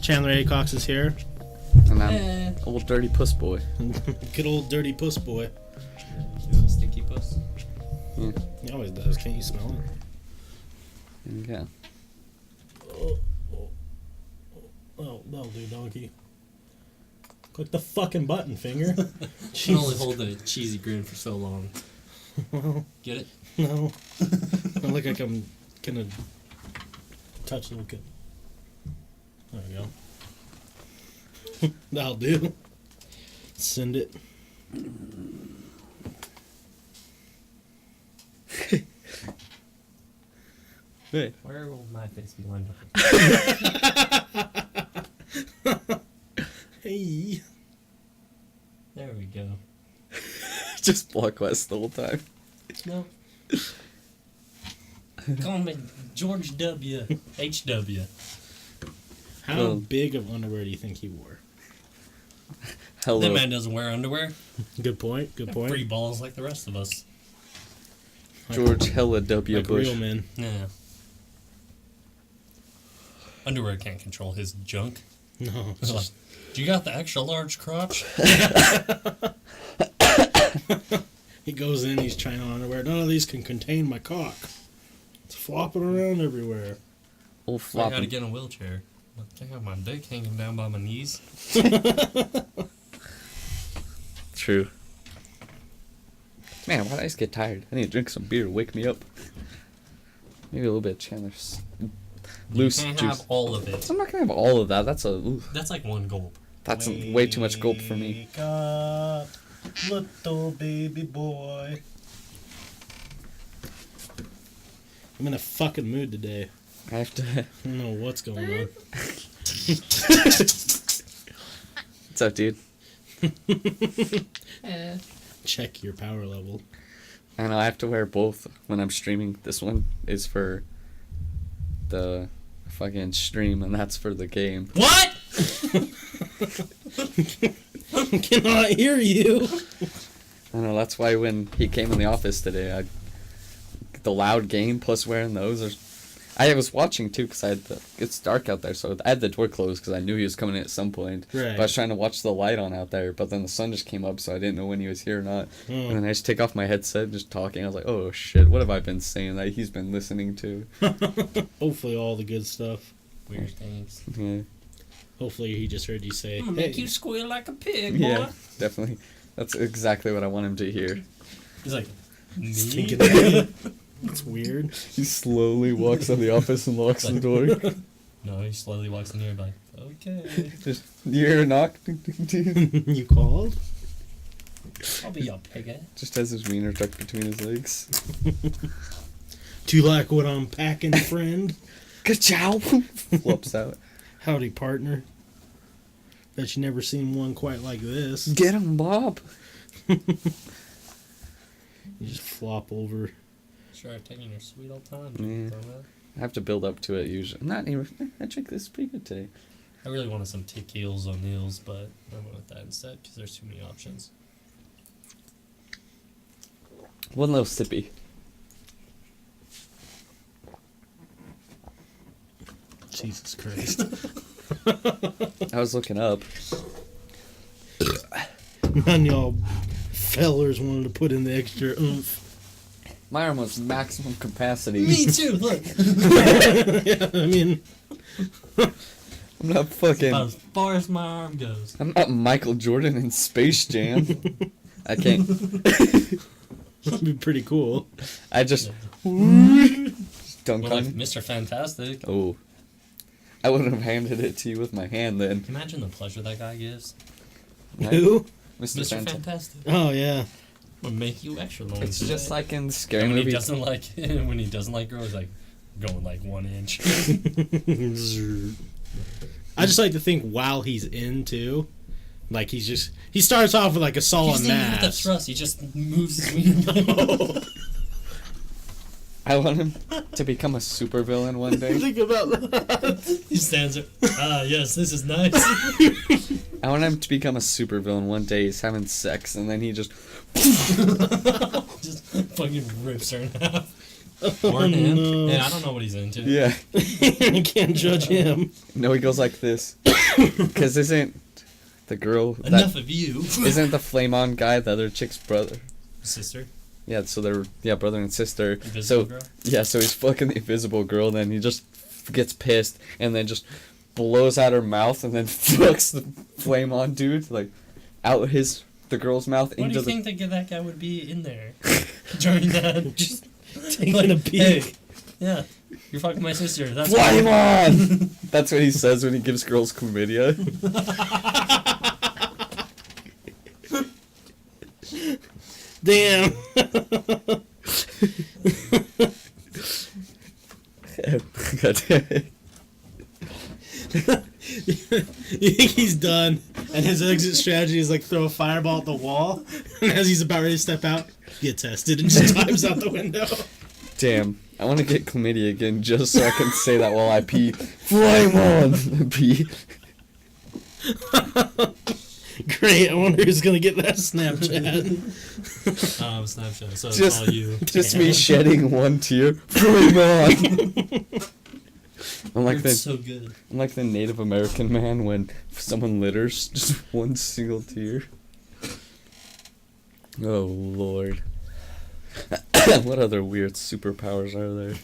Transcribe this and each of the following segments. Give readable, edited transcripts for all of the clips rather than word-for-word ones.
Chandler Acox is here. And I'm old dirty puss boy. Good old dirty puss boy. You a stinky puss? Yeah. He always does. Can't you smell it? Yeah. Oh, that'll do, donkey. Click the fucking button, finger. You can only hold a cheesy grin for so long. Well, Get it? no. I look like I'm gonna touch the little kid. There we go. That'll do. Send it. Hey. Where will my face be lined up? Hey. There we go. Just Block West the whole time. No. Call me George W. H.W. How Well- big of underwear do you think he wore? Hello. That man doesn't wear underwear. Good point. Good point. Free balls like the rest of us. George Hella W. Like Bush. real men. Yeah. Underwear can't control his junk. No. It's like, do you got the extra large crotch? He goes in, he's trying on underwear. None of these can contain my cock. It's flopping around everywhere. Old I gotta flopping. get in a wheelchair. I got my dick hanging down by my knees. True. Man, why did I just get tired? I need to drink some beer to wake me up. Maybe a little bit of Chandler's loose You can't juice. have all of it. I'm not gonna have all of that. That's a. Oof. That's like one gulp. That's way too much gulp for me. Wake up, little baby boy. I'm in a fucking mood today. I have to. I don't know what's going on. What's up, dude? Check your power level. I know I have to wear both when I'm streaming. This one is for the fucking stream, and that's for the game. What? Cannot hear you. I know that's why when he came in the office today, the loud game plus wearing those are. I was watching too because it's dark out there, so I had the door closed because I knew he was coming in at some point. Right. But I was trying to watch the light on out there, but then the sun just came up, so I didn't know when he was here or not. Oh. And then I just take off my headset, just talking. I was like, "Oh shit, what have I been saying that he's been listening to?" Hopefully all the good stuff. Weird things. Yeah, Hopefully he just heard you say, I'm gonna hey. make you squeal like a pig, boy. yeah, definitely. That's exactly what I want him to hear. He's like, me? Stinking idiot. It's weird. He slowly walks out the office and locks the door. No, he slowly walks in here like, okay. Just you hear a knock. You called? I'll be your piggy. Just has his wiener tucked between his legs. Do you like what I'm packing, friend? Ka-chow! Flops out. Howdy, partner. Bet you never seen one quite like this. Get him, Bob. You just flop over. Sure, I've taken your sweet old time. Yeah. I have to build up to it usually. Not even. I drink this pretty good today. I really wanted some tequilas on Neil's, but I went with that instead because there's too many options. One little sippy. Jesus Christ. I was looking up. None of y'all fellers wanted to put in the extra oomph. My arm was maximum capacity. Me too, look! Yeah, I mean, I'm not fucking. About as far as my arm goes. I'm not Michael Jordan in Space Jam. I can't. that'd be pretty cool. I just dunk Well, like on. Mr. Fantastic. Oh. I would have handed it to you with my hand then. Can you imagine the pleasure that guy gives? Who? Mr. Mr. Fanta- Fantastic. Oh, yeah. Would make you extra long. It's just today. like in the scary And when he movie. doesn't like when he doesn't like girls, like going like 1 inch. I just like to think while he's in, too. Like, he starts off with like a He solid doesn't even hit the mass. thrust. He just moves his wiener. I want him to become a supervillain one day. Think about that. He stands there. Ah, yes, this is nice. I want him to become a supervillain one day. He's having sex, and then he just. Just fucking rips her in half. Or in him. no. And I don't know what he's into. Yeah. I can't judge him. No, he goes like this. Because isn't the girl Enough of you. isn't the flame on guy the other chick's brother? Sister. Yeah, so they're brother and sister. Invisible So girl. yeah, so he's fucking the invisible girl. Then he just gets pissed and then just blows out her mouth and then fucks the flame on dude like out the girl's mouth What do into you the. think that guy would be in there during that? Just Taking a peek. Hey, yeah, you're fucking my sister. That's Flame why. on! That's what he says when he gives girls chlamydia. Damn. God damn it. You think he's done, and his exit strategy is like throw a fireball at the wall, and as he's about ready to step out, get tested and just dives out the window. Damn, I want to get chlamydia again just so I can say that while I pee. Flame on! Pee. Great, I wonder who's gonna get that Snapchat. Snapchat. So Just- it's all you. Just me shedding one tear. Flame on! I'm like It's the so good. I'm like the Native American man when someone litters, just one single tear. Oh Lord. What other weird superpowers are there?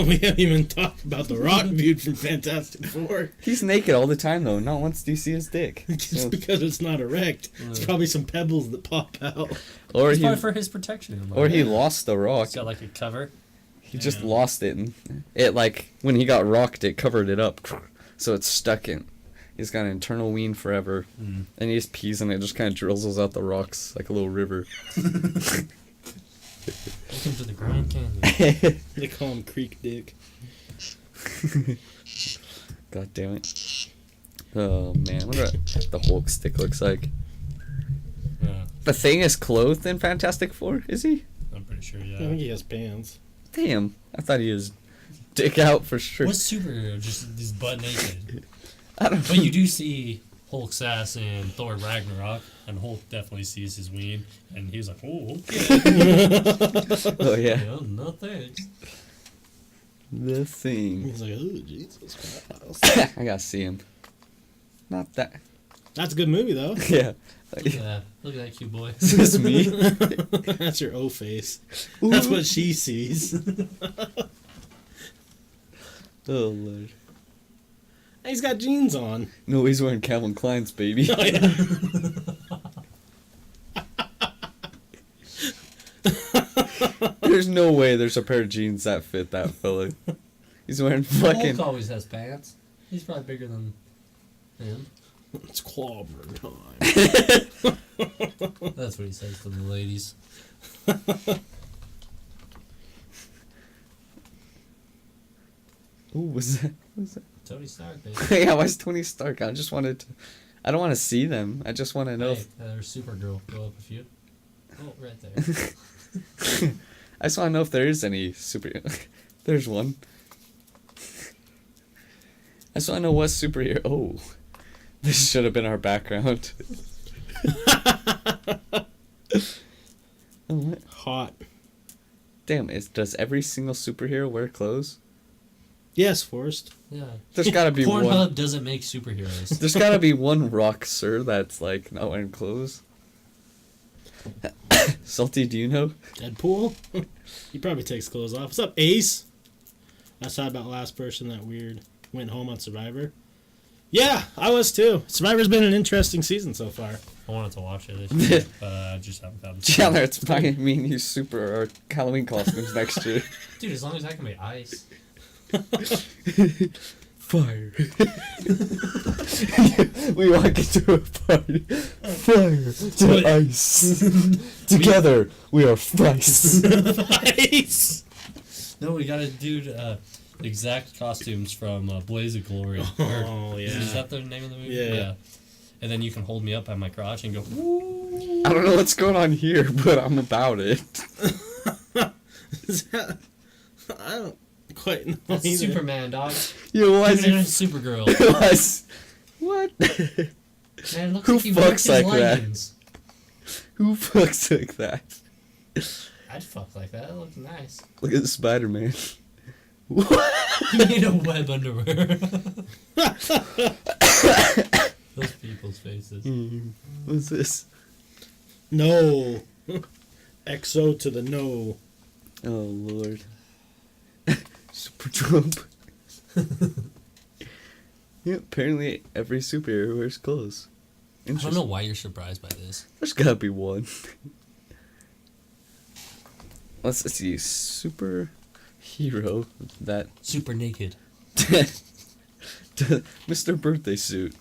We haven't even talked about the Rock dude from Fantastic Four. He's naked all the time though. Not once do you see his dick. Just because it's not erect. It's probably some pebbles that pop out. Or It's he probably for his protection. or he lost the rock. It's got like a cover. He just lost it, and it like when he got rocked, it covered it up, so it's stuck in. He's got an internal ween forever, and he just pees and it just kind of drizzles out the rocks like a little river. Welcome to the Grand Canyon. They call him Creek Dick. God damn it! Oh man, I wonder what the Hulk stick looks like. Yeah, The Thing is clothed in Fantastic Four, is he? I'm pretty sure. I think Yeah. he has pants. Damn, I thought he was dick out for sure. What's superhero? Just these butt naked. I don't But know. you do see Hulk's ass in Thor Ragnarok, and Hulk definitely sees his ween, and he's like, "Oh, okay." Oh yeah, Yeah, no thanks. The Thing. He's like, oh, Jesus Christ. I gotta see him. Not that. That's a good movie, though. Yeah. Look at that. Look at that cute boy. Is this me? That's your O face. That's what she sees. Oh Lord. He's got jeans on. No, he's wearing Calvin Klein's, baby. Oh, yeah. There's no way there's a pair of jeans that fit that fella. He's wearing fucking. Hulk always has pants. He's probably bigger than him. It's clobber time. That's what he says to the ladies. Ooh, was that? Tony Stark, baby. Yeah, why's Tony Stark? I just wanted to. I don't want to see them. I just want to know. Hey, there's Supergirl. Go up a few. Oh, right there. I just want to know if there is any super. There's one. I just want to know what superhero. Oh, this should have been our background. Oh, what? Hot. Damn, does every single superhero wear clothes? Yes, Forrest. Yeah. There's gotta be one. Pornhub doesn't make superheroes. There's gotta be one rock sir that's like not wearing clothes. Salty, do you know? Deadpool? He probably takes clothes off. What's up, Ace? I saw about last person that weird went home on Survivor. Yeah, I was too. Survivor's been an interesting season so far. I wanted to watch it this year, but I just haven't found the time. Chandler, it's fine. Me and you super our Halloween costumes next year. Dude, as long as I can make ice. Fire. We walk into a party. Fire to ice. Together, we are Vice. Ace! No, we gotta do exact costumes from Blaze of Glory. Oh, yeah. Is that the name of the movie? Yeah. And then you can hold me up at my crotch and go, woo. I don't know what's going on here, but I'm about it. Is that... I don't quite know That's either. Superman, dog. Yo, why is Even in he... Supergirl. What? Man, look Who like he fucks ripped his like that? leggings. Who fucks like that? I'd fuck like that. That looks nice. Look at Spider-Man. What? He made a web underwear. Those people's faces. What's this? No. XO to the no. Oh, Lord. Super Trump. Yeah, apparently every superhero wears clothes. I don't know why you're surprised by this. There's gotta be one. Let's see. Superhero that... Super naked. Mr. Birthday Suit.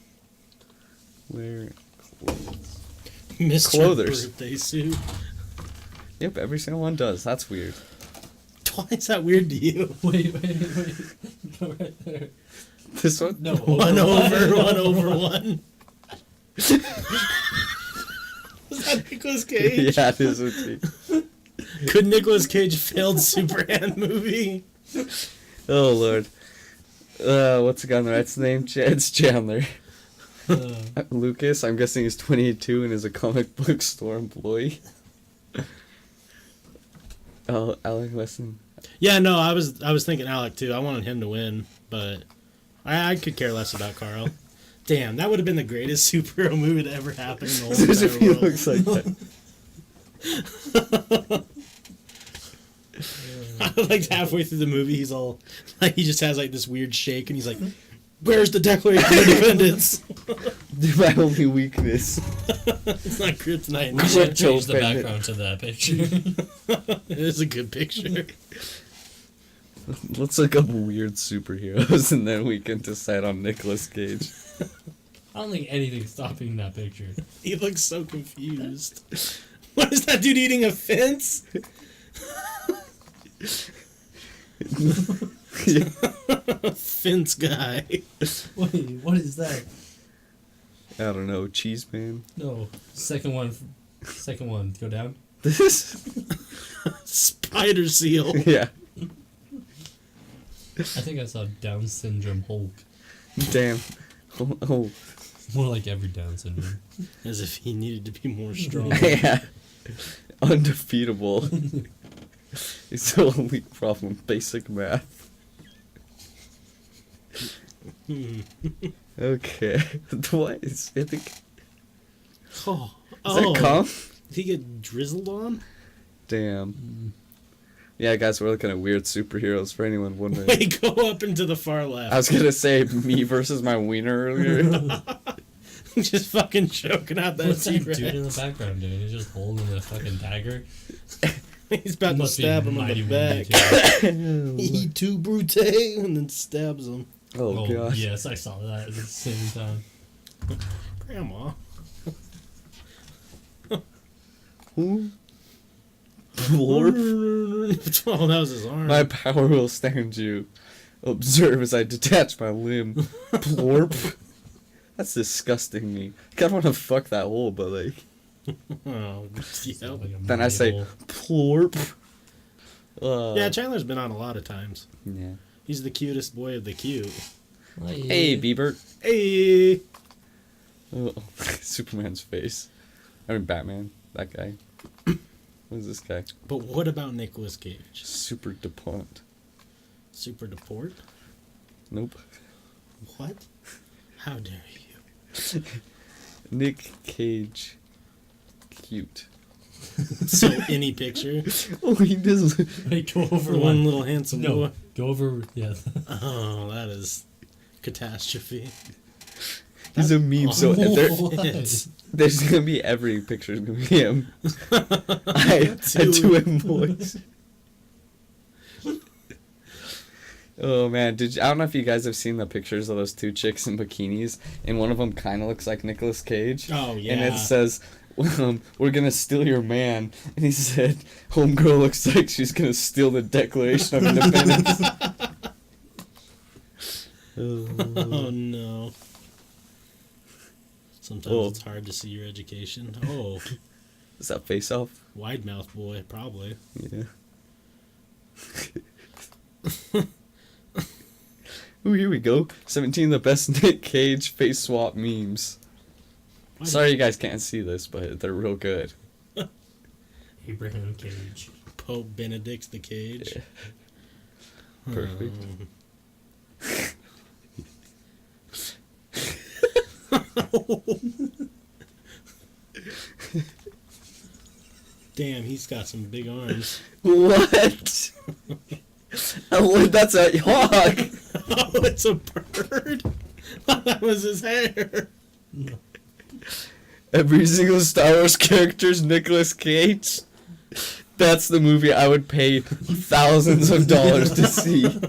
Wear clothes. Mr. Clothers. Birthday suit. Yep, every single one does. That's weird. Why is that weird to you? Wait. Go right there. This one? No. One over one. Was that Nicolas Cage? Yeah, it is with me. Could Nicolas Cage failed Superman movie? Oh, Lord. What's the guy on the right's name? It's Chandler. Lucas, I'm guessing he's 22 and is a comic book store employee. Oh, Alec Weston. Yeah, no, I was thinking Alec too. I wanted him to win, but I could care less about Carl. Damn, that would have been the greatest superhero movie to ever happen in the whole As if entire he world. looks like that. Like halfway through the movie, he's all like he just has like this weird shake, and he's like, "Where's the Declaration of Independence?" My only weakness. It's not kryptonite. We Crypto should change the pendant. background to that picture. It is a good picture. Let's look up weird superheroes and then we can decide on Nicolas Cage. I don't think anything's stopping that picture. He looks so confused. What is that dude eating a fence? Yeah. Fence guy. Wait, what is that? I don't know, Cheese Man. No, second one. Go down. This? Spider seal. Yeah. I think I saw Down syndrome Hulk. Damn. Oh. More like every Down syndrome. As if he needed to be more strong. Yeah. Undefeatable. It's the only problem. Basic math. Okay. What is... I think... Oh, Is that calm? Did he get drizzled on? Damn. Yeah, guys, we're looking at weird superheroes for anyone wondering. Wait, go up into the far left. I was gonna say me versus my wiener earlier. Just fucking choking out that What's that T-Rex. dude in the background doing? He's just holding a fucking dagger. He's about to Must be stab him in mighty the back. wounded, too. He too brute, and then stabs him. Oh, gosh. Yes, I saw that at the same time. Grandma. Who? Blorp. Oh, that was his arm. My power will stand you. Observe as I detach my limb. Plorp. That's disgusting me. I kinda wanna fuck that hole, but like... Oh, yeah. Like a Then I say, medieval- plorp. Yeah, Chandler's been on a lot of times. Yeah. He's the cutest boy of the cute. Hey, Biebert. Hey! Oh, Superman's face. I mean, Batman. That guy. What is this guy? But what about Nicolas Cage? Super DuPont. Super deport? Nope. What? How dare you? Nick Cage. Cute. So any picture? Oh, he does. Wait, go over One one. little handsome No, boy. go over. Yeah. Oh, that is catastrophe. He's a meme, so if there, It's there's gonna be every picture's gonna be him. I do him voice. Oh man, I don't know if you guys have seen the pictures of those two chicks in bikinis, and one of them kind of looks like Nicolas Cage. Oh, yeah. And it says, "We're gonna steal your man," and he said, "Homegirl looks like she's gonna steal the Declaration of Independence." Oh no. Sometimes Oh. it's hard to see your education. Oh, Is that Face Off? wide mouth boy, probably. Yeah. Ooh, here we go. 17 the best Nick Cage face swap memes. Why Sorry you guys can't see this, but they're real good. Abraham Cage. Pope Benedict the Cage. Yeah. Perfect. Damn, he's got some big arms. What? Oh, that's a hawk. Oh, it's a bird? That was his hair. Every single Star Wars character's Nicolas Cage. That's the movie I would pay thousands of dollars to see.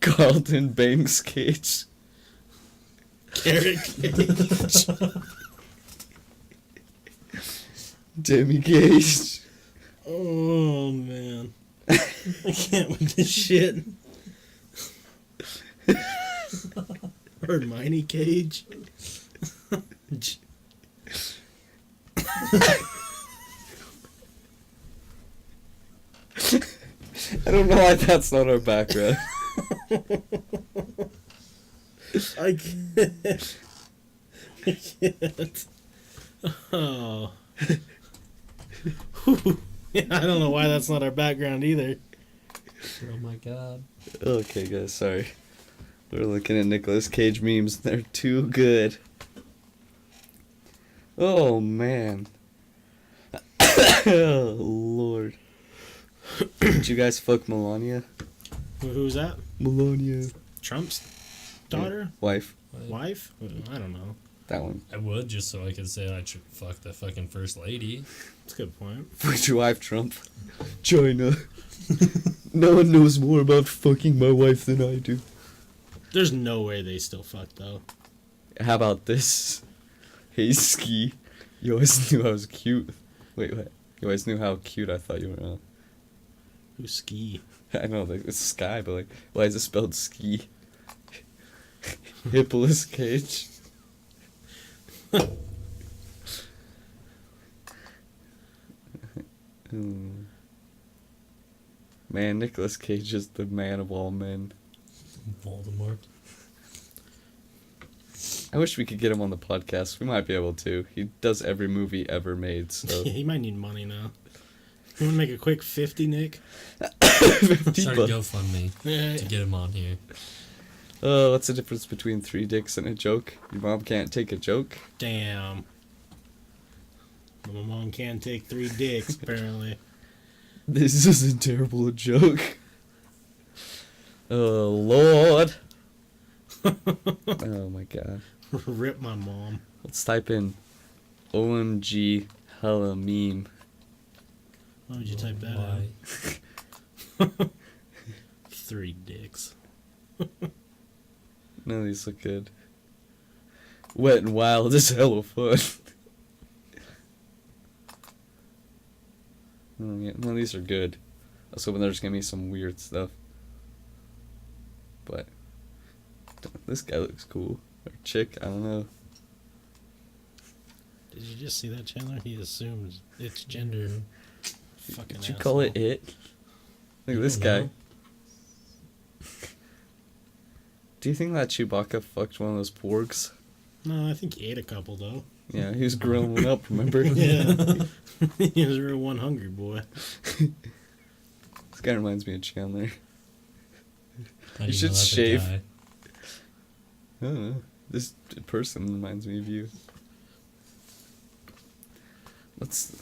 Carlton Banks Cage. Carrot Cage. Demi Cage. Oh, man. I can't with this shit. Hermione Cage. I don't know why that's not our background. I can't. I can't. Oh. Yeah, I don't know why that's not our background either. Oh my god. Okay, guys, sorry. We're looking at Nicolas Cage memes. They're too good. Oh, man. Oh, Lord. Did you guys fuck Melania? Who's that? Melania. Trump's daughter? Wife. Wife? I don't know. That one. I would, just so I could say I should fuck the fucking first lady. That's a good point. Fucked your wife, Trump. China. No one knows more about fucking my wife than I do. There's no way they still fuck, though. How about this? Hey, Ski. You always knew I was cute. Wait, what? You always knew how cute I thought you were. Who's Ski? I know, like, it's Sky, but, like, why is it spelled Ski? Nicolas Cage. Man, Nicolas Cage is the man of all men. Voldemort. I wish we could get him on the podcast. We might be able to. He does every movie ever made, so. He might need money now. You want to make a quick 50, Nick? 50 Start a bucks. GoFundMe to get him on here. Oh, what's the difference between 3 dicks and a joke? Your mom can't take a joke? Damn. My mom can't take 3 dicks, apparently. This is a terrible joke. Oh, Lord. Oh, my God. Rip my mom. Let's type in OMG hella meme. Why would you type that Why? in? 3 dicks. None of these look good. Wet and Wild is hella fun. Oh, yeah, none of these are good. I was hoping there's gonna be some weird stuff. But this guy looks cool. Or chick, I don't know. Did you just see that, Chandler? He assumes it's gender. Fucking Did you asshole. call it it? Look at this don't guy. know. Do you think that Chewbacca fucked one of those porgs? No, I think he ate a couple, though. Yeah, he was grilling one up, remember? Yeah. He was a real one hungry boy. This guy reminds me of Chandler. How do You know should that's a shave. guy? I don't know. This person reminds me of you.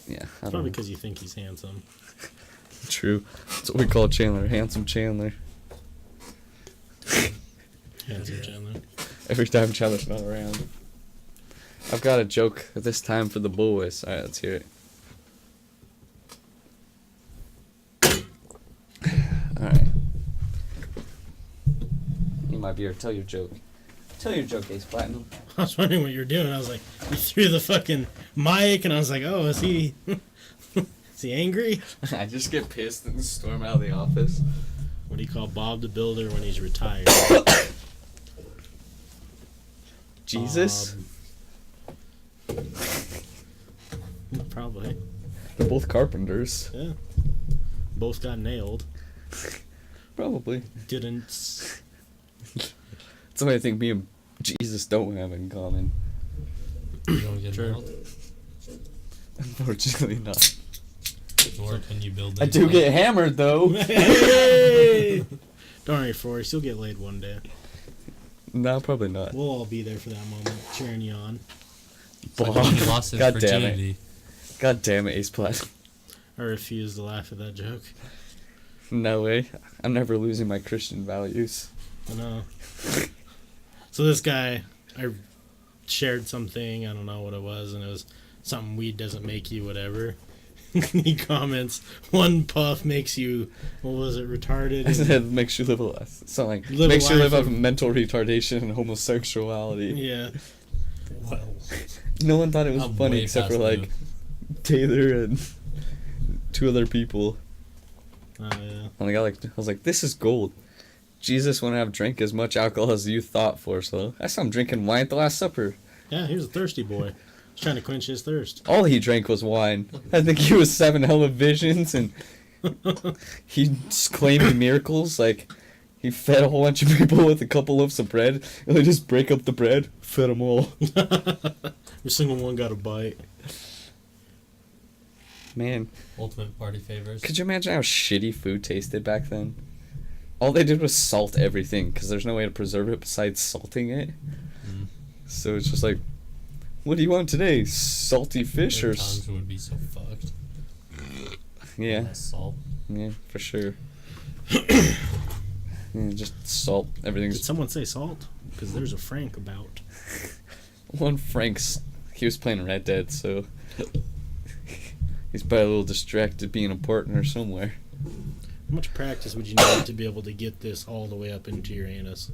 Yeah, I don't Probably know. because you think he's handsome. True. That's what we call Chandler. Handsome Chandler. Handsome Yeah. Chandler. Every time Chandler's not around. I've got a joke this time for the boys. Alright, let's hear it. Alright. You might be here. Tell your joke. Tell your joke, Ace Platinum. I was wondering what you were doing. I was like, you threw the fucking mic, and I was like, oh, is he... is he angry? I just get pissed and storm out of the office. What do you call Bob the Builder when he's retired? Jesus? Probably. They're both carpenters. Yeah. Both got nailed. Probably. Didn't. That's what I think me and Jesus don't have in common. You don't get True. nailed? Unfortunately not. Or can you build I these do up? get hammered though. Hey! Don't worry, Forrest. You'll get laid one day. No, probably not. We'll all be there for that moment, cheering you on. It's like when he lost his God damn it. virginity. God damn it, Ace Plat. I refuse to laugh at that joke. No way. I'm never losing my Christian values. I know. So this guy, I shared something, I don't know what it was, and it was something weed doesn't make you whatever. He comments, one puff makes you, what was it, retarded? It makes you live a life. Something like, Live a makes you live life of of- mental retardation and homosexuality. Yeah. Well, No one thought it was I'm funny way except for past like Taylor and 2 other people. Oh, yeah. And I was like, this is gold. Jesus wouldn't have drank as much alcohol as you thought for, so I saw him drinking wine at the Last Supper. Yeah, he was a thirsty boy. He's trying to quench his thirst. All he drank was wine. I think he was 7 hella visions, and he just claimed miracles. Like, he fed a whole bunch of people with a couple loaves of bread, and they just break up the bread, fed them all. Every single one got a bite. Man, ultimate party favors. could you imagine how shitty food tasted back then? All they did was salt everything, because there's no way to preserve it besides salting it. Mm. So it's just like, what do you want today? Salty fish Their or... tongues would be so fucked. Yeah, Less salt. yeah, for sure. Yeah, just salt. Did Everything's... someone say salt? Because there's a Frank about. One Frank's... He was playing Red Dead, so... He's probably a little distracted being a partner somewhere. How much practice would you need to be able to get this all the way up into your anus?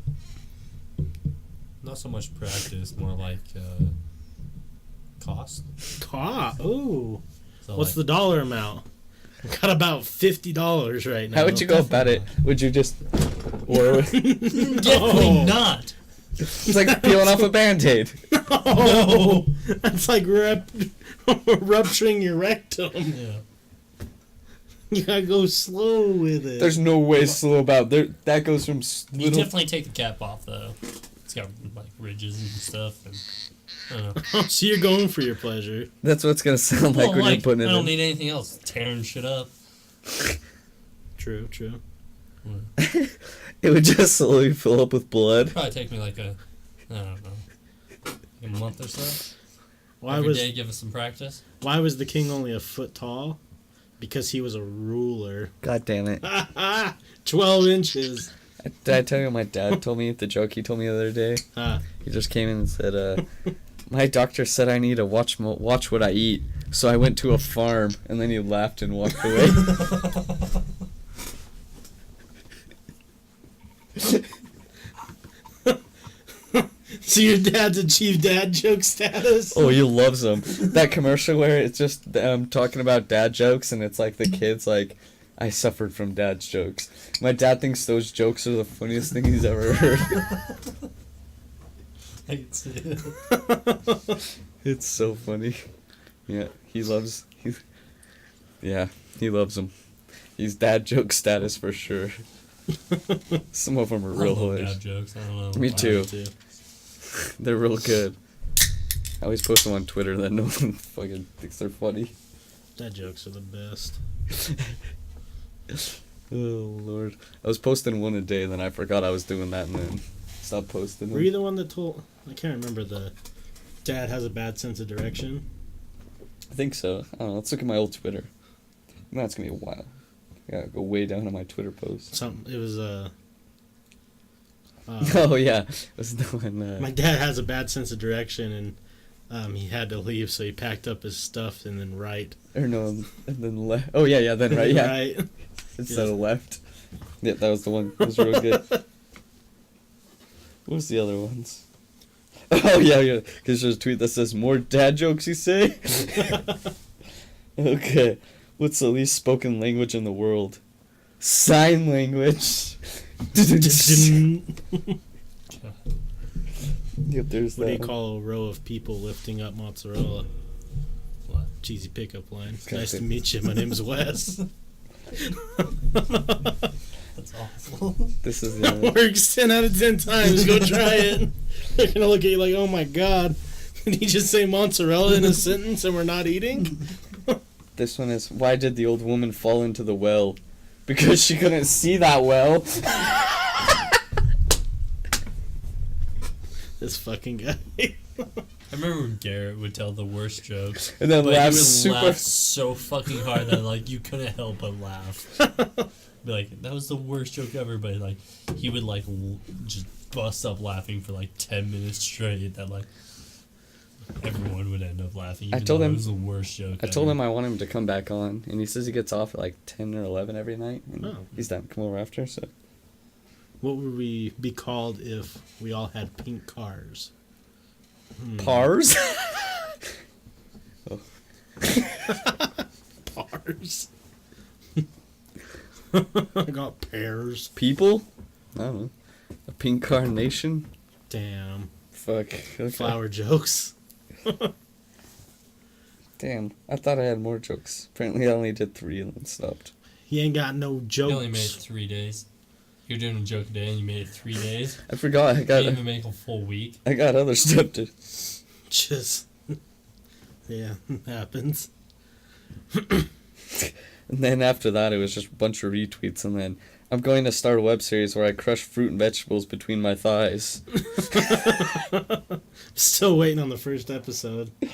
Not so much practice, more like cost. Ooh. So What's like, the dollar amount? I've got about $50 right now. How would you go about it? Would you just... Or... Definitely not. It's like peeling off a Band-Aid. No! That's like rupturing your rectum. Yeah. You gotta go slow with it. There's no way slow about there. That goes from You little... definitely take the cap off though. It's got like ridges and stuff, and I don't know. Oh, so you're going for your pleasure. That's what it's gonna sound like Well, when you're putting it I don't in. need anything else. Tearing shit up. True. It would just slowly fill up with blood. Probably take me like I don't know, a month or so. Why Every was day, give us some practice. why was the king only a foot tall? Because he was a ruler. God damn it. 12 inches. Did I tell you what my dad told me, the joke he told me the other day? Ah. He just came in and said, my doctor said I need to watch what I eat, so I went to a farm, and then he laughed and walked away. So your dad's achieved dad joke status? Oh, he loves them. That commercial where it's just talking about dad jokes, and it's like the kids like, I suffered from dad's jokes. My dad thinks those jokes are the funniest thing he's ever heard. I can see it. It's so funny. Yeah, he loves them. He's dad joke status for sure. Some of them are real I love hilarious. dad jokes. I don't know. Me too. Too. They're real good. I always post them on Twitter that no one fucking thinks they're funny. Dad jokes are the best. Oh lord. I was posting one a day, then I forgot I was doing that and then stopped posting them. Were you the one that told... I can't remember the... Dad has a bad sense of direction? I think so. I don't know. Let's look at my old Twitter. That's gonna be a while. I gotta go way down on my Twitter posts. It was Oh yeah, it was the one. my dad has a bad sense of direction, and he had to leave, so he packed up his stuff and then right. Or no, and then left. Oh yeah, then right, yeah. Right. Instead of left. Yeah, that was the one. It was real good. What was the other ones? Oh yeah. Because there's a tweet that says, "More dad jokes, you say?" Okay. What's the least spoken language in the world? Sign language. Yep, there's What do you that. call a row of people lifting up mozzarella? What? Cheesy pickup line. Okay. Nice to meet you. My name's Wes. That's awful. This is That the works 10 out of 10 times. Go try it. They're going to look at you like, oh my god. Did he just say mozzarella in a sentence and we're not eating? This one is, why did the old woman fall into the well? Because she couldn't see that well. This fucking guy. I remember when Garrett would tell the worst jokes, And then but he laugh would super. laugh so fucking hard that like you couldn't help but laugh. Be like, that was the worst joke ever, but like he would like just bust up laughing for like 10 minutes straight. That like everyone would end up laughing. I even told though him- it was the worst joke. I told him I want him to come back on, and he says he gets off at like 10 or 11 every night. And Oh. he's down to come over after, so. What would we be called if we all had pink cars? Pars? Pars. I got pears. People? I don't know. A pink carnation? Damn. Fuck. Okay. Flower jokes. Damn. I thought I had more jokes. Apparently I only did 3 and then stopped. He ain't got no jokes. You only made it 3 days. You're doing a joke a day and you made it 3 days. I forgot I You got didn't even make a full week. I got other stuff to. Just. Yeah, happens. And then after that it was just a bunch of retweets, and then I'm going to start a web series where I crush fruit and vegetables between my thighs. Still waiting on the first episode. Oh,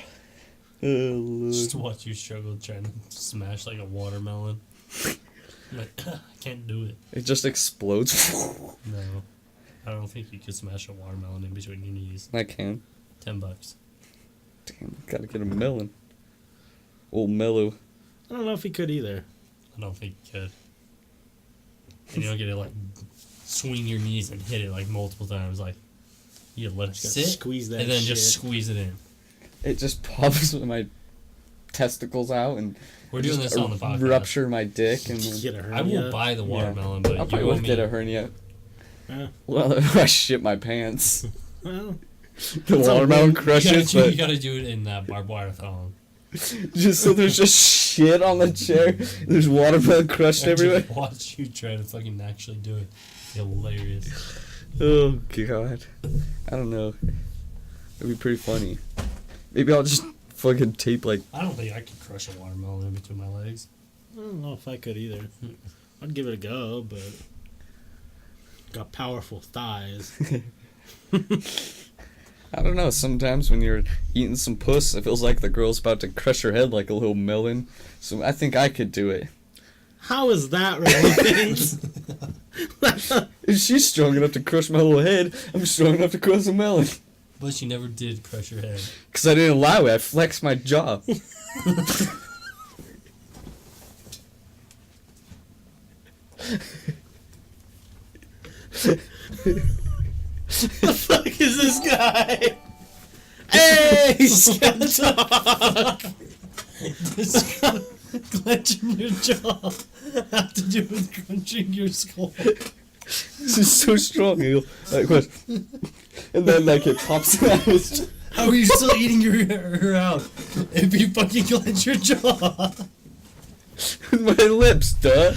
Lord. Just to watch you struggle trying to smash like a watermelon. I'm like, I can't do it. It just explodes. No. I don't think you could smash a watermelon in between your knees. I can. $10. Damn, gotta get a melon. Old mellow. I don't know if he could either. I don't think you could. And you don't get to like swing your knees and hit it like multiple times. Like you let it Just gotta sit squeeze that and then shit. just squeeze it in. It just pops my testicles out and We're doing just this on the podcast. rupture my dick, and then Get a hernia. I will buy the watermelon, I'll but probably you would owe me. get a hernia. Yeah. Well, if I shit my pants. Well, The It's a watermelon win. crushes, you but gotta do it in that barbed wire thong. just so there's just shit on the chair. There's watermelon crushed I everywhere. just watch you try to fucking actually do it. Hilarious. Oh god, I don't know. It'd be pretty funny. Maybe I'll just fucking tape like. I don't think I could crush a watermelon in between my legs. I don't know if I could either. I'd give it a go, but got powerful thighs. I don't know. Sometimes when you're eating some puss, it feels like the girl's about to crush her head like a little melon. So I think I could do it. How is that relevant? If she's strong enough to crush my little head, I'm strong enough to crush a melon. But she never did crush your head. Because I didn't allow it. I flexed my jaw. The fuck is this guy? Hey, Skeptic! Clenching your jaw have to do with crunching your skull. This is so strong. He'll, like, what? And then like it pops out. How are you still eating her out if you fucking clench your jaw? With my lips, duh.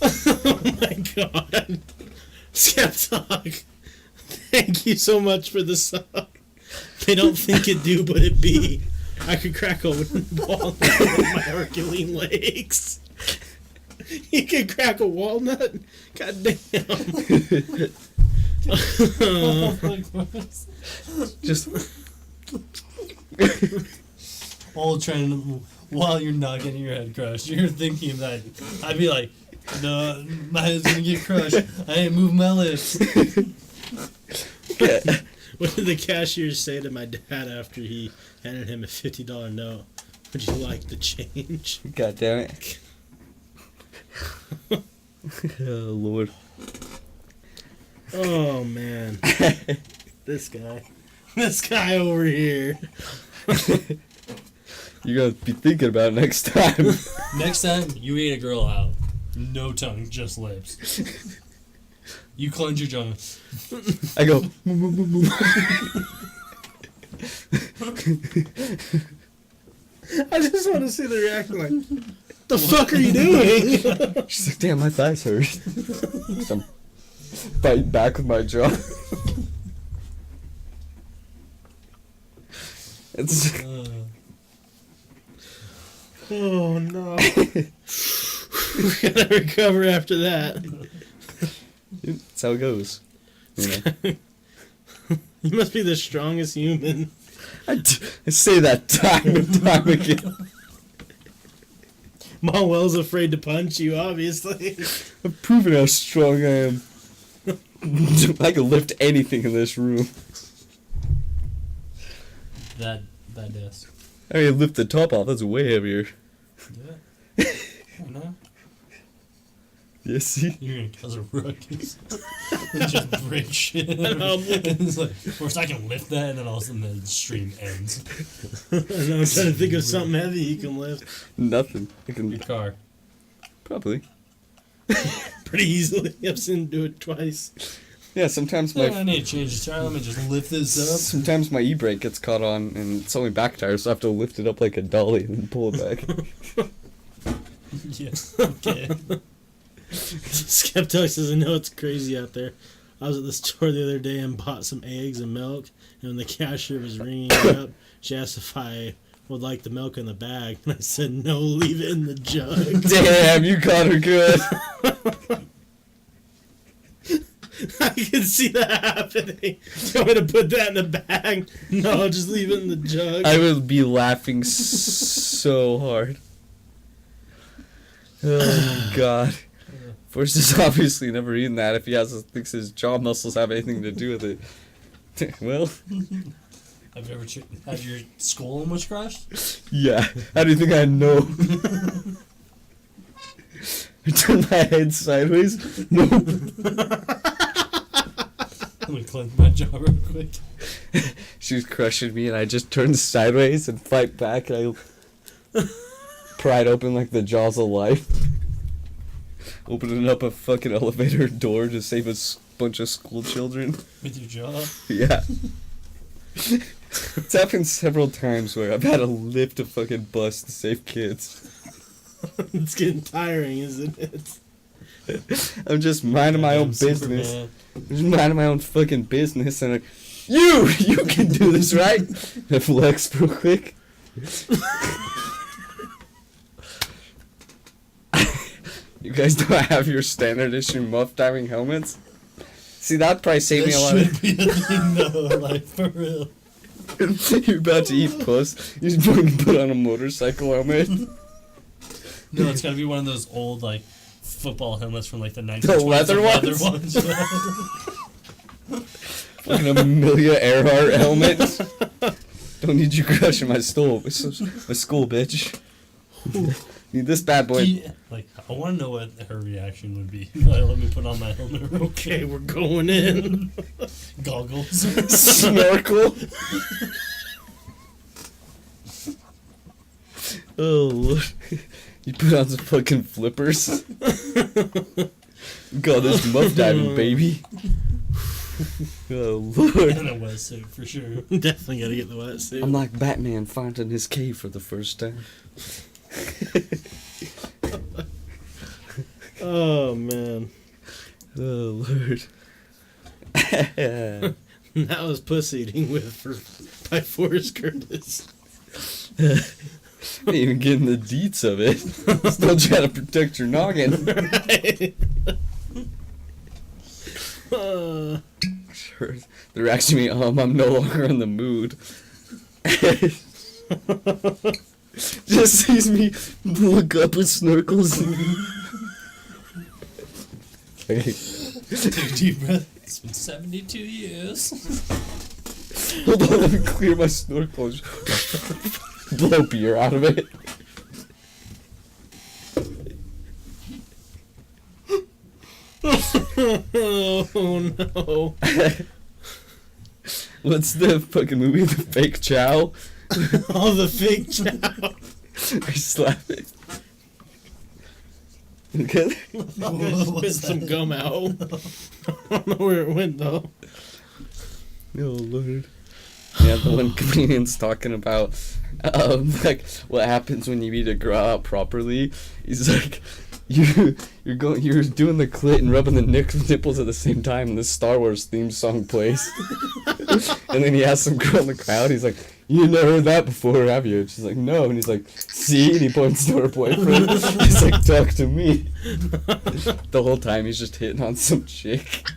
Oh my god. Skeptic, thank you so much for the sub. They don't think it do, but it be. I could crack a walnut with my Herculean legs. You could crack a walnut? God damn. Just All trying to, while you're not getting your head crushed, you're thinking that. I'd be like, no, my head's gonna get crushed. I ain't moving my lips. What did the cashier say to my dad after he handed him a $50 note? Would you like the change? God damn it. Oh Lord. Oh man. This guy. This guy over here. You're gonna be thinking about it next time. Next time you eat a girl out, no tongue, just lips. You clench your jaw. I go. I just want to see the reaction like, the fuck are you doing? She's like, damn, my thighs hurt. So I'm biting back with my jaw. It's Oh no. We gotta recover after that. That's how it goes. You know. You must be the strongest human. I say that time and time again. Manuel's afraid to punch you, obviously. I've proven how strong I am. I can lift anything in this room. That desk. I can lift the top off. That's way heavier. Yeah. I know. Yeah, see? You're gonna cause a ruckus. And just break shit. It's like, first I can lift that, and then all of a sudden the stream ends. I know, I'm trying to think of something heavy you can lift. Nothing. I can Your car. probably. Pretty easily. I've seen him do it twice. Yeah, sometimes I need to change the tire. Let me just lift this up. Sometimes my e-brake gets caught on, and it's only back tire, so I have to lift it up like a dolly and then pull it back. Yeah. Okay. Skeptic says, I know it's crazy out there. I was at the store the other day and bought some eggs and milk, and when the cashier was ringing me up, she asked if I would like the milk in the bag, and I said, no, leave it in the jug. Damn, you caught her good. I can see that happening. You want me to put that in the bag? No, just leave it in the jug. I would be laughing so hard. Oh, God. Forrest has obviously never eaten that if he thinks his jaw muscles have anything to do with it. Well, Have you ever had your skull almost crushed? yeah. How do you think I know? I turned my head sideways. Nope. Let me cleanse my jaw real quick. She was crushing me, and I just turned sideways and fight back, and I pried open like the jaws of life. Opening up a fucking elevator door to save a bunch of school children. With your jaw? Yeah. It's happened several times where I've had to lift a fucking bus to save kids. It's getting tiring, isn't it? I'm just minding my own business. Superman. I'm just minding my own fucking business, and you can do this, right? I flex real quick. You guys don't have your standard issue muff diving helmets? See, that'd probably save me a lot That should be a thing, though, like, for real. You're about to eat puss. You just fucking put on a motorcycle helmet. No, it's gotta be one of those old, like, football helmets from, like, the 1920s. The leather ones? Fucking Amelia Earhart helmet. Don't need you crushing my skull, bitch. Need this bad boy. Yeah, like, I want to know what her reaction would be. Like, let me put on my helmet real quick. Okay, we're going in. Goggles. Snorkel. Oh, Lord. You put on some fucking flippers. Got this muff diving, baby. Oh, Lord. And a wetsuit, for sure. Definitely gotta get the wetsuit. I'm like Batman finding his cave for the first time. Oh, man. Oh, Lord. That was puss eating by Forrest Curtis. Ain't even getting the deets of it. Still trying to protect your noggin. Sure. They're asking me, I'm no longer in the mood. Just sees me look up with snorkels. Okay. Take a deep breath. It's been 72 years. Hold on, let me clear my snorkel. Blow beer out of it. Oh, no. What's the fucking movie? The Fake Chow? Oh, the fake chow. I slap it. Okay. What was Spit some that? gum out. I don't know where it went, though. Oh, Lord. Yeah, the one comedian's talking about, like, what happens when you eat a girl out properly. He's like, you're doing the clit and rubbing the nipples at the same time, and this Star Wars theme song plays. And then he asks some girl in the crowd, he's like, you never heard that before, have you? And she's like, no. And he's like, see? And he points to her boyfriend. He's like, talk to me. The whole time he's just hitting on some chick.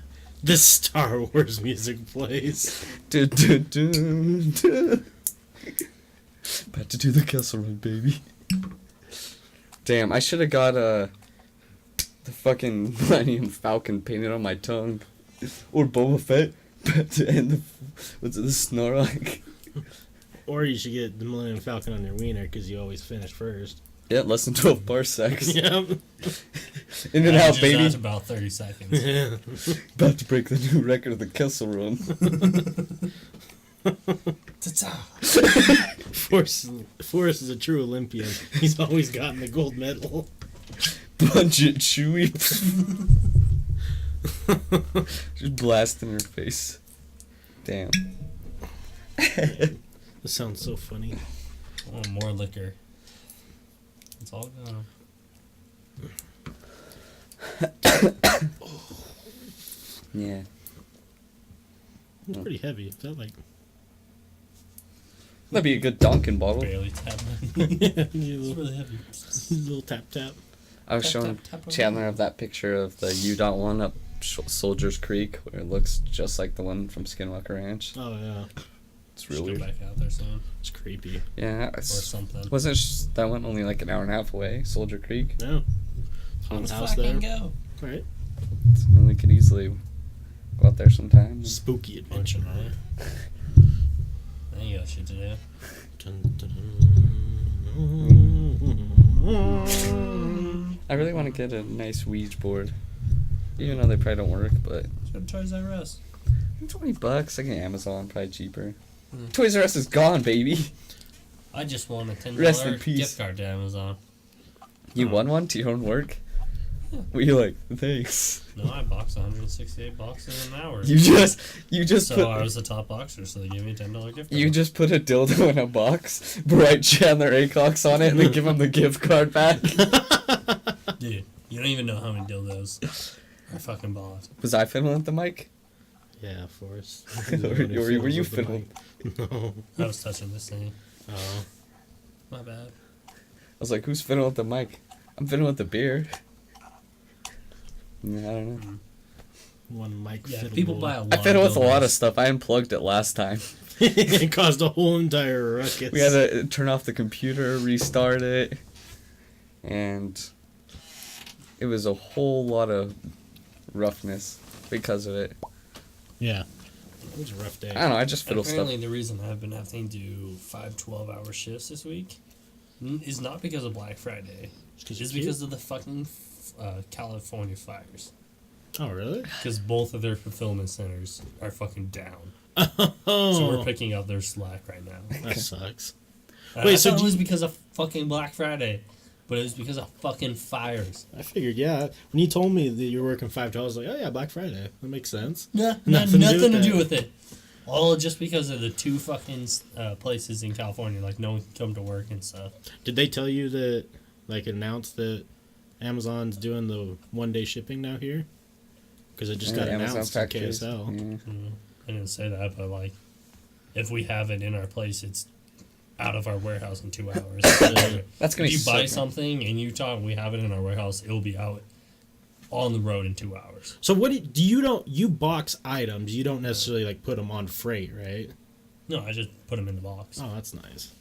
The Star Wars music plays. Du, du, du, du. About to do the Kessel Run, baby. Damn, I should have got the fucking Millennium Falcon painted on my tongue. Or Boba Fett. About to end the Snorlax. Or you should get the Millennium Falcon on your wiener because you always finish first. Yeah, less than 12 parsecs. Yep. In and out, baby. That's about 30 seconds. Yeah. About to break the new record of the Kessel Run. Ta-ta. Forrest is a true Olympian. He's always gotten the gold medal. Budget Chewy. Just blasting her face. Damn. This sounds so funny. Oh, more liquor. It's all gone. Yeah. It's pretty heavy. Is that like That'd be a good Donkin bottle. Barely tapping. yeah, It's really heavy. little tap tap? I was Tap, showing tap, tap Chandler of that picture of the U.1 up Soldiers Creek, where it looks just like the one from Skinwalker Ranch. Oh yeah, It's Should real go weird. back out there soon. it's creepy. Yeah, Or something. wasn't that one only like an hour and a half away? Soldier Creek. No, Let's haunted house there. fucking go. Right, So we could easily go out there sometime. spooky adventure. Right? Then you got shit to do. Dun, dun, dun. I really want to get a nice Ouija board, even though they probably don't work. But Let's go to Toys R Us. $20, I can Amazon, probably cheaper. Mm. Toys R Us is gone, baby. I just won a $10 Rest in peace. gift card to Amazon. You Oh. won one to your own work? Yeah. Were you like, thanks? No, I boxed 168 boxes in an hour. You just So put I was the top boxer, so they gave me a $10 gift card. you just put a dildo in a box, write Chandler Acox on it, and then give him the gift card back. Dude, you don't even know how many dildos I fucking bought. Was I fiddling with the mic? Yeah, Forrest. Were you fiddling? No. I was touching this thing. Oh. My bad. I was like, who's fiddling with the mic? I'm fiddling with the beer. Yeah, I don't know. One mic Yeah, fiddle people bowl. buy a lot I fiddle with a lot of dildos. stuff. I unplugged it last time. It caused a whole entire ruckus. We had to turn off the computer, restart it, and it was a whole lot of roughness because of it. Yeah. It was a rough day. I don't know, I just fiddle Apparently, stuff. the reason I've been having to do 5 12-hour shifts this week is not because of Black Friday. It's It's because of the fucking California fires. Oh, really? Because both of their fulfillment centers are fucking down. Oh. So we're picking up their slack right now. That sucks. And Wait, I so thought do it was you- because of fucking Black Friday, but it was because of fucking fires. I figured, yeah. When you told me that you're working 5 I was like, oh yeah, Black Friday. That makes sense. Nah, Nothing nothing to to do do with with it. All just because of the 2 fucking places in California, like no one can come to work and stuff. Did they tell you that, like, announce that Amazon's doing the 1-day shipping now here? Because it just got announced in KSL. Yeah. I didn't say that, but like, if we have it in our place, it's out of our warehouse in 2 hours. That's gonna If you suck, buy man. something in Utah and we have it in our warehouse, it'll be out on the road in 2 hours. So what do you box items? You don't necessarily like put them on freight, right? No, I just put them in the box. Oh, that's nice.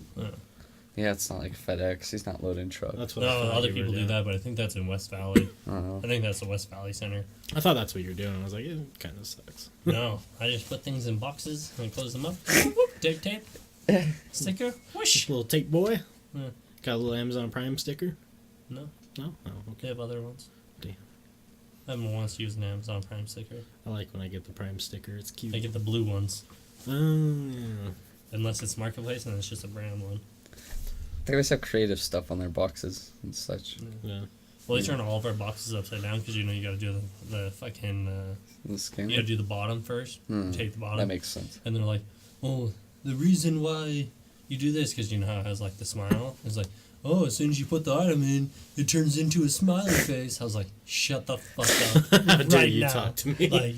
Yeah, it's not like FedEx. He's not loading truck. That's what I No, thought other you were people do doing. that, but I think that's in West Valley. I don't know. I think that's the West Valley Center. I thought that's what you were doing. I was like, it kind of sucks. No, I just put things in boxes and close them up. Tape, sticker, whoosh. Little tape boy. Yeah. Got a little Amazon Prime sticker. No, No, oh, they okay. have other ones. Damn. I haven't once used an Amazon Prime sticker. I like when I get the Prime sticker. It's cute. I get the blue ones, Oh yeah. unless it's Marketplace and it's just a brand one. They always have creative stuff on their boxes and such. Yeah. Well, they turn all of our boxes upside down because you know you got to do the fucking The scanner. you got to do the bottom first. Take the bottom. That makes sense. And they're like, oh, the reason why you do this, because you know how it has like the smile? It's like, oh, as soon as you put the item in, it turns into a smiley face. I was like, shut the fuck up How dare right you now. talk to me? Like,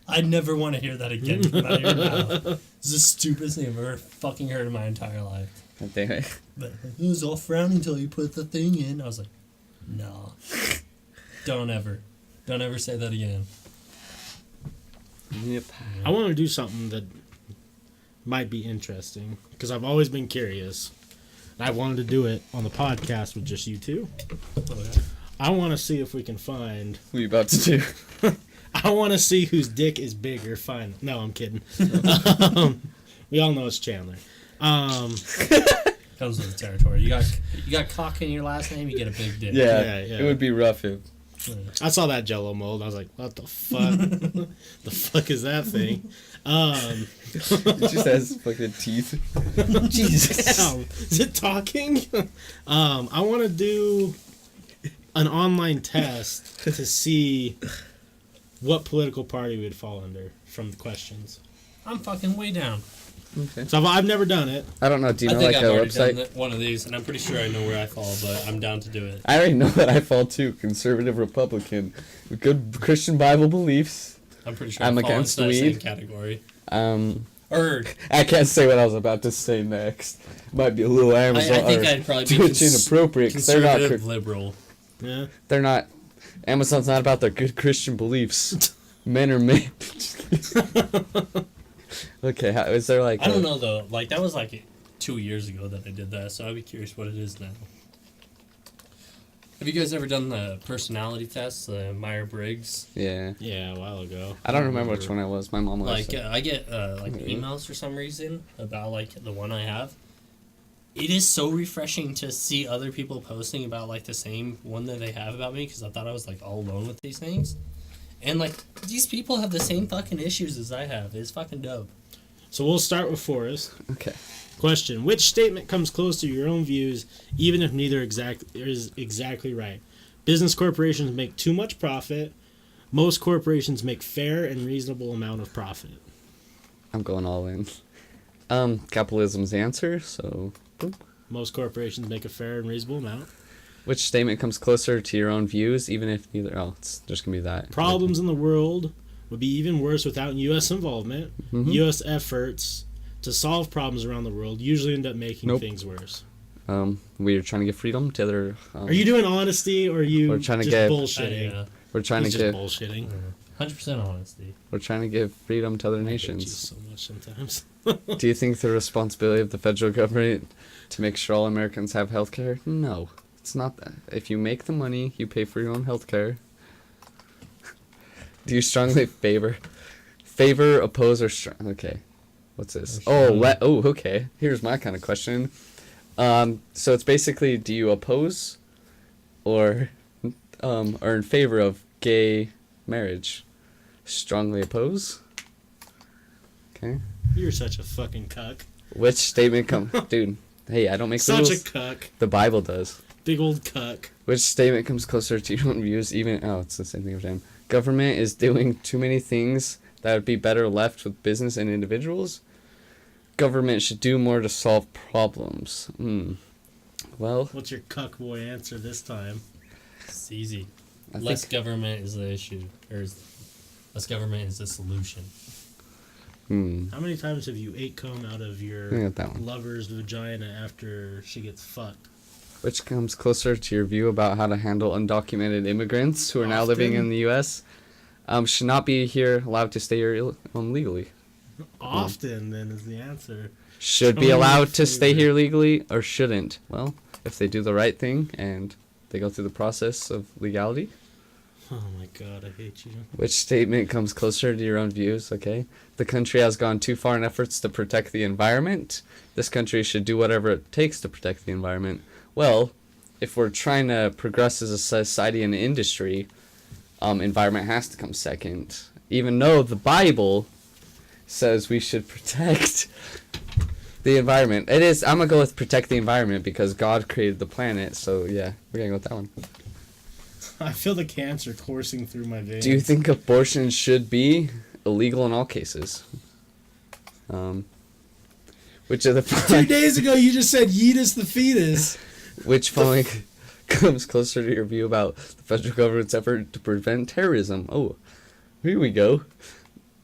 I never want to hear that again from out of your mouth. It's the stupidest thing I've ever fucking heard in my entire life. God damn it. But it was all frowny until you put the thing in. I was like, no. Don't ever say that again. Yep. I want to do something that might be interesting because I've always been curious. I wanted to do it on the podcast with just you two. Okay. I want to see if we can find. What are you about to do? I want to see whose dick is bigger. Fine. No, I'm kidding. We all know it's Chandler. Comes with the territory. You got cock in your last name, you get a big dick. Yeah, Yeah. it would be rough if. I saw that Jello mold. I was like, "What the fuck? The fuck is that thing?" It just has fucking teeth. Jesus. Damn. Is it talking? I want to do an online test to see what political party we would fall under from the questions. I'm fucking way down. Okay. So I've never done it. I don't know. Do you know I think like I've a already website? done one of these, and I'm pretty sure I know where I fall, but I'm down to do it. I already know that I fall too. Conservative Republican with good Christian Bible beliefs. I'm pretty sure I'm I fall against into that same weed. category. Or I can't say what I was about to say next. Might be a little Amazon. I think or I'd probably be Twitch inappropriate because they're not. conservative liberal. Yeah. They're not. Amazon's not about their good Christian beliefs. Men are men. Okay, is there like? I don't know though. Like that was like 2 years ago that I did that, so I'd be curious what it is now. Have you guys ever done the personality test, the Myers-Briggs? Yeah. Yeah, a while ago. I don't remember which one I was. My mom was. Like I get like emails for some reason about like the one I have. It is so refreshing to see other people posting about like the same one that they have about me because I thought I was like all alone with these things, and like these people have the same fucking issues as I have. It's fucking dope. So we'll start with Forrest. Okay. Question: which statement comes close to your own views, even if neither is exactly right? Business corporations make too much profit. Most corporations make fair and reasonable amount of profit. I'm going all in. Capitalism's the answer. So. Boop. Most corporations make a fair and reasonable amount. Which statement comes closer to your own views, even if neither? Oh, it's just gonna be that. Problems in the world would be even worse without U.S. involvement. Mhm. U.S. efforts to solve problems around the world usually end up making Nope. things worse. We're trying to give freedom to other. Are you doing honesty or are you We're trying to just get- bullshitting? Yeah, We're trying He's to just give. bullshitting. 100% honesty. We're trying to give freedom to other I hate you nations. so much sometimes. Do you think the responsibility of the federal government to make sure all Americans have health care? No, it's not that. If you make the money, you pay for your own health care. Do you strongly favor, oppose, or okay? What's this? Okay. Here's my kind of question. So it's basically, do you oppose, or are in favor of gay marriage? Strongly oppose. Okay. You're such a fucking cuck. Which statement dude? Hey, I don't make the Such a rules. cuck. The Bible does. Big old cuck. Which statement comes closer to your own views? It's the same thing every time. Government is doing too many things that would be better left with business and individuals. Government should do more to solve problems. Well, What's your cuck boy answer this time? It's easy. I Less think. government is the issue, less government is the solution. How many times have you ate comb out of I your got that one. lover's vagina after she gets fucked? Which comes closer to your view about how to handle undocumented immigrants who are now living Often. in the U.S. Should not be here, allowed to stay here legally. Often, then, is the answer. Should be Strongly allowed to stay favor. here legally or shouldn't? Well, if they do the right thing and they go through the process of legality. Oh my god, I hate you. Which statement comes closer to your own views? Okay. The country has gone too far in efforts to protect the environment. This country should do whatever it takes to protect the environment. Well, if we're trying to progress as a society and industry, environment has to come second. Even though the Bible says we should protect the environment. It is. I'm gonna go with protect the environment because God created the planet. So yeah, we're gonna go with that one. I feel the cancer coursing through my veins. Do you think abortion should be illegal in all cases? Which of the 2 following, days ago you just said yeetus the fetus. which following comes closer to your view about the federal government's effort to prevent terrorism? Oh, here we go.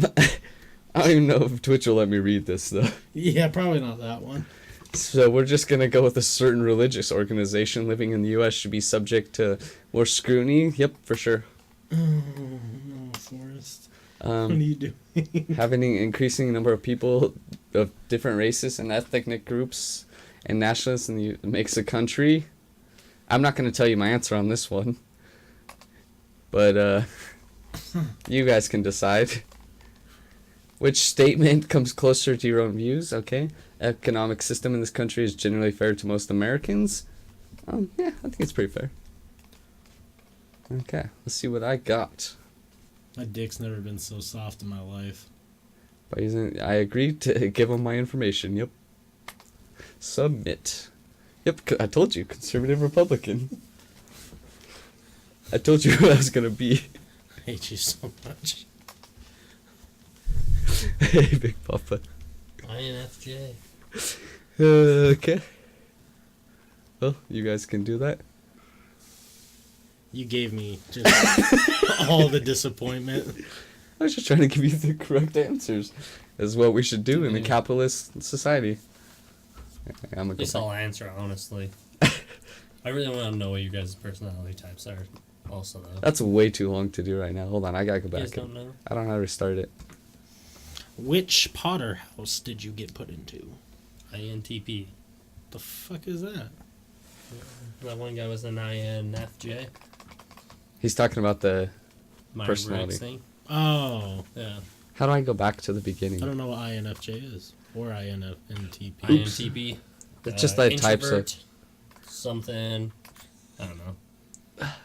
I don't even know if Twitch will let me read this though. Yeah, probably not that one. So we're just gonna go with a certain religious organization living in the U.S. should be subject to more scrutiny. Yep, for sure. Oh, no, Forrest. What are you doing? Having an increasing number of people of different races and ethnic groups and nationalists makes a country. I'm not going to tell you my answer on this one, but you guys can decide. Which statement comes closer to your own views? Okay. Economic system in this country is generally fair to most Americans. Yeah, I think it's pretty fair. Okay, let's see what I got. My dick's never been so soft in my life. I agreed to give them my information. Yep. Submit. Yep, I told you, conservative Republican. I told you who I was gonna be. I hate you so much. Hey, Big Papa. INFJ. Okay. Well, you guys can do that. You gave me just all the disappointment. I was just trying to give you the correct answers. Is what we should do in a capitalist society. I'm At least I'll answer honestly. I really want to know what you guys' personality types are. Also, though. That's way too long to do right now. Hold on, I gotta go You back. guys don't know? I don't know how to restart it. Which Potter house did you get put into? INTP. The fuck is that? That one guy was an INFJ. He's talking about the Mind Personality. Breaks thing. Oh, Yeah. How do I go back to the beginning? I don't know what INFJ is or INTP. Oops. INTP. It's just like types of. introvert, something. I don't know.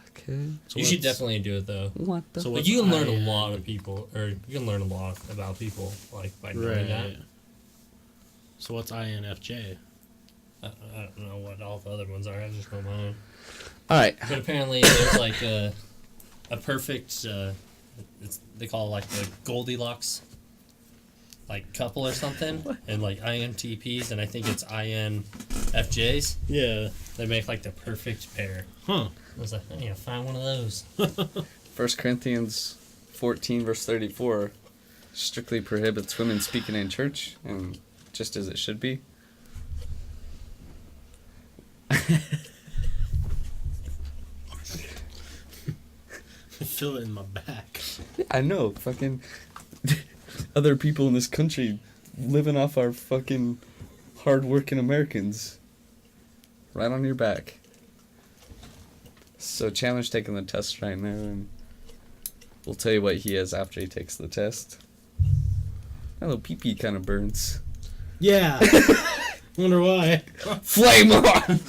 Okay. So You should what's- definitely do it though. What the? So Like what's you can learn a IN? lot of people, or you can learn a lot about people, like by knowing that. Right. So what's INFJ? I don't know what all the other ones are. I just know mine. All right. But apparently, there's like a perfect. They call it like the Goldilocks, like couple or something, and like INTPs, and I think it's INFJs. Yeah. They make like the perfect pair. Huh. I was like, I need to find one of those. 1 Corinthians 14 verse 34 strictly prohibits women speaking in church, and just as it should be. Feel it in my back. I know, fucking other people in this country living off our fucking hard-working Americans. Right on your back. So Chandler's taking the test right now, and we'll tell you what he has after he takes the test. That little pee-pee kind of burns. Yeah. Wonder why. Flame on!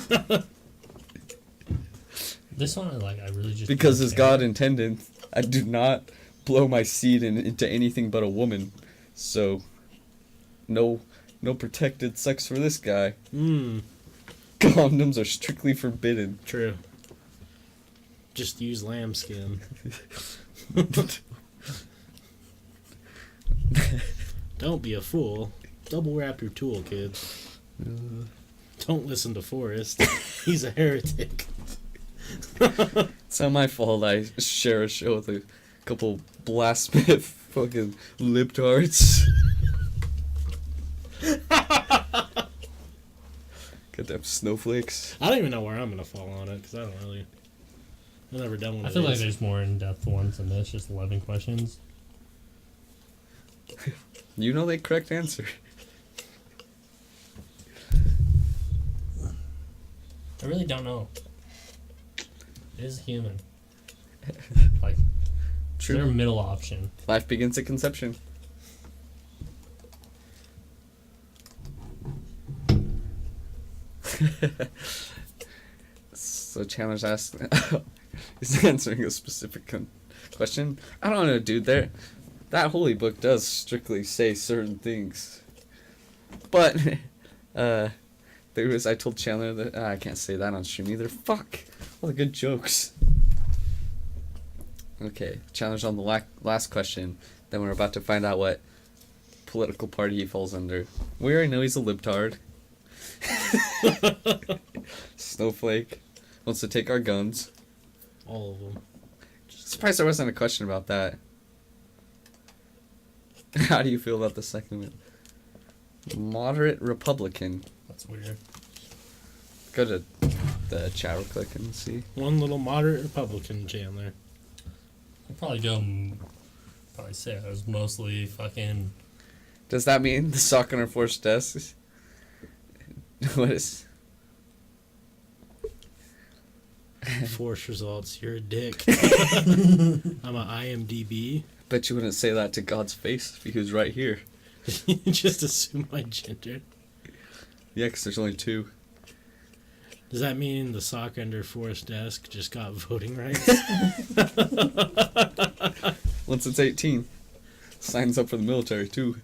This one, I really just Because don't as care. God intended, I do not blow my seed into anything but a woman. So, no protected sex for this guy. Condoms are strictly forbidden. True. Just use lambskin. Don't be a fool. Double wrap your tool, kids. Don't listen to Forrest. He's a heretic. It's not my fault I share a show with a couple blasphemous fucking libtards. Goddamn snowflakes. I don't even know where I'm gonna fall on it because I don't really. I've never done one I of feel like these. there's more in-depth ones than this. Just 11 questions. You know the correct answer. I really don't know. It is human. Like, is there a True. middle option? Life begins at conception. So Chandler's asked, he's answering a specific question. I don't know, dude. That holy book does strictly say certain things, but I told Chandler that I can't say that on stream either. Fuck, all the good jokes. Okay, Chandler's on the last question. Then we're about to find out what political party he falls under. We already know he's a libtard. Snowflake. Wants to take our guns. All of them. Surprised there wasn't a question about that. How do you feel about the second one? Moderate Republican. That's weird. Go to the chat real quick and see. One little moderate Republican, Chandler. I'd probably go probably say I was mostly fucking. Does that mean the sock on our forced desk? What is? Force results. You're a dick. I'm a IMDb. Bet you wouldn't say that to God's face if he was right here. You just assume my gender. Yeah, 'cause there's only 2. Does that mean the sock under Forrest desk just got voting rights? Once it's 18, signs up for the military too.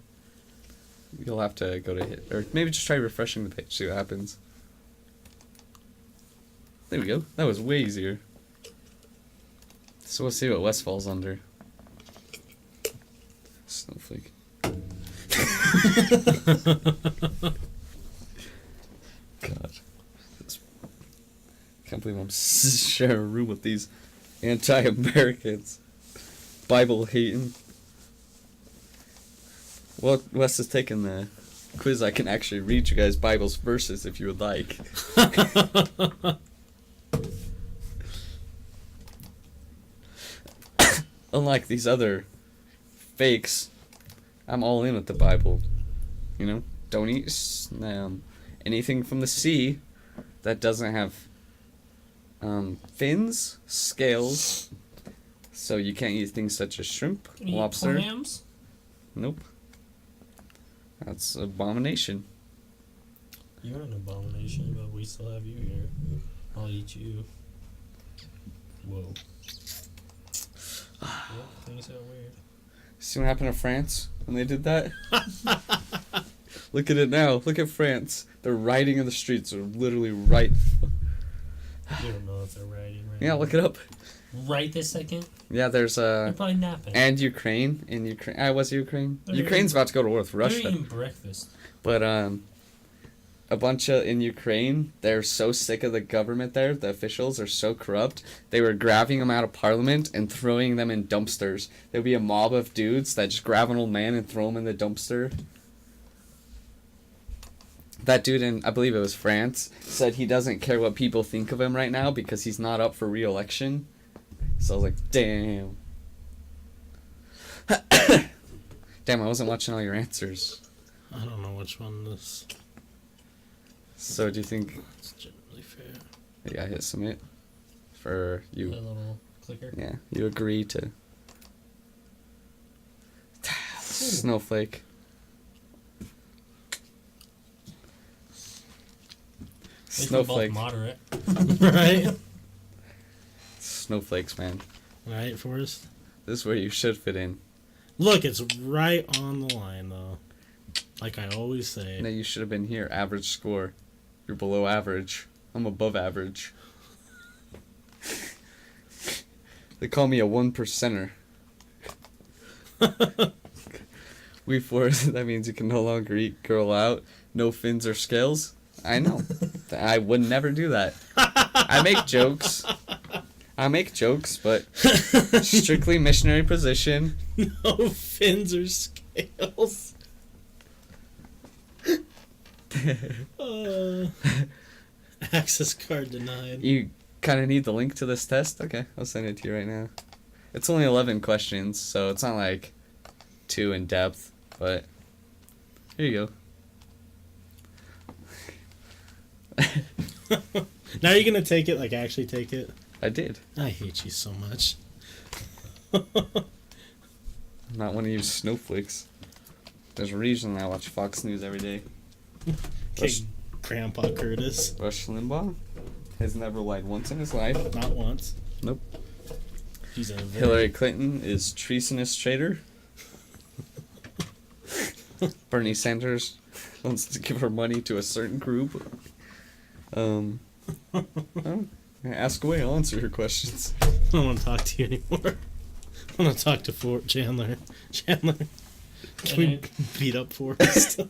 You'll have to go to hit, or maybe just try refreshing the page, see what happens. There we go. That was way easier. So we'll see what West falls under. Snowflake. God. Can't believe I'm sharing a room with these anti-Americans. Bible hating. Well, Wes is taking the quiz. I can actually read you guys Bible's verses if you would like. Unlike these other fakes, I'm all in with the Bible. You know, don't eat anything from the sea that doesn't have fins, scales. So you can't eat things such as shrimp, Can you eat lobster. clams? Nope. That's abomination. You're an abomination, but we still have you here. I'll eat you. Whoa. Yeah, things are weird. See what happened to France when they did that? Look at it now. Look at France. They're rioting in the streets. They're literally right. You don't know if they're rioting right Yeah, now. look it up. Right this second? Yeah, there's They're probably napping. and Ukraine. In Ukraine, was Ukraine. They're Ukraine's eating- about to go to war with They're Russia. eating breakfast. But a bunch of in Ukraine, they're so sick of the government there. The officials are so corrupt. They were grabbing them out of parliament and throwing them in dumpsters. There'd be a mob of dudes that just grab an old man and throw him in the dumpster. That dude in, I believe it was France, said he doesn't care what people think of him right now because he's not up for re-election. So I was like, damn. Damn, I wasn't watching all your answers. I don't know which one this. So do you think... It's generally fair. Yeah, I hit submit for A you. little clicker. Yeah, you agree to... Snowflake. At least we're both Snowflake. moderate. Right? Snowflakes, man. Right, Forrest? This is where you should fit in. Look, it's right on the line, though. Like I always say. No, you should have been here. Average score. You're below average. I'm above average. They call me a 1%er. We force, that means you can no longer eat girl out. No fins or scales. I know. I would never do that. I make jokes. But strictly missionary position. No fins or scales. Access card denied. You kind of need the link to this test? Okay, I'll send it to you right now. It's only 11 questions, so it's not like too in depth, but here you go. Now you're gonna take it, like actually take it? I did. I hate you so much. I'm not one of you snowflakes. There's a reason I watch Fox News every day. Okay, Grandpa Curtis. Rush Limbaugh has never lied once in his life. Not once. Nope. He's a very... Hillary Clinton is treasonous traitor. Bernie Sanders wants to give her money to a certain group. Ask away, I'll answer your questions. I don't want to talk to you anymore. I want to talk to Chandler. Chandler, can we beat up Forrest?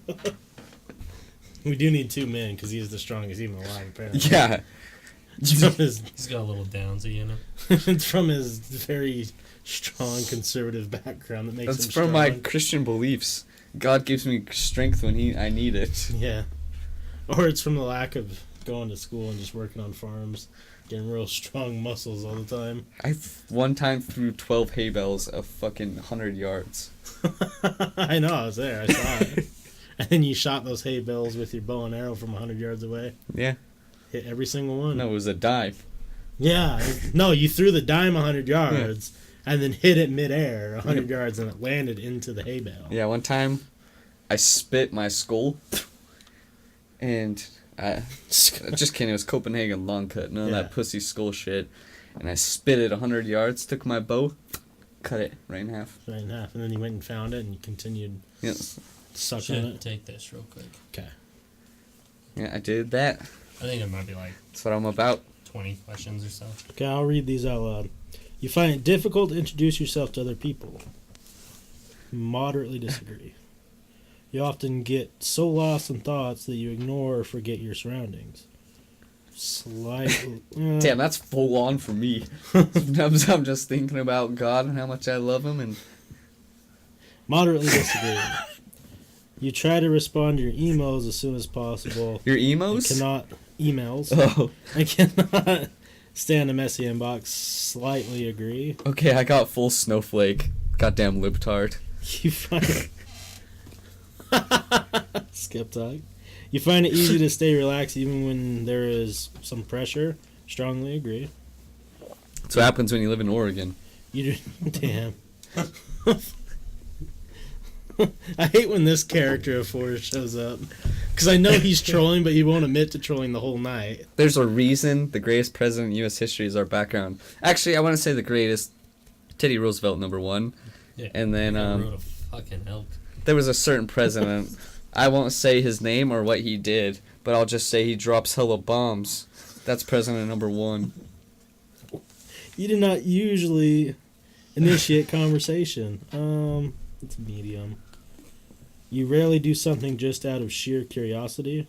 We do need 2 men because he's the strongest even alive, apparently. Yeah. It's from his, He's got a little downsy, you know. it's from his very strong conservative background that makes That's him from strong. my Christian beliefs. God gives me strength when I need it. Yeah. Or it's from the lack of going to school and just working on farms. Getting real strong muscles all the time. I one time threw 12 hay bales of fucking 100 yards. I know, I was there. I saw it. And then you shot those hay bales with your bow and arrow from 100 yards away. Yeah. Hit every single one. No, it was a dive. Yeah. No, you threw the dime 100 yards and then hit it midair 100 yards and it landed into the hay bale. Yeah, one time I spit my skull and just kidding, it was Copenhagen long cut, none of that pussy skull shit. And I spit it 100 yards, took my bow, cut it right in half. Right in half. And then you went and found it and you continued sucking Should it. take this real quick. Okay. Yeah, I did that. I think it might be like That's what I'm about. 20 questions or so. Okay, I'll read these out loud. You find it difficult to introduce yourself to other people. Moderately disagree. You often get so lost in thoughts that you ignore or forget your surroundings. Slightly. Damn, that's full on for me. Sometimes I'm just thinking about God and how much I love Him, and Moderately disagree. You try to respond to your emails as soon as possible. your I emos? cannot emails. Oh, I cannot stand a messy inbox. Slightly agree. okay, I got full snowflake. Goddamn libtard. You find skip talk. You find it easy to stay relaxed even when there is some pressure. Strongly agree. That's what happens when you live in Oregon. You do, damn. I hate when this character of Forrest shows up because I know he's trolling, but he won't admit to trolling the whole night. There's a reason the greatest president in U.S. history is our background. Actually, I want to say the greatest, Teddy Roosevelt, number one. Yeah. And then I wrote a fucking elk. there was a certain president. I won't say his name or what he did, but I'll just say he drops hella bombs. That's president number one. You do not usually initiate conversation. It's medium. You rarely do something just out of sheer curiosity.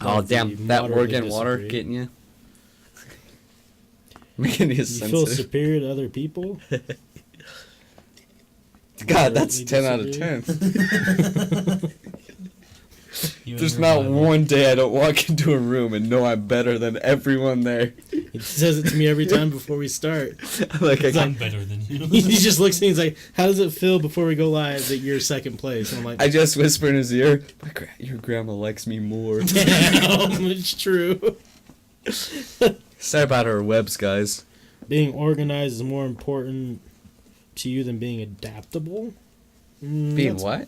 Oh, That'd be damn. That moderately Oregon water disagree. getting you? Making you You feel sensitive. superior to other people. God, that's Moderately 10 out of disagree. 10. You and There's your not Bible. one day I don't walk into a room and know I'm better than everyone there. He says it to me every time before we start. Like I'm better than you. He just looks at me and he's like, how does it feel before we go live that you're second place? And I'm like, I just whisper in his ear, your grandma likes me more. damn, it's true. Sorry about our webs, guys. Being organized is more important to you than being adaptable. Being That's- what?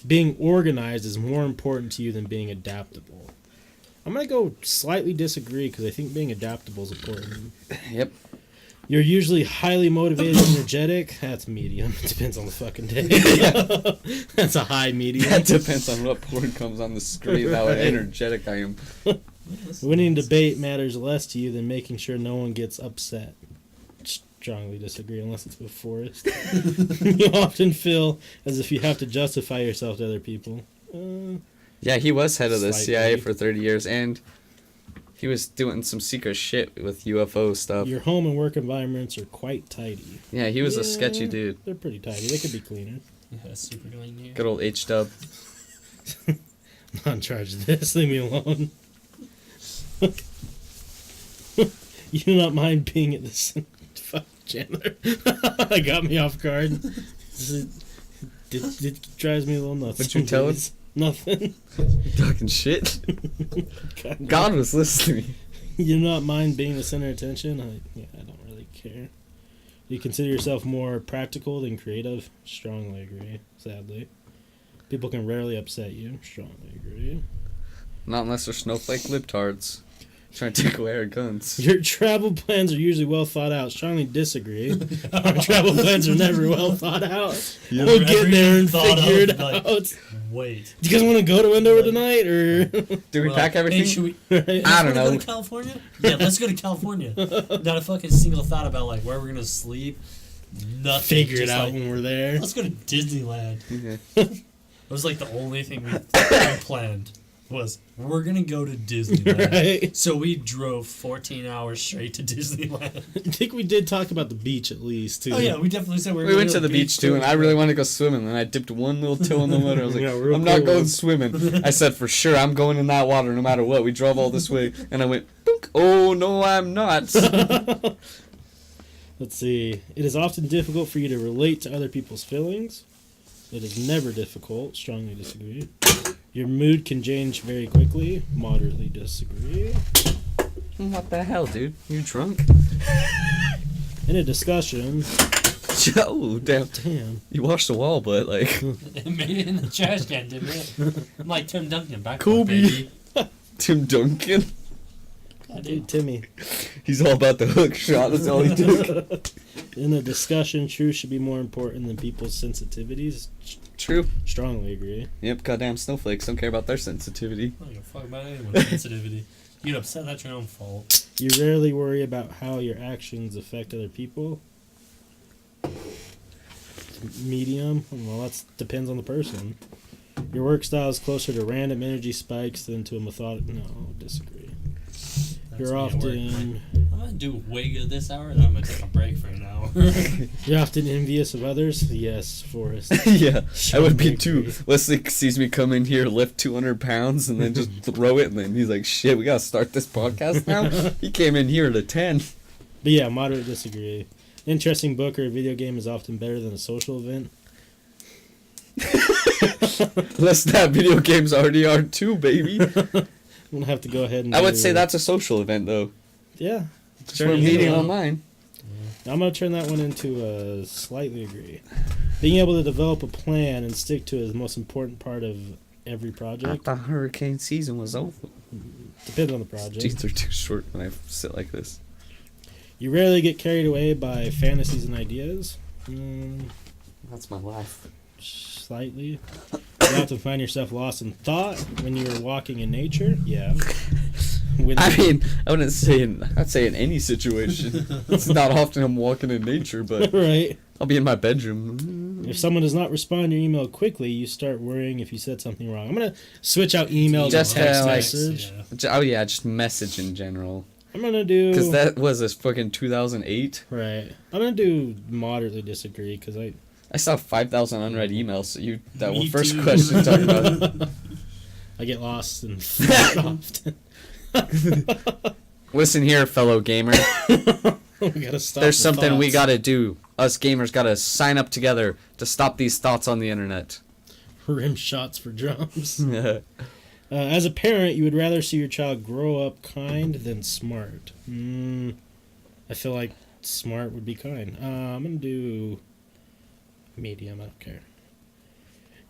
Being organized is more important to you than being adaptable. I'm going to go slightly disagree because I think being adaptable is important. Yep. You're usually highly motivated and energetic. That's medium. It depends on the fucking day. That's a high medium. That depends on what porn comes on the screen, how Right. energetic I am. Winning debate matters less to you than making sure no one gets upset. Strongly disagree unless it's with Forrest. You often feel as if you have to justify yourself to other people. Yeah, he was head of the Slightly. CIA for 30 years, and he was doing some secret shit with UFO stuff. Your home and work environments are quite tidy. Yeah, he was a Yeah, sketchy dude. They're pretty tidy. They could be cleaner. Yeah, super clean here. Good old H-dub. I'm not in charge of this. Leave me alone. You do not mind being at this. Fuck, Chandler. That got me off guard. It drives me a little nuts. What'd you tell him? Nothing. Talking shit. God was listening. You do not mind being the center of attention? I don't really care. You consider yourself more practical than creative? Strongly agree, sadly. People can rarely upset you. Strongly agree. Not unless they're snowflake libtards. Trying to take away our guns. Your travel plans are usually well thought out. Strongly disagree. Our travel plans are never well thought out. We'll get there and figure it out. Wait. Do you guys want to go to Wendover tonight, or? Do we Well, pack everything? Hey, should we? Right? I don't Wanna know. Go to California? Yeah, let's go to California. Not a fucking single thought about like where we're gonna sleep. Nothing. Figure it just out like, when we're there. let's go to Disneyland. Yeah. It was like the only thing we planned was we're gonna go to Disneyland. Right? So we drove 14 hours straight to Disneyland. I think we did talk about the beach at least too. Oh yeah, we definitely said We went to the beach too, and I really wanted to go swimming. And I dipped one little toe in the water. I was like, Yeah, real I'm not cool. going swimming. I said, for sure, I'm going in that water no matter what. We drove all this way, and I went, boop. hook. Oh, no, I'm not. Let's see. It is often difficult for you to relate to other people's feelings. It is never difficult. Strongly disagree. Your mood can change very quickly. Moderately disagree. What the hell, dude? You drunk? In a discussion. Oh, damn. Damn. You washed the wall, but, like... It made it in the trash can, didn't it? I'm like Tim Duncan back Kobe. baby. Tim Duncan. Yeah, Dude, dude. Timmy. He's all about the hook shot. That's all he took. In a discussion, truth should be more important than people's sensitivities. True. Strongly agree. Yep, goddamn snowflakes don't care about their sensitivity. I don't give a fuck about anyone's sensitivity. You get upset, that's your own fault. You rarely worry about how your actions affect other people. Medium. Well, that depends on the person. Your work style is closer to random energy spikes than to a methodical. No, disagree. That's You're me at work. often I'm gonna do way good this hour, then I'm gonna take a break for an hour. you're often envious of others. Yes, Forrest. Yeah, I would be Strongly too. agree. Leslie sees me come in here, lift 200 pounds, and then just throw it, and then he's like, shit, we gotta start this podcast now? He came in here at a 10. But yeah, moderate disagree. Interesting book or a video game is often better than a social event. Unless that video games already are too, baby. I'm gonna have to go ahead and. I would do- say that's a social event, though. Yeah. Just Turn we're it into meeting a- online. I'm gonna turn that one into a slightly agree. Being able to develop a plan and stick to it is the most important part of every I project. thought hurricane season was over. Depends on the project. Jeans are too short when I sit like this. You rarely get carried away by fantasies and ideas. That's my life. Slightly. You often find yourself lost in thought when you're walking in nature. Yeah. When- I mean, I wouldn't say I'd say in any situation. It's not often I'm walking in nature, but right. I'll be in my bedroom. If someone does not respond to your email quickly, you start worrying if you said something wrong. I'm gonna switch out email to Just, text like- message. Yeah. Oh yeah, just message in general. I'm gonna do Because that was this fucking 2008. right. I'm gonna do moderately disagree because I saw 5,000 unread emails. So that Me first too. question talking about. I get lost and often. Listen here, fellow gamer. We gotta stop. There's the something we thoughts. gotta do. Us gamers gotta sign up together to stop these thoughts on the internet. Rim shots for drums. As a parent, you would rather see your child grow up kind than smart. I feel like smart would be kind. I'm gonna do medium. I don't care.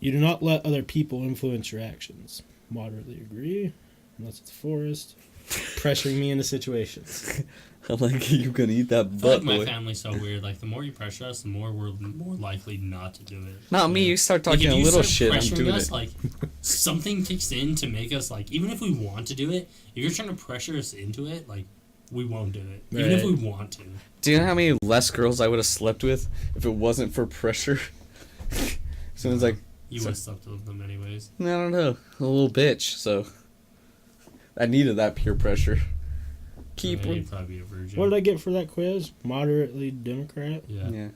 You do not let other people influence your actions. Moderately agree, unless it's Forrest pressuring me into situations. I'm like, you gonna eat that I feel butt, like my boy. family's so weird. Like, the more you pressure us, the more we're more likely not to do it. Not me. You start Like, talking if a you little start shit, I'm pressuring doing us, it. like, something kicks in to make us, like, even if we want to do it, if you're trying to pressure us into it, like, we won't do it. Even if Right. we want to. Do you know how many less girls I would have slept with if it wasn't for pressure? Someone's like, You would have slept with them anyways. I don't know, a little bitch. So I needed that peer pressure. Keep. You'd probably be a virgin. What did I get for that quiz? Moderately Democrat. Yeah. Yeah.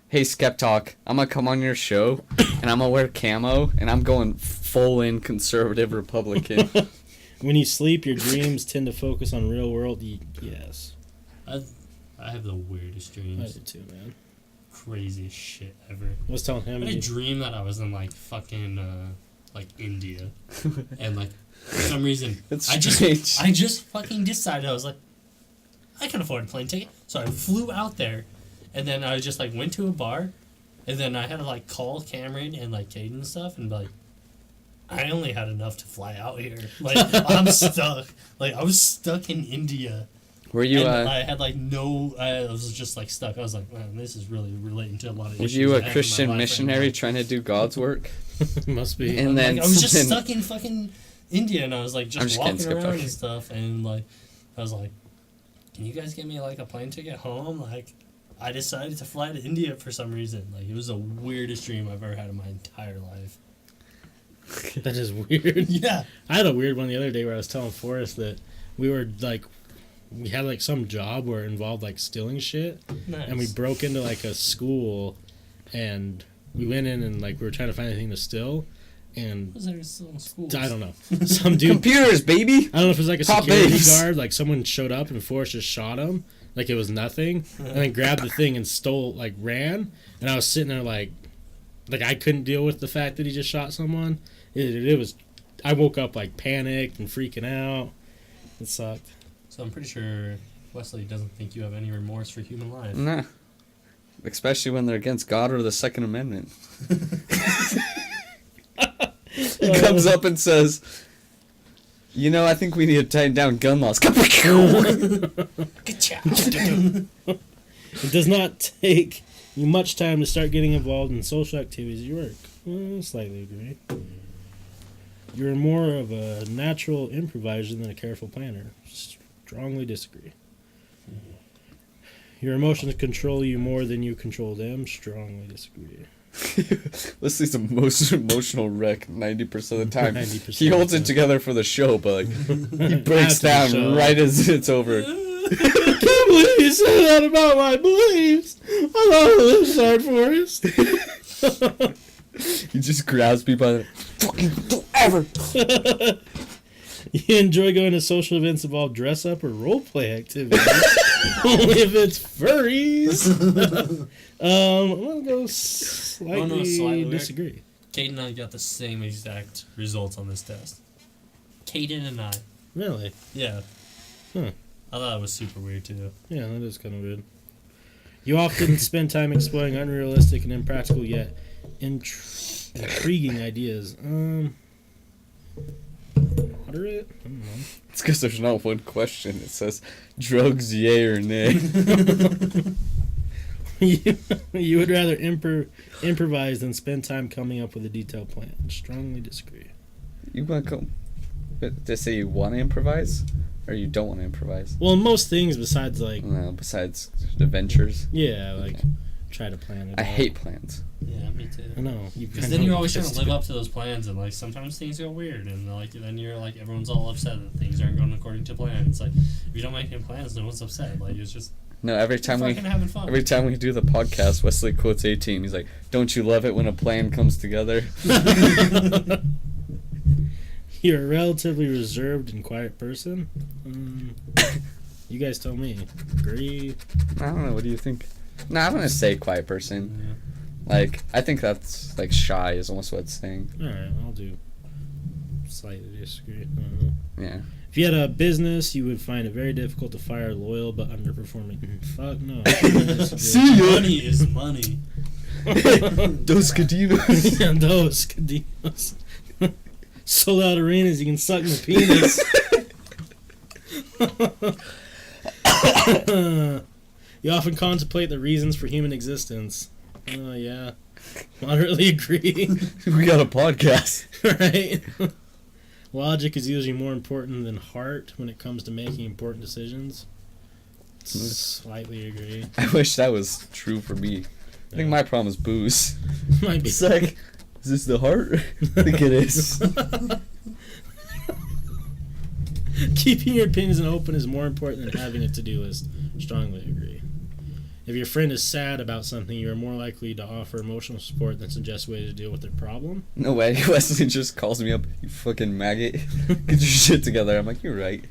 Hey, Skeptalk, I'm gonna come on your show, and I'm gonna wear camo, and I'm going full in conservative Republican. When you sleep, your dreams tend to focus on real world. Yes, I have the weirdest I dreams. do too, man. Craziest shit ever. I was telling him. I had a dream that I was in, like, fucking, like, India. And, like, for some reason, That's I strange. just fucking decided, I was like, I can afford a plane ticket. So I flew out there, and then I just, like, went to a bar, and then I had to, like, call Cameron and, like, Caden and stuff, and be like, I only had enough to fly out here. Like, I'm stuck. Like, I was stuck in India. Were you And I had, like, no... I was just, like, stuck. I was like, man, this is really relating to a lot of were issues you I a have in my Christian life right missionary now. trying to do God's work? Must be. And then Like, I was just something- stuck in fucking India, and I was like I'm just just walking kidding, around Skip, and stuff, and like I was like, "Can you guys get me like a plane ticket home?" Like, I decided to fly to India for some reason. Like, it was the weirdest dream I've ever had in my entire life. That is weird. Yeah, I had a weird one the other day where I was telling Forrest that we were like, we had like some job where it involved like stealing shit, nice. and we broke into like a school, and we went in and like we were trying to find anything to steal, and Was there still in schools? I don't know. Some dude. Computers, baby. I don't know if it was like a Top security babes. guard, like someone showed up and Forrest just shot him, like it was nothing, and then grabbed the thing and ran. And I was sitting there like I couldn't deal with the fact that he just shot someone. It was. I woke up like panicked and freaking out. It sucked. So I'm pretty sure Wesley doesn't think you have any remorse for human life. Nah. Especially when they're against God or the Second Amendment. He comes up and says, I think we need to tighten down gun laws. It does not take you much time to start getting involved in social activities at your work. Slightly agree. You're more of a natural improviser than a careful planner. Strongly disagree. Your emotions control you more than you control them. Strongly disagree. Leslie's the most emotional wreck 90% of the time. 90% He holds of it the together for the show, but he breaks After the down show. right as it's over. I can't believe you said that about my beliefs. I love this hard Forrest. He just grabs me by the fucking don't ever. You enjoy going to social events involve dress up or role play activities. Only if it's furries. I'm gonna go slightly disagree. Caden and I got the same exact results on this test. Caden and I. Really? Yeah. Huh. I thought it was super weird too. Yeah, that is kind of weird. You often spend time exploring unrealistic and impractical yet intriguing ideas. Moderate? I don't know. It's because there's not one question. It says drugs, yay or nay. You would rather improvise than spend time coming up with a detailed plan. Strongly disagree. You want to to say you want to improvise, or you don't want to improvise? Well, most things besides Besides adventures. okay. Try to plan it. I out. hate plans. Yeah, me too. I know. Because then you're always trying to live up to those plans, and sometimes things go weird, and then you're everyone's all upset that things aren't going according to plan. It's if you don't make any plans, no one's upset. It's just No, every time having fun. we do the podcast, Wesley quotes 18. He's like, "Don't you love it when a plan comes together?" You're a relatively reserved and quiet person. You guys tell me. Agree? I don't know. What do you think? No, I'm gonna say quiet person. Yeah. I think that's shy is almost what it's saying. Alright, I'll do slightly disagree. I don't know. Yeah. If you had a business, you would find it very difficult to fire loyal but underperforming. Fuck no. See ya. Money is money. Dos cadinos. Yeah, those cadinos. Sold out arenas, you can suck my penis. You often contemplate the reasons for human existence. Oh, yeah. Moderately agree. We got a podcast. Right? Logic is usually more important than heart when it comes to making important decisions. Slightly agree. I wish that was true for me. I think my problem is booze. Might be. It's is this the heart? I think it is. Keeping your opinions open is more important than having a to-do list. Strongly agree. If your friend is sad about something, you are more likely to offer emotional support than suggest ways to deal with their problem. No way. Wesley just calls me up. You fucking maggot. Get your shit together. I'm like, you're right.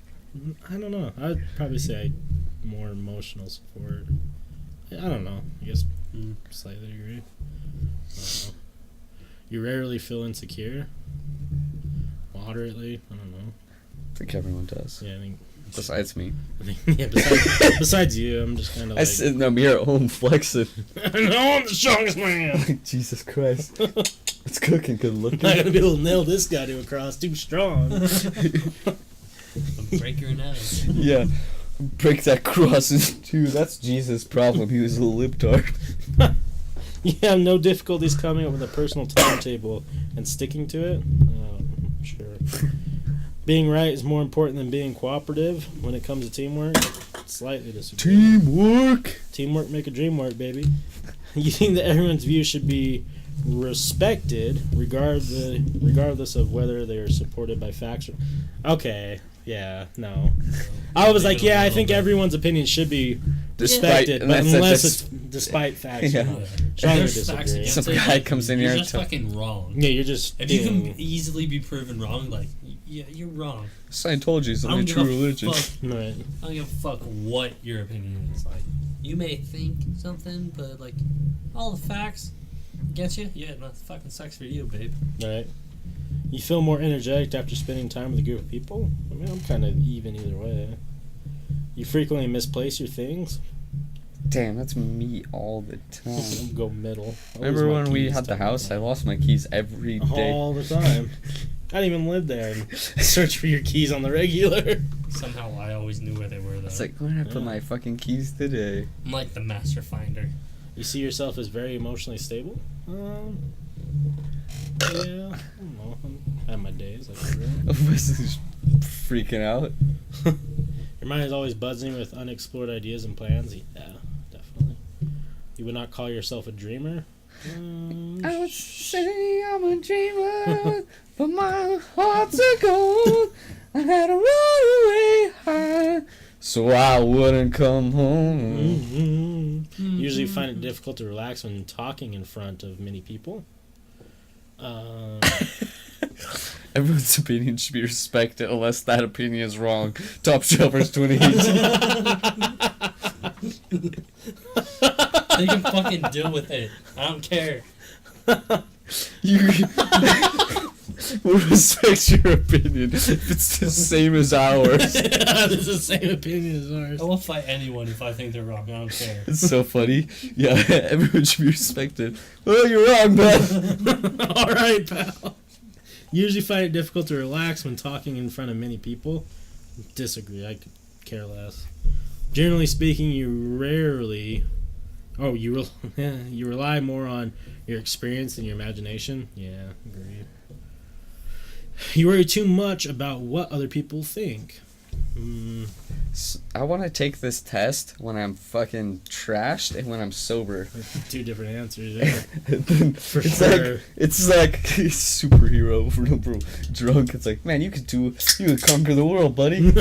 I don't know. I'd probably say more emotional support. I don't know. I guess slightly agree. I don't know. You rarely feel insecure. Moderately. I don't know. I think everyone does. Yeah, I think. Besides me. Yeah, besides you, I'm just kind of I sit in the mirror at home flexing. no, I'm the strongest man. Jesus Christ. It's cooking good I'm looking. not gonna be able to nail this guy to a cross. Too strong. Break your nose. Yeah. Break that cross in two. That's Jesus' problem. He was a libtard. You have no difficulties coming up with a personal timetable and sticking to it? Sure. Being right is more important than being cooperative when it comes to teamwork. Slightly disagree. Teamwork. Teamwork make a dream work, baby. You think that everyone's view should be respected regardless of whether they are supported by facts or... Okay, yeah, no. I was like, yeah, I think everyone's opinion should be respected, but unless it's despite facts. Yeah. Strongly There's facts disagree. against Some it, guy like, comes in you're here just and fucking wrong. Yeah, you're just. If you can easily be proven wrong, like, yeah, you're wrong. Scientology is the I only don't true give a religion. fuck. Right. I don't give a fuck what your opinion is. Like, you may think something, but like, all the facts get you. Yeah, not fucking sucks for you, babe. Right. You feel more energetic after spending time with a group of people? I mean, I'm kind of even either way. You frequently misplace your things? Damn, that's me all the time. I'll go middle. I lose Remember my when we keys had the time. house? I lost my keys every day. All the time. I didn't even live there and search for your keys on the regular. Somehow I always knew where they were, though. It's like, where did I put my fucking keys today? I'm like the master finder. You see yourself as very emotionally stable? Yeah, I don't know. I have my days. Like everyone. Wesley's freaking out. Your mind is always buzzing with unexplored ideas and plans. Yeah, definitely. You would not call yourself a dreamer? I would say I'm a dreamer, but my heart's a gold. I had to run away high, so I wouldn't come home. Usually find it difficult to relax when talking in front of many people. Everyone's opinion should be respected unless that opinion is wrong. Topshelfers 2018. They can fucking deal with it. I don't care. We'll respect your opinion if it's the same as ours. It's the same opinion as ours. I will fight anyone if I think they're wrong. I don't care. It's so funny. Yeah, everyone should be respected. Well, you're wrong, man. Alright, pal. Usually find it difficult to relax when talking in front of many people. Disagree. I could care less. Generally speaking, you rarely... Oh, you rely more on your experience than your imagination? Yeah, agreed. You worry too much about what other people think. I want to take this test when I'm fucking trashed and when I'm sober. Two different answers. Yeah. For it's sure. It's like superhero bro. Drunk. It's like, man, you could conquer the world, buddy.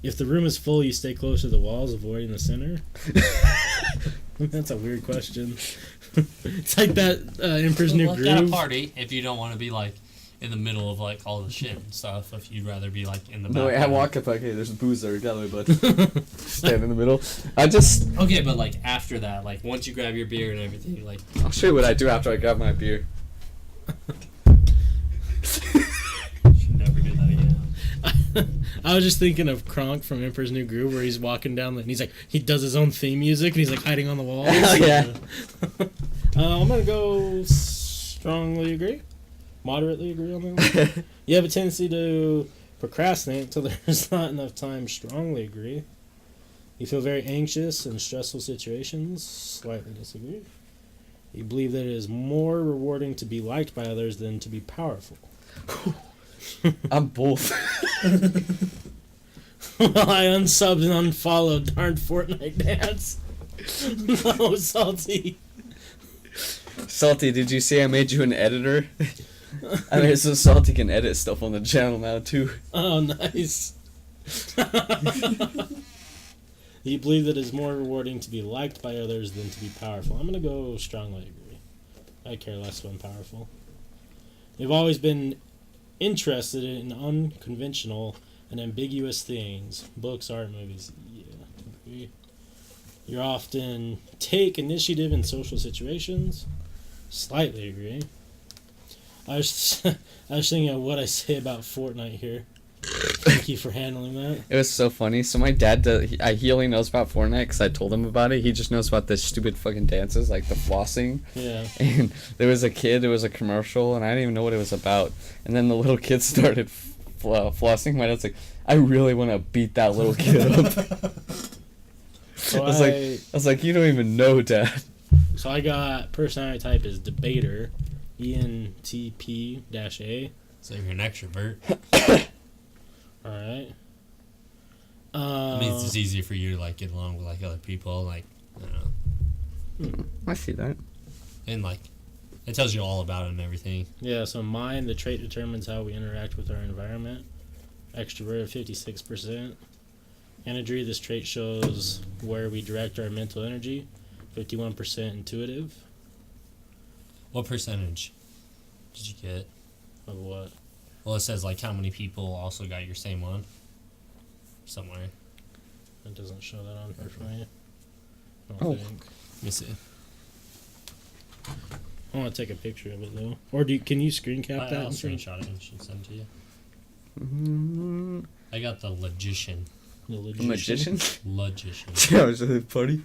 If the room is full, you stay close to the walls, avoiding the center. That's a weird question. It's like that Emperor's New Like at a Groove. party, if you don't want to be like in the middle of like all the shit and stuff, if you'd rather be like in the back. No, I walk up like, hey, there's booze there, got away, bud. Stand in the middle. Okay, but like after that, like once you grab your beer and everything, like I'll show you what I do after I grab my beer. you should never do that again. I was just thinking of Kronk from Emperor's New Groove, where he's walking down and he does his own theme music and he's like hiding on the walls. Hell yeah. I'm gonna go strongly agree, moderately agree on that one. You have a tendency to procrastinate until there's not enough time. Strongly agree. You feel very anxious in stressful situations. Slightly disagree. You believe that it is more rewarding to be liked by others than to be powerful. I'm both. Well, I unsubbed and unfollowed darn Fortnite dance. No, salty. Salty, did you see I made you an editor? I mean, so Salty can edit stuff on the channel now, too. Oh, nice. You believe that it's more rewarding to be liked by others than to be powerful. I'm going to go strongly agree. I care less when powerful. You've always been interested in unconventional and ambiguous things. Books, art, movies. Yeah, agree. You often take initiative in social situations. Slightly agree. I was thinking of what I say about Fortnite here. Thank you for handling that. It was so funny. So my dad, he only knows about Fortnite because I told him about it. He just knows about the stupid fucking dances, like the flossing. Yeah. And there was a a commercial, and I didn't even know what it was about. And then the little kid started flossing. My dad's like, I really want to beat that little kid up. So I was like, you don't even know, Dad. So I got personality type is debater, ENTP-A. So you're an extrovert. All right. It means it's easier for you to like get along with like other people, like I don't know, I see that. and like it tells you all about it and everything. Yeah. So mine, the trait determines how we interact with our environment. Extroverted 56%, Energy, this trait shows where we direct our mental energy. 51% intuitive. What percentage did you get? Of what? Well, it says like how many people also got your same one. Somewhere. It doesn't show that on here for me. I Oh. don't think. Let me see. I want to take a picture of it though. Or can you screen cap that? I'll and send- screenshot it and should send to you. Mm-hmm. I got the Logician. The A magician? Logician. Yeah, was really funny.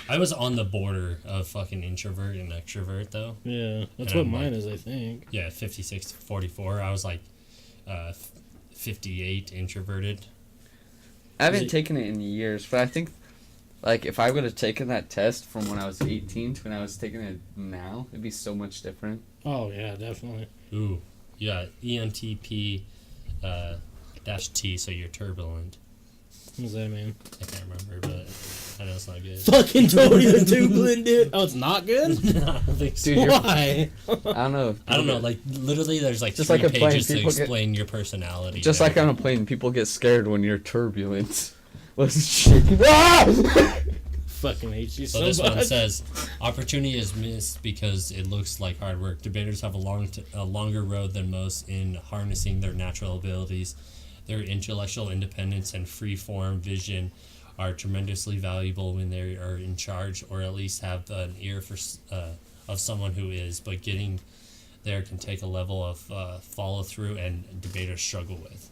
I was on the border of fucking introvert and extrovert though. Yeah, that's And what I'm mine like- is, I think. Yeah, 56 to 44. I was like 58 introverted. I haven't Is it- taken it in years, but I think, like, if I would have taken that test from when I was 18 to when I was taking it now, it'd be so much different. Oh yeah, definitely. Ooh, yeah, ENTP dash T, so you're turbulent. What does that mean? I can't remember, but I know it's not good. Fucking totally tubulant, dude. Oh, it's not good? I don't think so. Dude, you're- Why? I don't know. I don't know, like, literally there's like Just 3 like a plane, pages to people get- explain your personality. Just there. like on a plane, people get scared when you're turbulent. What's shaking? Ah! Fucking hate you So so this much. one says, opportunity is missed because it looks like hard work. Debaters have a longer road than most in harnessing their natural abilities. Their intellectual independence and free-form vision are tremendously valuable when they are in charge, or at least have an ear for of someone who is. But getting there can take a level of follow-through, and debaters struggle with.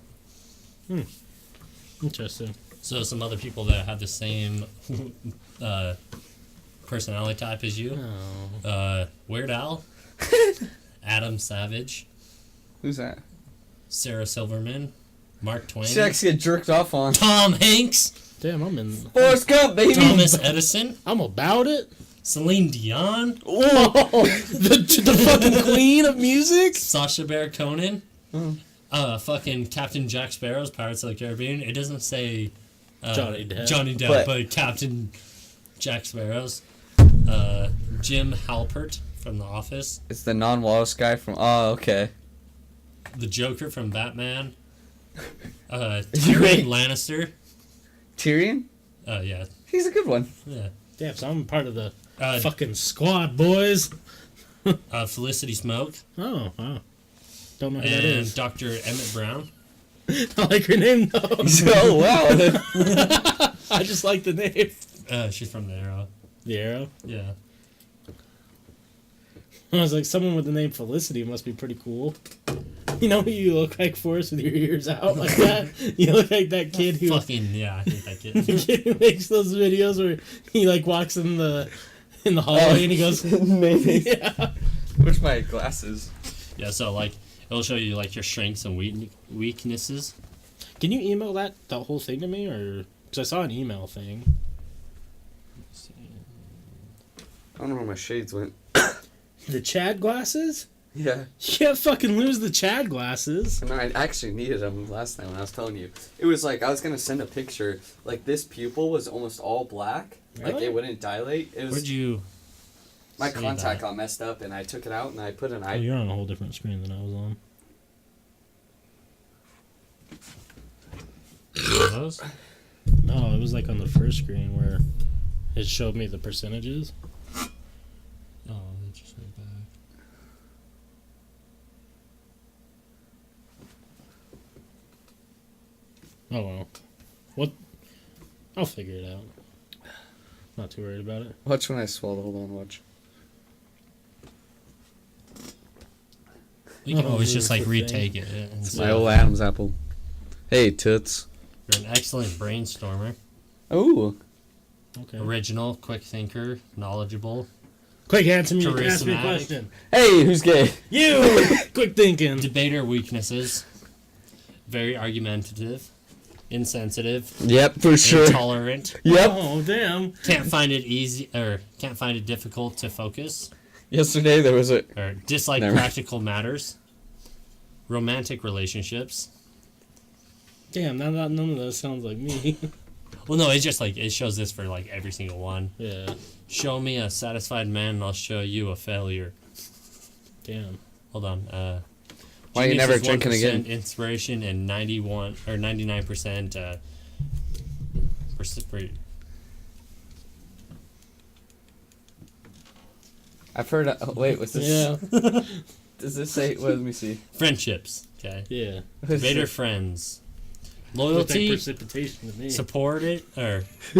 Interesting. So some other people that have the same personality type as you. Oh. Weird Al, Adam Savage, Who's that? Sarah Silverman, Mark Twain, She actually get jerked off on. Tom Hanks, Damn, Forrest Gump, baby! Thomas Edison, I'm about it. Celine Dion, Whoa! the fucking queen of music? Sacha Baron Cohen, Oh. fucking Captain Jack Sparrow's Pirates of the Caribbean. It doesn't say Johnny Depp. Johnny Depp, But- but Captain Jack Sparrow's. Jim Halpert from The Office. It's the non-Wallace guy from... Oh, okay. The Joker from Batman. Tyrion Great. Lannister. Tyrion? Yeah. He's a good one. Yeah. Damn, so I'm part of the Uh, fucking squad, boys. Felicity Smoke. Oh, wow. Don't know who that And is. Dr. Emmett Brown. I like her name, though. Oh, wow. I just like the name. She's from the Arrow. The Arrow? Yeah. I was like, someone with the name Felicity must be pretty cool. You know who you look like, Forrest, with your ears out like that? You look like that kid who... Fucking, yeah, I hate that the kid. kid who makes those videos where he, like, walks in the hallway and he goes... Maybe. Yeah. Where's my glasses? Yeah, so, like, it'll show you, like, your strengths and weaknesses. Can you email that whole thing to me, or... Because I saw an email thing. I don't know where my shades went. The Chad glasses? Yeah. You can't fucking lose the Chad glasses. No, I actually needed them last time when I was telling you. It was like, I was going to send a picture. Like, this pupil was almost all black. Like, Really? it wouldn't dilate. It was... Where'd you... My see contact that? got messed up, and I took it out, and I put an Oh, eye... you're on a whole different screen than I was on. Those? No, it was like on the first screen where it showed me the percentages. Oh, they just went back. Oh well. What? I'll figure it out. Not too worried about it. Watch when I swallow. Hold on, watch. You can Oh, always just, like, beautiful retake it. And It's say, my old Adam's apple. Hey, toots. You're an excellent brainstormer. Ooh. Okay. Original, quick thinker, knowledgeable, Quick, answer me. Ask me a Charismatic. question. Hey, who's gay? You! Quick thinking. debater weaknesses, very argumentative, insensitive, Yep, for sure. intolerant, Yep. Oh, damn. can't find it difficult to focus, Yesterday there was a... or dislike Never. practical matters, romantic relationships. Damn, none of that sounds like me. Well, no, it's just like, it shows this for like every single one. Yeah. Show me a satisfied man and I'll show you a failure. Damn. Hold on. Why you genius never is drinking 1% again? Inspiration and 91 or 99% Reciprocate. I've heard. Wait, what's this? Yeah. Does this say? Well, let me see. Friendships. Okay. Yeah. Debater friends. Looked like Loyalty, precipitation to me.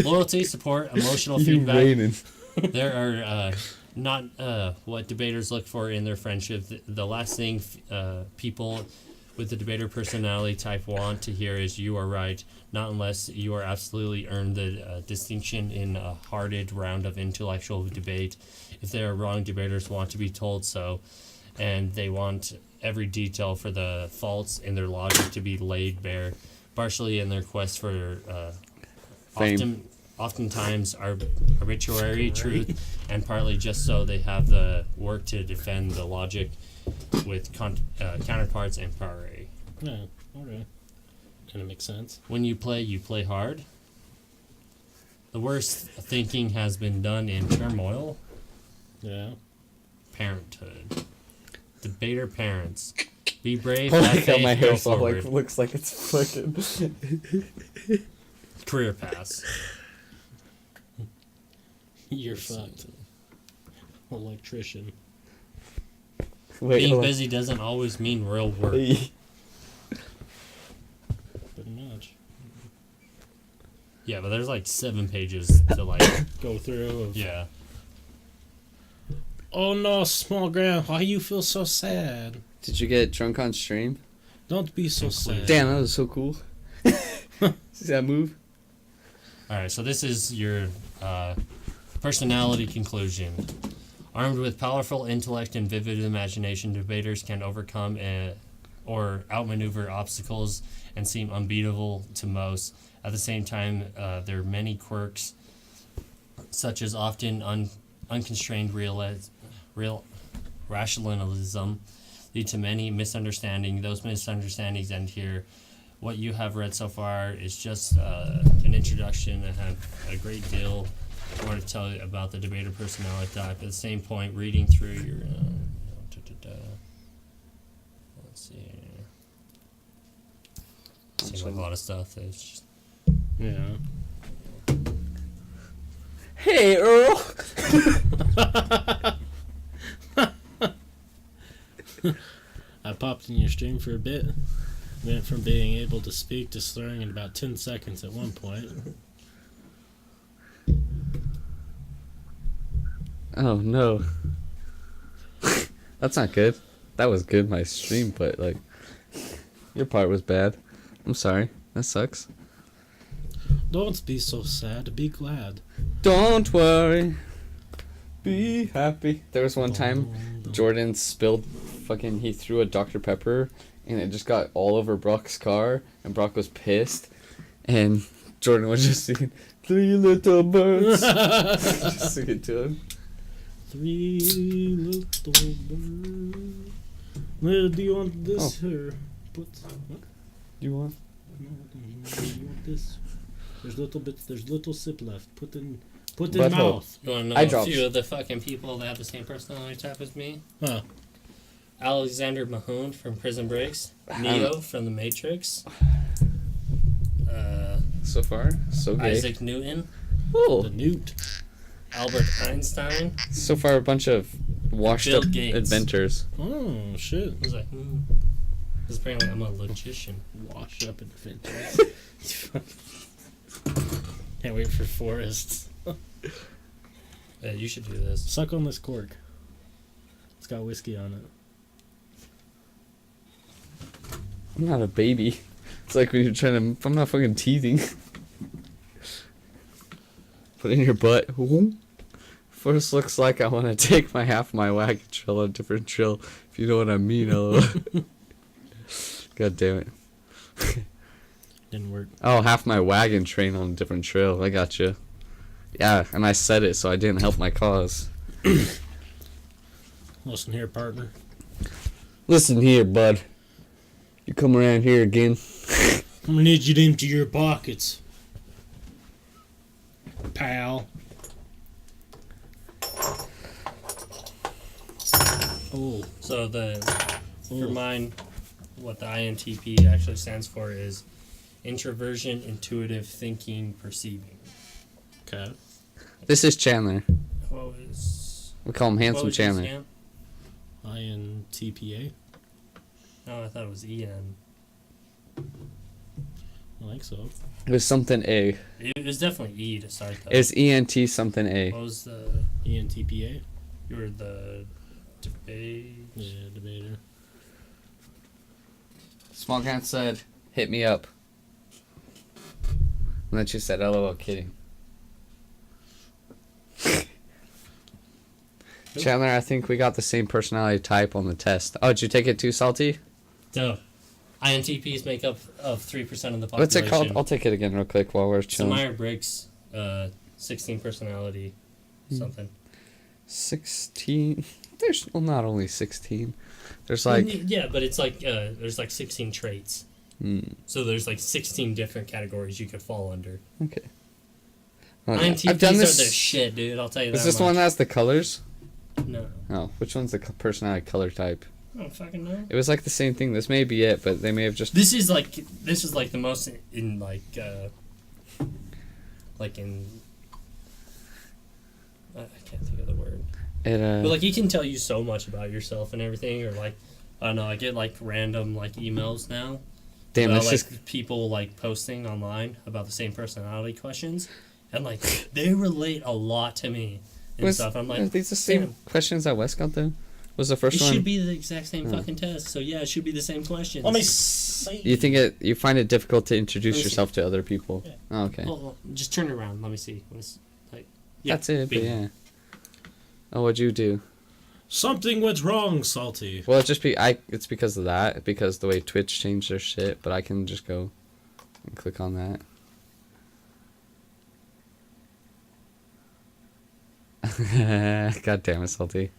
loyalty, support, emotional You feedback. raining. There are not what debaters look for in their friendship. The last thing people with the debater personality type want to hear is "you are right," not unless you are absolutely earned the distinction in a heated round of intellectual debate. If they are wrong, debaters want to be told so, and they want every detail for the faults in their logic to be laid bare, partially in their quest for Fame. oftentimes arbitrary truth, and partly just so they have the work to defend the logic with counterparts and parry. Yeah. Okay. Kind of makes sense. When you play hard. The worst thinking has been done in turmoil. Yeah. Parenthood. Debater parents. Be brave. I Have like how faith, my go hair's all forward. like looks like it's fucking. Career paths. You're fucked. Electrician. Wait, Being hold on. busy doesn't always mean real work. Pretty much. Yeah, but there's like 7 pages to like. Go through. Of, Yeah. Oh no, small gram. Why you feel so sad? Did you get drunk on stream? Don't be so sad. Damn, that was so cool. See that move? Alright, so this is your personality conclusion. Armed with powerful intellect and vivid imagination, debaters can overcome or outmaneuver obstacles and seem unbeatable to most. At the same time, there are many quirks, such as often unconstrained real rationalism, lead to many misunderstandings. Those misunderstandings end here. What you have read so far is just an introduction. I have a great deal more to tell you about the debater personality type. At the same point, reading through your let's see. Seems like a lot of stuff. It's just, Yeah. Hey, Earl. I popped in your stream for a bit. Went from being able to speak to slurring in about 10 seconds at one point. Oh no. That's not good. That was good, my stream, but like your part was bad. I'm sorry. That sucks. Don't be so sad. Be glad. Don't worry. Be happy. There was one time Jordan spilled he threw a Dr. Pepper and it just got all over Brock's car and Brock was pissed and Jordan was just singing 3 little birds. Just singing to him. 3 little birds. Where do you want this here? Put what? You want? No, you want this? There's little sip left. Put in Butthole. mouth. you want to know Eye a drops. few of the fucking people that have the same personality type as me? Huh. Alexander Mahone from Prison Breaks. Neo from The Matrix. So far, so gay. Isaac Newton. Oh, The newt. Albert Einstein. so far a bunch of washed Bill up Gates. adventures. Oh shit. I was like, because apparently I'm a logician. Wash up in adventures. Can't wait for forests. Yeah, you should do this. Suck on this cork. It's got whiskey on it. I'm not a baby. It's like when you're trying to. I'm not fucking teething. Put it in your butt. Ooh. First looks like I want to take my half my wagon trail on a different trail. If you know what I mean, LOL. God damn it. Didn't work. Oh, half my wagon train on a different trail. I got you. Yeah, and I said it, so I didn't help my cause. Listen here, partner. Listen here, bud. You come around here again. I'm gonna need you to empty your pockets, pal. Oh, So for Oh. mine, what the INTP actually stands for is introversion, intuitive thinking, perceiving. Okay. This is Chandler. What was... We call him what Handsome was Chandler. yours, Cam? INTPA. No, I thought it was EN. I think so. It was something A. It was definitely E to start, though. It's ENT something A. What was the... ENTPA. You were the debate... Yeah, debater. Small Cat said, hit me up. And then she said, LOL, kidding. Chandler, I think we got the same personality type on the test. Oh, did you take it too, Salty? So, INTPs make up of 3% of the population. What's it called? I'll take it again real quick while we're So chilling. Myers-Briggs, 16 personality, something. 16? There's not only 16. There's like... Yeah, but it's like, there's like 16 traits. Hmm, So there's like 16 different categories you could fall under. okay. Well, INTPs I've done are the this... shit, dude. I'll tell you that Is this much. the one that has the colors? No. Oh, which one's the personality color type? I don't fucking know. It was like the same thing. This may be it, but they may have just... This is like the most in like in... I can't think of the word. It, But like, he can tell you so much about yourself and everything, or like, I don't know, I get like random like emails now damn, about that's like just... people like posting online about the same personality questions, and like they relate a lot to me and stuff. I'm Are like, these the same damn, questions that Wes got though? Was the it first one? should be the exact same fucking test. So yeah, it should be the same questions. Let me see. You think you find it difficult to introduce Let me see. yourself to other people? Yeah. Oh, okay. Well, just turn it around. Let me see. Like, yeah, That's it, but big. yeah. Oh, what'd you do? Something went wrong, Salty. Well, it's because of that, because the way Twitch changed their shit, but I can just go and click on that. God damn it, Salty.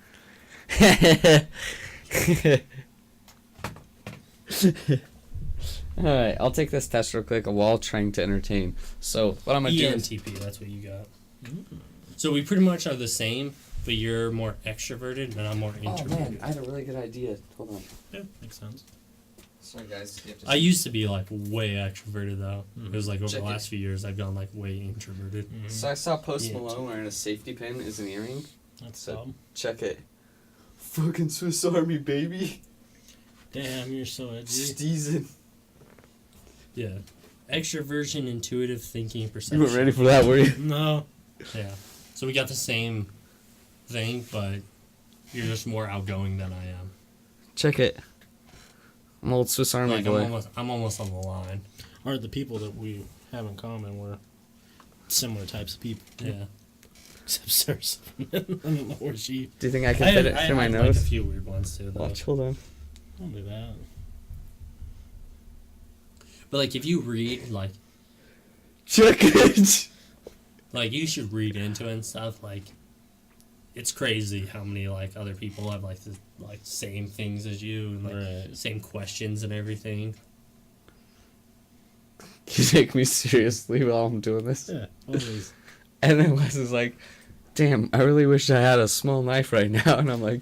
Alright, I'll take this test real quick while trying to entertain. So, what I'm gonna do is... ENTP, that's what you got. So we pretty much are the same, but you're more extroverted and I'm more Oh introverted. man, I had a really good idea. Hold on. Yeah, makes sense. Sorry guys. You have to I used to be like way extroverted though. It was like over Check the it. last few years I've gone like way introverted. So I saw Post Yeah. Malone wearing a safety pin as an earring. That's So- dumb. Check it. Fucking Swiss Army, baby. Damn, you're so edgy. Steezin'. Yeah. Extroversion, intuitive thinking, You perception. weren't ready for that, were you? No. Yeah. So we got the same thing, but you're just more outgoing than I am. Check it. I'm old Swiss Army Like boy. I'm almost on the line. Or the people that we have in common were similar types of people. Yeah. Except Sarah's. I don't know where she. Do you think I can fit it through my had, nose? like a few weird ones too, though. Watch, hold on. Don't do that. But like, if you read Check it. like you should read into it and stuff. Like, it's crazy how many like other people have like the like same things as you and like Right. same questions and everything. You take me seriously while I'm doing this? Yeah, always. And then Wes is like, damn, I really wish I had a small knife right now. And I'm like,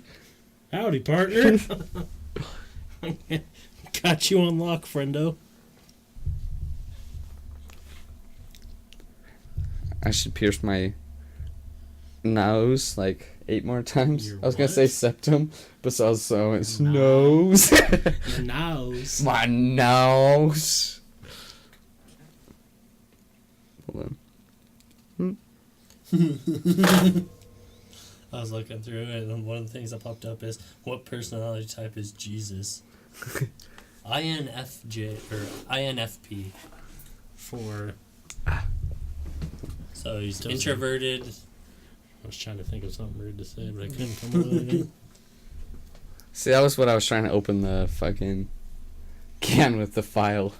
Howdy, partner. Got you on lock, friendo. I should pierce my nose like 8 more times. Your I was gonna what? say septum, but also it's nose. Your nose. My nose. Hold on. I was looking through it, and one of the things that popped up is what personality type is Jesus? INFJ or INFP. For. So he's Doesn't- introverted. I was trying to think of something rude to say, but I couldn't come up with anything. See, that was what I was trying to open the fucking can with the file.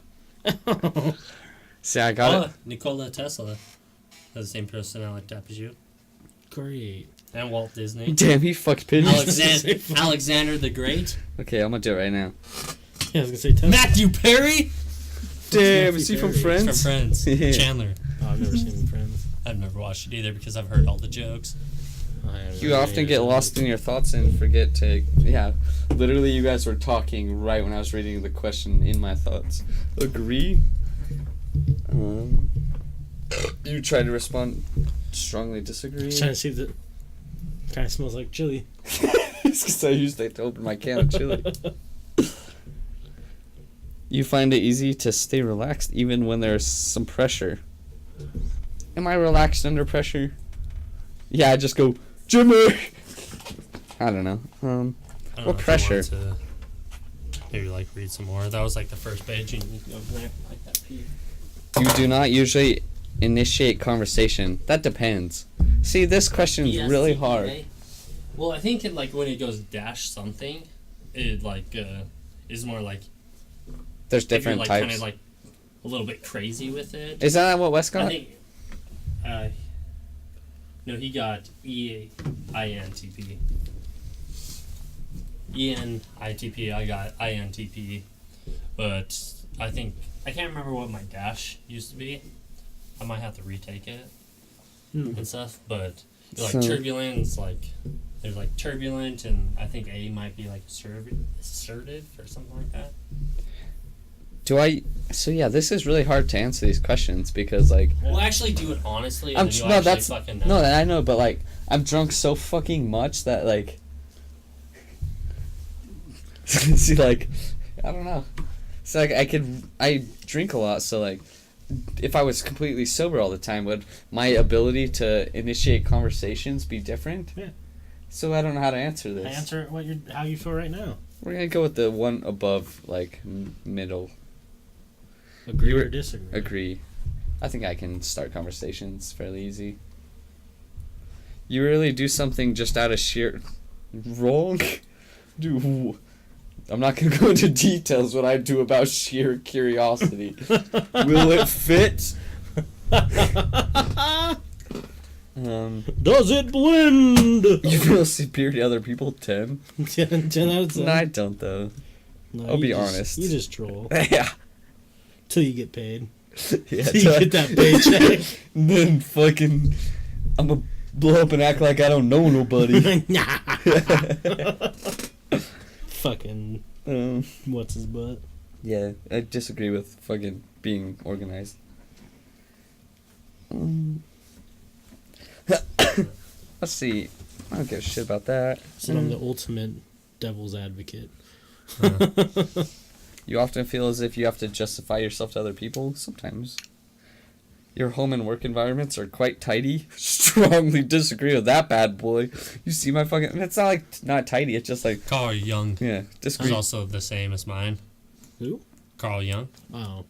See, I got it. Nikola Tesla has the same personality type as you. Great. And Walt Disney. Damn, he fucked pigeons. Alexander the Great. Okay, I'm gonna do it right now. Yeah, I was gonna say Tesla. Matthew Perry. Damn, Matthew is he from Perry? Friends? He's from Friends. Yeah. Chandler. Oh, I've never seen Friends. I've never watched it either because I've heard all the jokes. You often get lost in your thoughts and forget to... Yeah, literally you guys were talking right when I was reading the question in my thoughts. Agree? You try to respond. Strongly disagree. Just trying to see if it kind of smells like chili. It's because I used to open my can of chili. You find it easy to stay relaxed even when there's some pressure. Am I relaxed under pressure? Yeah, I just go, Jimmy! I don't know. I don't know What if you pressure? want to maybe like read some more. That was like the first page, and you can open there like that. You do not usually initiate conversation. That depends. See, this question is really hard. Well, I think it, like when it goes dash something, it like is more like There's if you're, different like, types. kind of like a little bit crazy with it. Is that what Wes got? I think. No, he got EINTP. ENITP. I got INTP, but I think I can't remember what my dash used to be. I might have to retake it and stuff. But like So- turbulence, like there's like turbulent, and I think A might be like assertive or something like that. So yeah, this is really hard to answer these questions because like Well, actually, do it honestly. I'm And then no, you'll that's fucking know. no, I know, but like I'm drunk so fucking much that like see like I don't know. It's like I drink a lot, so like if I was completely sober all the time, would my ability to initiate conversations be different? Yeah. So I don't know how to answer this. Answer how you feel right now. We're gonna go with the one above, like middle. Agree You or were- disagree? Agree. I think I can start conversations fairly easy. You really do something just out of sheer wrong? I'm not gonna go into details what I do about sheer curiosity. Will it fit? Does it blend? You feel superior to other people? 10? 10 out of 10. No, I don't though. No, I'll you be just- honest. You just troll. Yeah. Till you get paid. Yeah. Till you get that paycheck. Then fucking, I'm gonna blow up and act like I don't know nobody. Fucking what's his butt? Yeah, I disagree with fucking being organized. Let's see. I don't give a shit about that. So I'm the ultimate devil's advocate. You often feel as if you have to justify yourself to other people. Sometimes. Your home and work environments are quite tidy. Strongly disagree with that bad boy. You see my fucking... It's not like not tidy. It's just like... Carl Jung Yeah, is disagree. also the same as mine. Who? Carl Jung, Oh.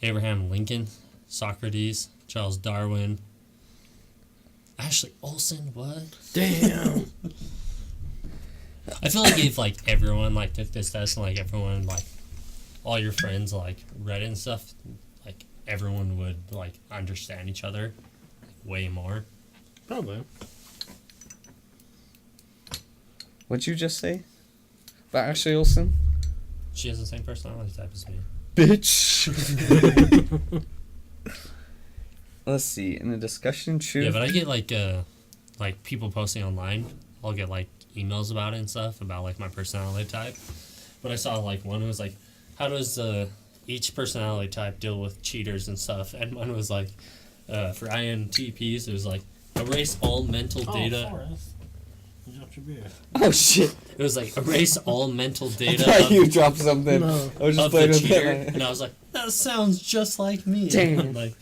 Abraham Lincoln, Socrates, Charles Darwin, Ashley Olsen. What? Damn. I feel like if like everyone like took this test and like everyone like all your friends like read it and stuff, like everyone would like understand each other way more. Probably. What'd you just say? About Ashley Olsen? She has the same personality type as me. Bitch. Let's see. In the discussion, truth. Yeah, but I get like people posting online. I'll get like emails about it and stuff about like my personality type. But I saw like one was like, how does each personality type deal with cheaters and stuff? And mine was like, for INTPs, it was like erase all mental data. Forrest. You dropped your beer. Oh shit! It was like erase all mental I data thought of, you dropped something. No. I was just of the playing with cheater, it. and I was like, that sounds just like me. Damn. like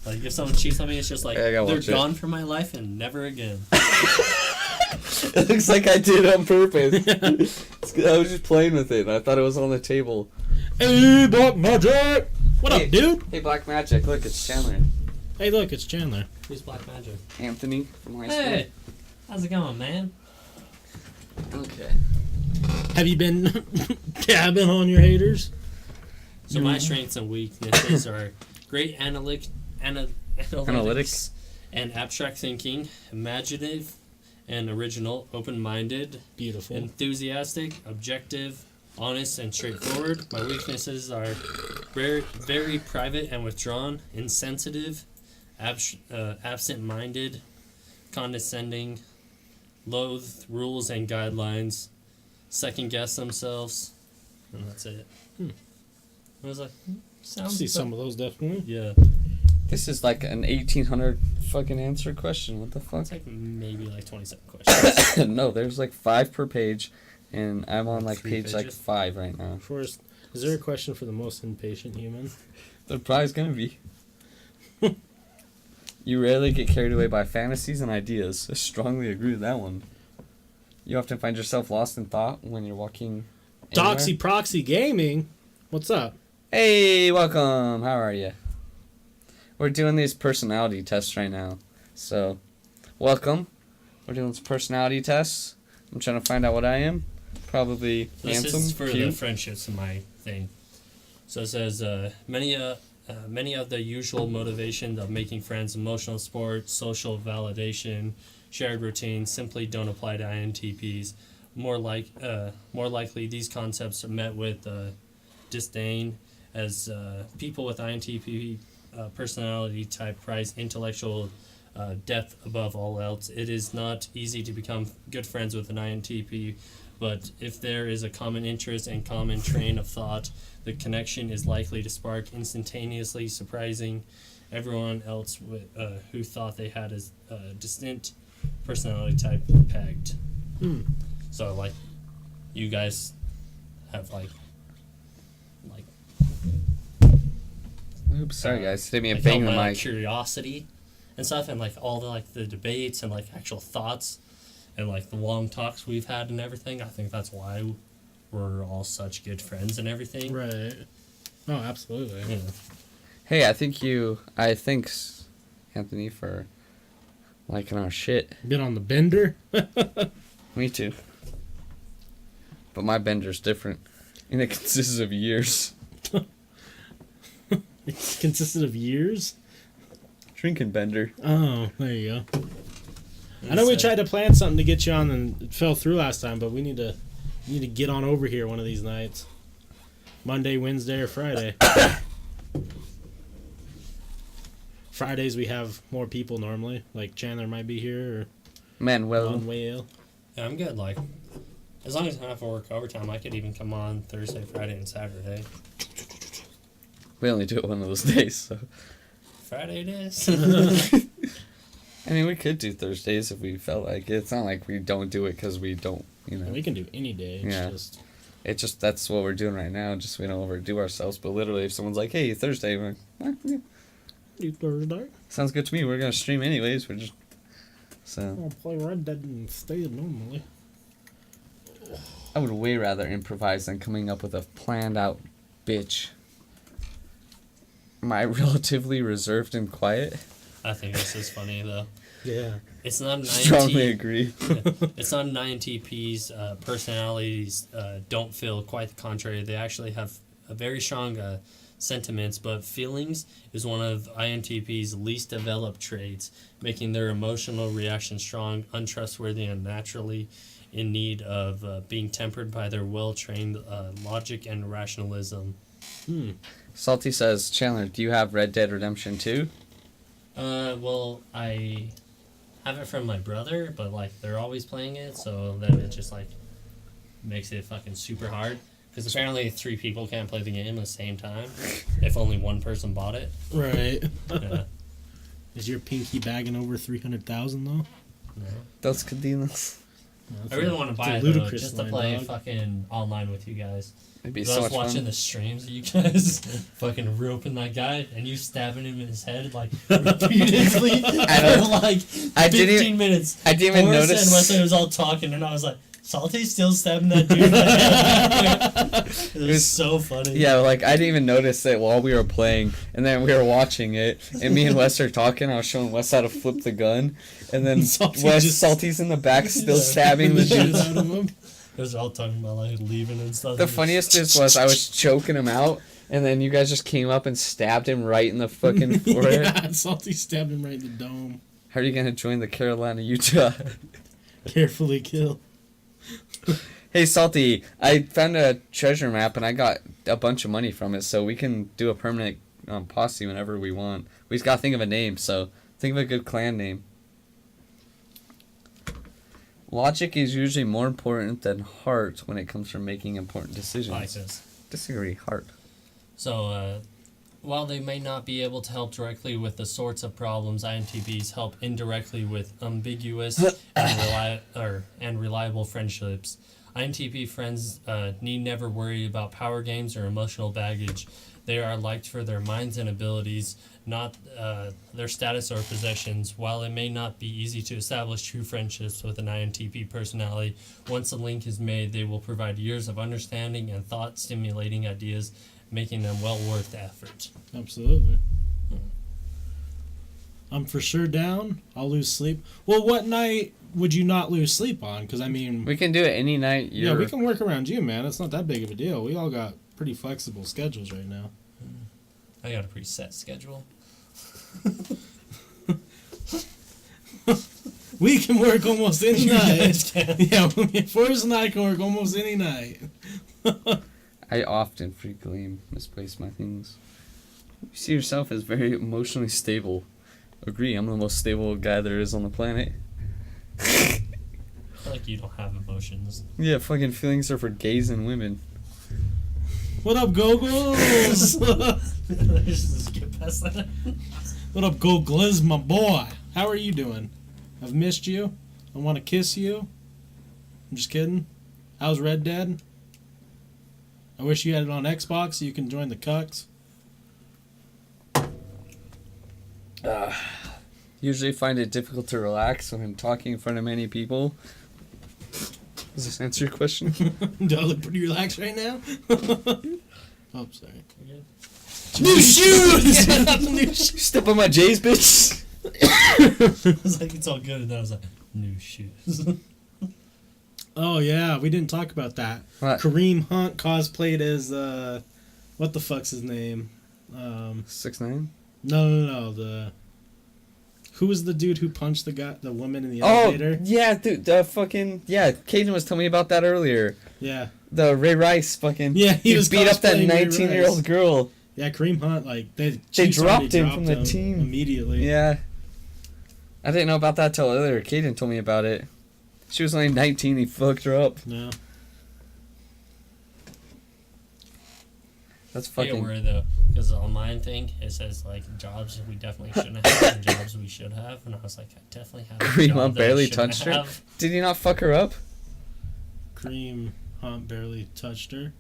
if someone cheats on me, it's just like Yeah, I gotta they're watch it. gone from my life and never again. It looks like I did it on purpose. I was just playing with it, and I thought it was on the table. Hey, Black Magic! What Hey. up, dude? Hey, Black Magic! Look, it's Chandler. Hey, look, it's Chandler. Who's Black Magic? Anthony from high school. Hey, how's it going, man? Okay. Have you been dabbing on your haters? So my strengths and weaknesses are great analytics and abstract thinking, imaginative and original, open-minded, Beautiful. enthusiastic, objective, honest, and straightforward. My weaknesses are very, very private and withdrawn, insensitive, absent-minded, condescending, loathe rules and guidelines, second-guess themselves, and that's it. I was like, Sounds See some of those definitely. Yeah. This is like an 1800 fucking answer question. What the fuck? It's like maybe like 27 questions. No, there's like 5 per page, and I'm on like 3 page like pages? 5 right now. First, is there a question for the most impatient human? There probably gonna be. You rarely get carried away by fantasies and ideas. I strongly agree with that one. You often find yourself lost in thought when you're walking. anywhere. Doxy Proxy Gaming. What's up? Hey, welcome. How are you? We're doing these personality tests right now. So, welcome. We're doing some personality tests. I'm trying to find out what I am. Probably This handsome, is for the cute. friendships in my thing. So it says many of the usual motivations of making friends, emotional support, social validation, shared routine, simply don't apply to INTPs. More likely, these concepts are met with disdain, as people with INTP personality type prize intellectual depth above all else. It is not easy to become good friends with an INTP, but if there is a common interest and common train of thought, the connection is likely to spark instantaneously, surprising everyone else who thought they had a distinct personality type pegged. So, like, you guys have, like Oops, sorry guys. Hit me a like bang all the my mic. curiosity and stuff, and like all the debates and like actual thoughts and like the long talks we've had and everything. I think that's why we're all such good friends and everything. Right. Oh, absolutely. Yeah. Hey, I thanks Anthony for liking our shit. Been on the bender. Me too. But my bender's different. And it consists of years. It consisted of years. Drinking bender. Oh, there you go. I know we tried to plan something to get you on and it fell through last time, but we need to get on over here one of these nights. Monday, Wednesday, or Friday. Fridays we have more people normally. Like Chandler might be here or Manuel. Manuel. Yeah, I'm good. Like, as long as I don't have to work overtime, I could even come on Thursday, Friday, and Saturday. We only do it one of those days, so. Friday it is. I mean, we could do Thursdays if we felt like it. It's not like we don't do it because we don't, We can do any day. It's Yeah. just It's just, that's what we're doing right now. Just we don't overdo ourselves. But literally, if someone's like, hey, Thursday, we're like, yeah, do Thursday. sounds good to me. We're going to stream anyways. We're just, so. I'll play Red Dead instead normally. I would way rather improvise than coming up with a planned out bitch. Am I relatively reserved and quiet? I think this is funny though. Yeah. It's not an Strongly INTP. agree. It's not an INTP's personalities don't feel quite the contrary. They actually have a very strong sentiments, but feelings is one of INTP's least developed traits, making their emotional reaction strong, untrustworthy, and naturally in need of being tempered by their well-trained logic and rationalism. Salty says, Chandler, do you have Red Dead Redemption 2? Well, I have it from my brother, but like they're always playing it, so then it just like makes it fucking super hard. Because apparently 3 people can't play the game at the same time if only one person bought it. Right. Yeah. Is your pinky bagging over 300,000 though? No. Dos Cadinos. I really want to buy it though, just to play fucking online with you guys. It'd be 'Cause so I much was watching fun. the streams of you guys fucking roping that guy and you stabbing him in his head like repeatedly for like 15 minutes. I didn't even Morris notice. and Wesley was all talking and I was like, Salty's still stabbing that dude in the head. It was so funny. Yeah, like, I didn't even notice it while we were playing, and then we were watching it, and me and Wes are talking, I was showing Wes how to flip the gun, and then Salty's in the back still stabbing the dude. out of him. They was all talking about like leaving and stuff. The funniest was I was choking him out, and then you guys just came up and stabbed him right in the fucking forehead. Yeah, Salty stabbed him right in the dome. How are you gonna join the Carolina, Utah? Carefully kill. Hey, Salty, I found a treasure map, and I got a bunch of money from it, so we can do a permanent posse whenever we want. We just gotta think of a name, so think of a good clan name. Logic is usually more important than heart when it comes from making important decisions. like this. Disagree, heart. So While they may not be able to help directly with the sorts of problems INTPs help indirectly with ambiguous and reliable friendships, INTP friends need never worry about power games or emotional baggage. They are liked for their minds and abilities, not their status or possessions. While it may not be easy to establish true friendships with an INTP personality, once a link is made, they will provide years of understanding and thought-stimulating ideas, making them well worth the effort. Absolutely. I'm for sure down. I'll lose sleep. Well, what night would you not lose sleep on? Because, I mean... We can do it any night. Yeah, we can work around you, man. It's not that big of a deal. We all got pretty flexible schedules right now. I got a pretty set schedule. We can work almost any You night. guys can. Yeah, Forrest and I can work almost any night. I often frequently misplace my things. You see yourself as very emotionally stable. Agree, I'm the most stable guy there is on the planet. I feel like you don't have emotions. Yeah, fucking feelings are for gays and women. What up, Googles? Just get past that. What up, Googles, my boy? How are you doing? I've missed you. I want to kiss you. I'm just kidding. How's Red Dead? I wish you had it on Xbox so you can join the cucks. Usually find it difficult to relax when I'm talking in front of many people. Does this answer your question? Do I look pretty relaxed right now? Oh, sorry. New shoes! New shoes! Step on my J's, bitch! I was like, it's all good, and then I was like, new shoes. Oh, yeah, we didn't talk about that. What? Kareem Hunt cosplayed as, what the fuck's his name? 6ix9ine? No. Who was the dude who punched the woman in the elevator? Oh, yeah, dude, Caden was telling me about that earlier. Yeah. The Ray Rice fucking... Yeah, he was beat up that cosplaying Ray 19-year-old Rice. girl. Yeah, Kareem Hunt, like, they dropped him from the team. Immediately. Yeah. I didn't know about that till earlier. Caden told me about it. She was only 19, he fucked her up. No. That's I fucking... get worried, though, because on my thing, it says, like, jobs we definitely shouldn't have and jobs we should have, and I was like, I definitely have a Kareem job Hunt that I barely shouldn't touched her? have. Did he not fuck her up? Kareem Hunt barely touched her.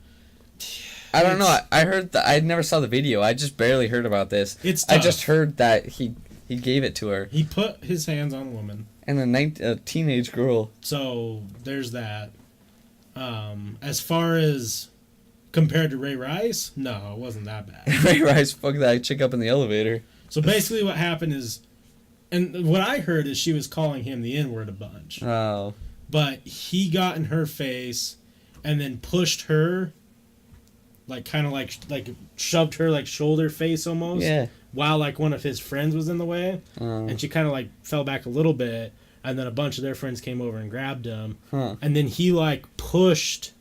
I don't know. I heard that. I never saw the video. I just barely heard about this. It's tough. I just heard that he gave it to her. He put his hands on a woman. And a teenage girl. So there's that. As far as compared to Ray Rice, no, it wasn't that bad. Ray Rice fucked that chick up in the elevator. So basically what happened is, and what I heard is she was calling him the N-word a bunch. Oh. But he got in her face and then pushed her, like kind of like shoved her like shoulder face almost. Yeah. While like one of his friends was in the way. And she kind of like fell back a little bit. And then a bunch of their friends came over and grabbed him. Huh. And then he like pushed.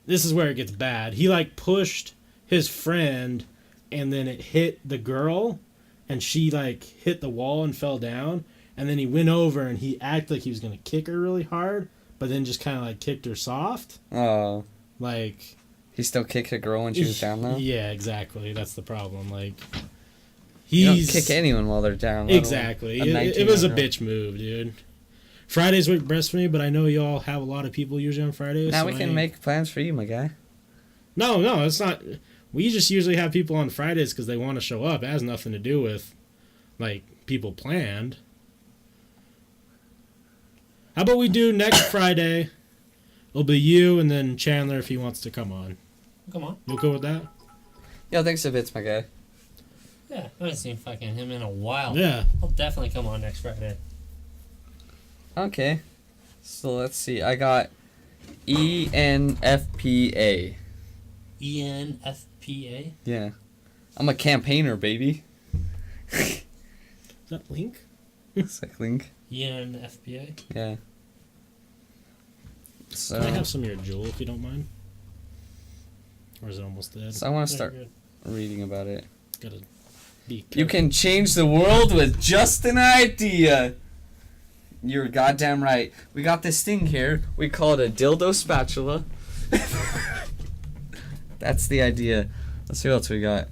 This is where it gets bad. He like pushed his friend and then it hit the girl. And she like hit the wall and fell down. And then he went over and he acted like he was going to kick her really hard. But then just kind of like kicked her soft. Oh. Like. He still kicked a girl when she was down though? Yeah, exactly. That's the problem. Like. You don't kick anyone while they're down. Exactly. It was a bitch move, dude. Fridays work best for me, but I know y'all have a lot of people usually on Fridays. Now so we can make plans for you, my guy. No, it's not. We just usually have people on Fridays because they want to show up. It has nothing to do with, like, people planned. How about we do next Friday? It'll be you and then Chandler if he wants to come on. Come on. You cool with that? Yeah, thanks a bit, my guy. Yeah, I haven't seen fucking him in a while. Yeah. I'll definitely come on next Friday. Okay. So let's see. I got ENFPA. ENFPA? Yeah. I'm a campaigner, baby. Is that Link? It's like Link. ENFPA? Yeah. So, Can I have some of your Jewel if you don't mind? Or is it almost dead? so I want to start reading about it. Gotta be careful. You can change the world with just an idea. You're goddamn right. We got this thing here. We call it a dildo spatula. That's the idea. Let's see what else we got.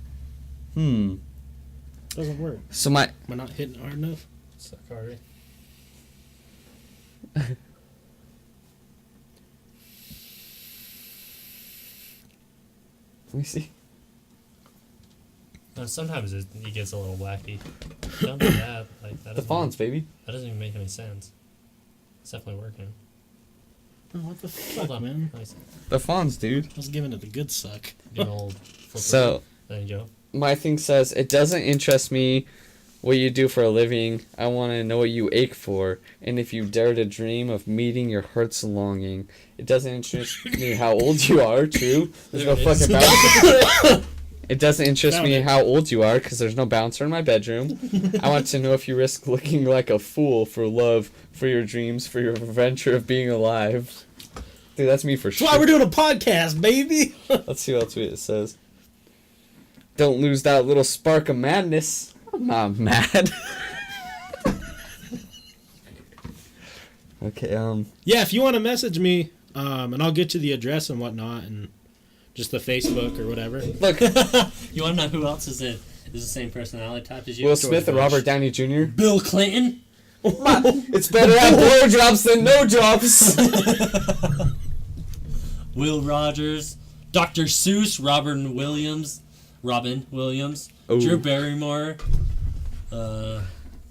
Doesn't work. So my We're not hitting hard enough. Suck already. let me see. Sometimes it gets a little wacky. Don't do that. Like that. The fonts, baby. That doesn't even make any sense. It's definitely working. Oh, what the fuck, Hold on, man? Nice. The fonts, dude. I was giving it the good suck. Good old. flipper. So There you go. my thing says it doesn't interest me what you do for a living. I want to know what you ache for, and if you dare to dream of meeting your heart's longing. It doesn't interest me how old you are. True. There's no There it is. fucking bouncer. It doesn't interest Found me it. how old you are because there's no bouncer in my bedroom. I want to know if you risk looking like a fool for love, for your dreams, for your adventure of being alive. Dude, that's me for That's sure. why we're doing a podcast, baby. Let's see what else it says. Don't lose that little spark of madness. I'm not mad. Okay, Yeah, if you want to message me, and I'll get you the address and whatnot, and just the Facebook or whatever. look, You want to know who else is the same personality type as you? Will Smith and Bush. Robert Downey Jr. Bill Clinton. It's better at blowjobs than no jobs. Will Rogers. Dr. Seuss. Robin Williams. Ooh. Drew Barrymore. And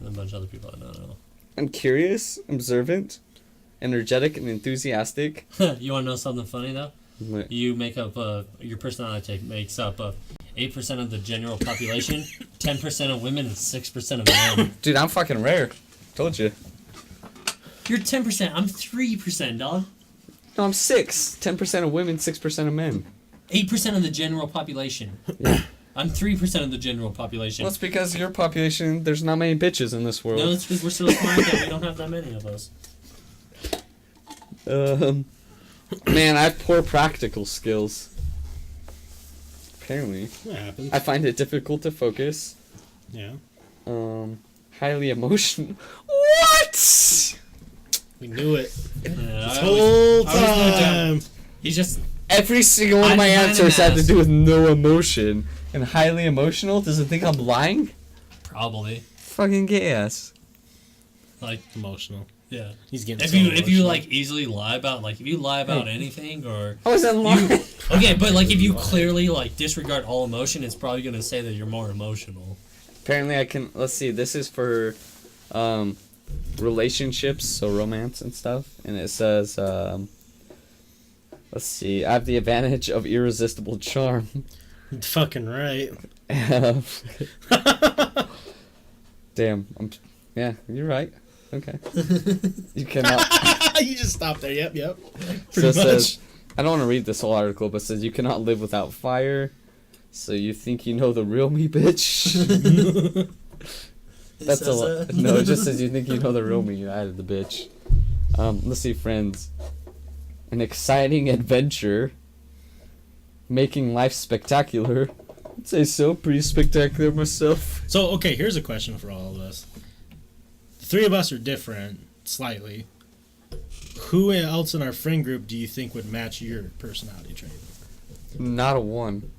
a bunch of other people I don't know. I'm curious, observant, energetic, and enthusiastic. You want to know something funny though? You make up your personality type makes up 8% of the general population, 10% of women, and 6% of men. Dude, I'm fucking rare. Told you. You're 10%. I'm 3%, dog. No, I'm 6. 10% of women, 6% of men. 8% of the general population. Yeah. I'm 3% of the general population. Well, it's because your population, there's not many bitches in this world. No, it's because we're so smart that we don't have that many of us. Man, I have poor practical skills. Apparently. That happens. I find it difficult to focus. Yeah. Highly emotional. What? We knew it. Yeah, This I whole always gonna time. He's just Every single one of my I'm answers kinda had to do with no emotion. And highly emotional? Does it think I'm lying? probably Fucking gay ass. like Emotional. yeah. He's getting If so you emotional. like easily lie about if you lie about anything or I wasn't lying. okay, but like if you clearly like disregard all emotion, it's probably gonna say that you're more emotional. Apparently I can, let's see, this is for relationships, so romance and stuff. And it says, let's see, I have the advantage of irresistible charm. Fucking right. Damn, yeah, you're right. Okay. You cannot. You just stopped there. Yep. So Pretty it much. says, I don't want to read this whole article, but it says you cannot live without fire. So you think you know the real me, bitch? That's a lot. No, it just says you think you know the real me. You added the bitch. Let's see, friends. An exciting adventure. Making life spectacular. I'd say so. Pretty spectacular myself. So, okay, here's a question for all of us. The three of us are different, slightly. Who else in our friend group do you think would match your personality trait? Not a one.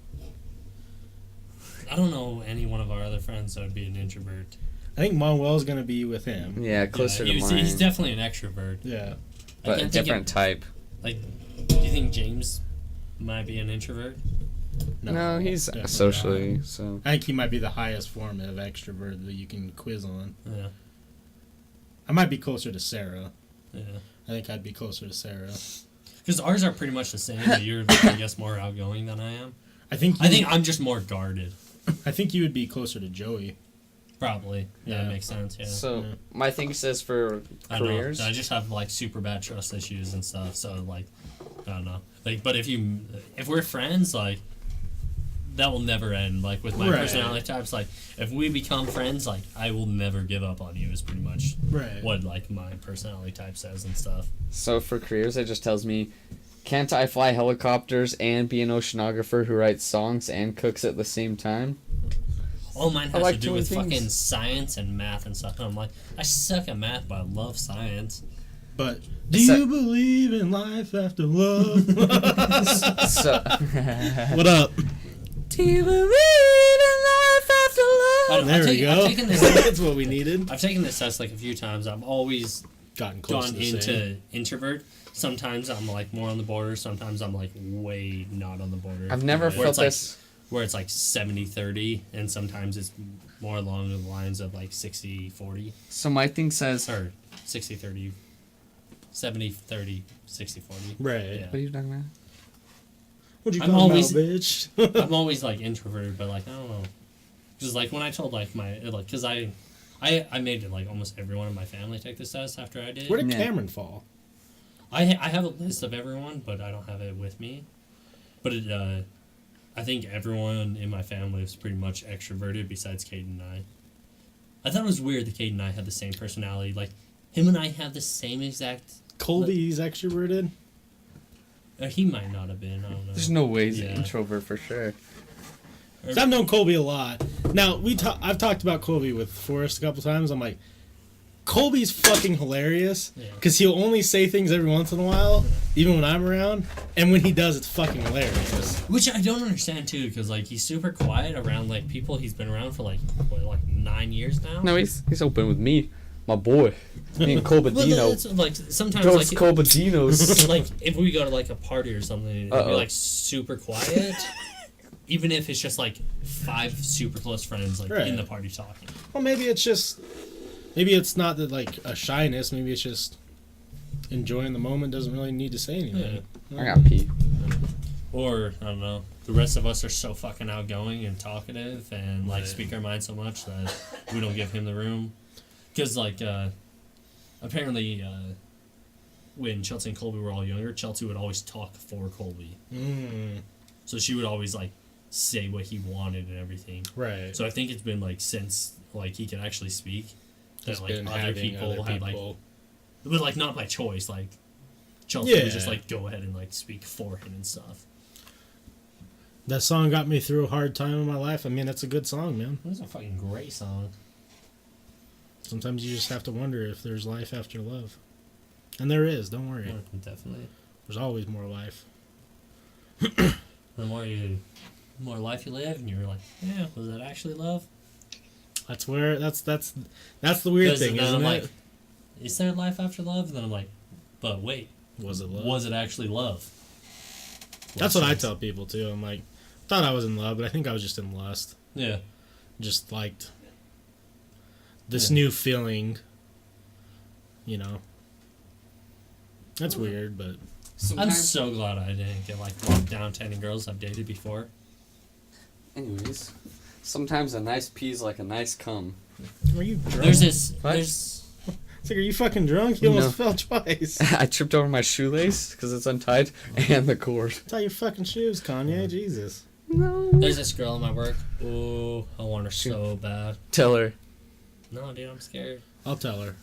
I don't know any one of our other friends that would be an introvert. I think Manuel's going to be with him. Yeah, closer Yeah, to mine. he's definitely an extrovert. Yeah. I But a can't think different type. Like, do you think James might be an introvert? No, he's definitely socially, not. so. I think he might be the highest form of extrovert that you can quiz on. Yeah. I might be closer to Sarah. Yeah. I think I'd be closer to Sarah. Because ours are pretty much the same, but you're, I guess, more outgoing than I am. I think I'm just more guarded. I think you would be closer to Joey. Probably. Yeah, Yeah. that makes sense, yeah. So, Yeah. my thing says for I don't careers. know. I just have, like, super bad trust issues and stuff, so, like, I don't know. Like, but if we're friends, like, that will never end. Like, with my Right. personality types, like, if we become friends, like, I will never give up on you is pretty much Right. what, like, my personality type says and stuff. So for careers, it just tells me, can't I fly helicopters and be an oceanographer who writes songs and cooks at the same time? All mine I has like to do doing with things. fucking science and math and stuff. And I'm like, I suck at math, but I love science. But do So- you believe in life after love? So, What up? do you believe in life There we go. I've taken this. That's what we needed. I've taken this test like a few times. I've always Gotten close gone to the into same. introvert. Sometimes I'm like more on the border. Sometimes I'm like way not on the border. I've never Where felt it's like- this. Where it's like 70-30, and sometimes it's more along the lines of like 60-40. So my thing says. Or 60-30. 70-30, 60-40. Right. Yeah. What are you talking about? What'd you I'm call always- me, bitch? I'm always like introverted, but like I don't know, because like when I told like my like because I made like almost everyone in my family take this test after I did. Where did Yeah. Cameron fall? I have a list of everyone, but I don't have it with me. But it I think everyone in my family is pretty much extroverted besides Kate and I. I thought it was weird that Kate and I had the same personality. Like him and I have the same exact. Colby's extroverted. He might not have been. I don't know. There's no way he's Yeah. an introvert for sure. 'Cause I've known Colby a lot. Now I've talked about Colby with Forrest a couple times. I'm like, Colby's fucking hilarious Yeah. because he'll only say things every once in a while, even when I'm around, and when he does, it's fucking hilarious. Which I don't understand too, because like he's super quiet around like people he's been around for like 9 years now. No, he's open with me, my boy, me and Well, Colbadino. it's, like sometimes Those like Colbadinos. like if we go to like a party or something, he'll be Uh-oh. like super quiet, even if it's just like 5 super close friends like Right. in the party talking. Well, maybe it's not that like a shyness. Maybe it's just enjoying the moment. Doesn't really need to say anything. I got pee. Or I don't know, the rest of us are so fucking outgoing and talkative and like Right. speak our mind so much that we don't give him the room. Because like apparently when Chelsea and Colby were all younger, Chelsea would always talk for Colby. Mm, So she would always like say what he wanted and everything. right. So I think it's been like since like he can actually speak that Just like been other having people other had like, people. but like not by choice. Like Chelsea Yeah. would just like go ahead and like speak for him and stuff. That song got me through a hard time in my life. I mean, it's a good song, man. It was a fucking great song. Sometimes you just have to wonder if there's life after love. And there is, don't worry. Yeah, definitely. There's always more life. The more life you live, and you're like, yeah, was that actually love? That's the weird 'Cause thing, then isn't I'm it? like, is there life after love? And then I'm like, but wait, Was it love? was it actually love? That's what I tell people too. I'm like, thought I was in love, but I think I was just in lust. Yeah. Just liked this Yeah. new feeling, you know. That's weird, but I'm so glad I didn't get like locked down to any girls I've dated before. Anyways, sometimes a nice pee is like a nice cum. are you drunk? There's this. What? There's. It's like, are you fucking drunk? You almost fell twice. I tripped over my shoelace because it's untied and the cord. Tie your fucking shoes, Kanye. Jesus. No. There's this girl in my work. Oh, I want her so bad. Tell her. No, dude, I'm scared. I'll tell her.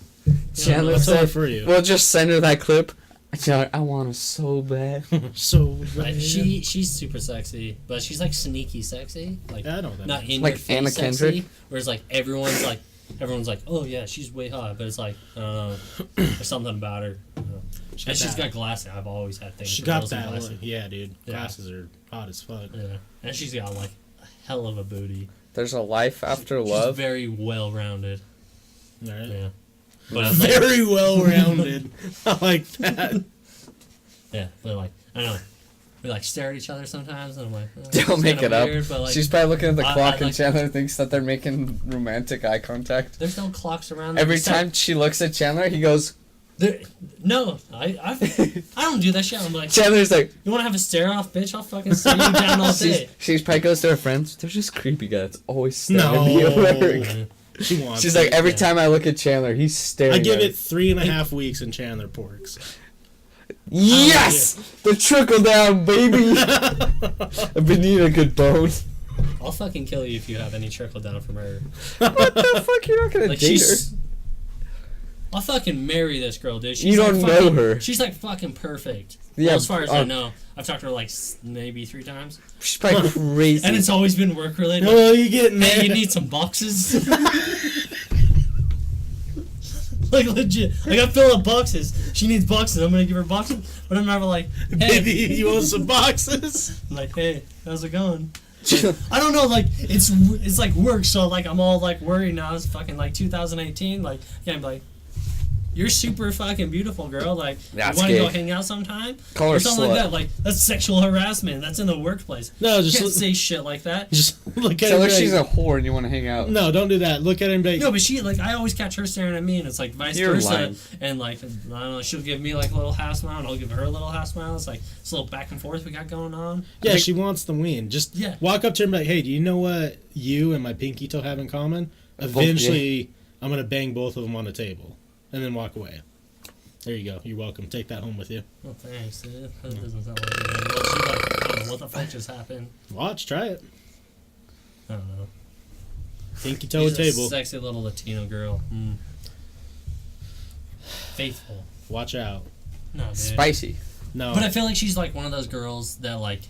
Chandler I'll tell her said, for you. we'll just send her that clip. Tell her, I want her so bad. So Like, bad. she's super sexy, but she's like sneaky sexy. Like Yeah, I know what that not means. in Like your face Anna sexy. Kendrick? Whereas like everyone's like, oh yeah, she's way hot, but it's like I don't know, there's something about her. I don't know. And she's that- got glasses. I've always had things. She for got girls with that glasses. look. Yeah, dude. Yeah. Glasses are hot as fuck. Yeah, and she's got like a hell of a booty. There's a life after She's love. very well rounded. All right. Yeah, but I'm like, Very well rounded. I like that. yeah, but like I don't know. We like stare at each other sometimes, and I'm like, oh, Don't it's make kinda it up. weird, but, like, She's probably looking at the I clock like- and Chandler thinks that they're making romantic eye contact. there's no clocks around. Every Except- time she looks at Chandler, he goes, no, I don't do that shit. I'm like, Chandler's like, you want to have a stare off, bitch? I'll fucking stare you down all day. she probably goes to her friends. There's this creepy guy that's always staring at me at work. Yeah. She wants She's it. like, every Yeah. time I look at Chandler, he's staring I give at it 3.5 weeks and Chandler porks. Yes! The trickle down, baby! I've been eating a good bone. I'll fucking kill you if you have any trickle down from her. What the fuck? You're not gonna Like date her. she's. I'll fucking marry this girl, dude. She's You like don't know fucking- her. She's like fucking perfect. Yeah, Well, as far as I uh, know, I've talked to her like maybe 3 times, She's probably crazy. and it's always been work related. Oh, you getting Hey, there? you need some boxes. Like legit, I got fill up boxes. She needs boxes. I'm gonna give her boxes, but I'm never like, hey, Baby, you want some boxes? I'm like, hey, how's it going? I don't know, like it's like work, so like I'm all like worried now. It's fucking like 2018. Like, yeah, I'm like, you're super fucking beautiful, girl. Like, That's you want to go gay. hang out sometime? Call her Or something slut. like that. Like, that's sexual harassment. That's in the workplace. No, You just can't say shit like that. just look at Tell her. her and be she's a like, whore and you want to hang out. no, don't do that. Look at her and be like, No, but she, like, I always catch her staring at me, and it's like vice You're versa. lying. And like, I don't know, she'll give me like a little half smile, and I'll give her a little half smile. It's like it's a little back and forth we got going on. yeah, she wants the win. Just Yeah. walk up to her and be like, hey, do you know what you and my pinky toe have in common? Eventually, I'm gonna bang both of them on the table, and then walk away. There you go. You're welcome. Take that home with you. Oh, thanks, dude. That doesn't sound like it. Well, she's like, I don't know what the fuck just happened. Watch, try it. I don't know. Pinky toe She's a a table. sexy little Latino girl. Mm. Faithful. Watch out. No, dude. Spicy. No. But I feel like she's like one of those girls that like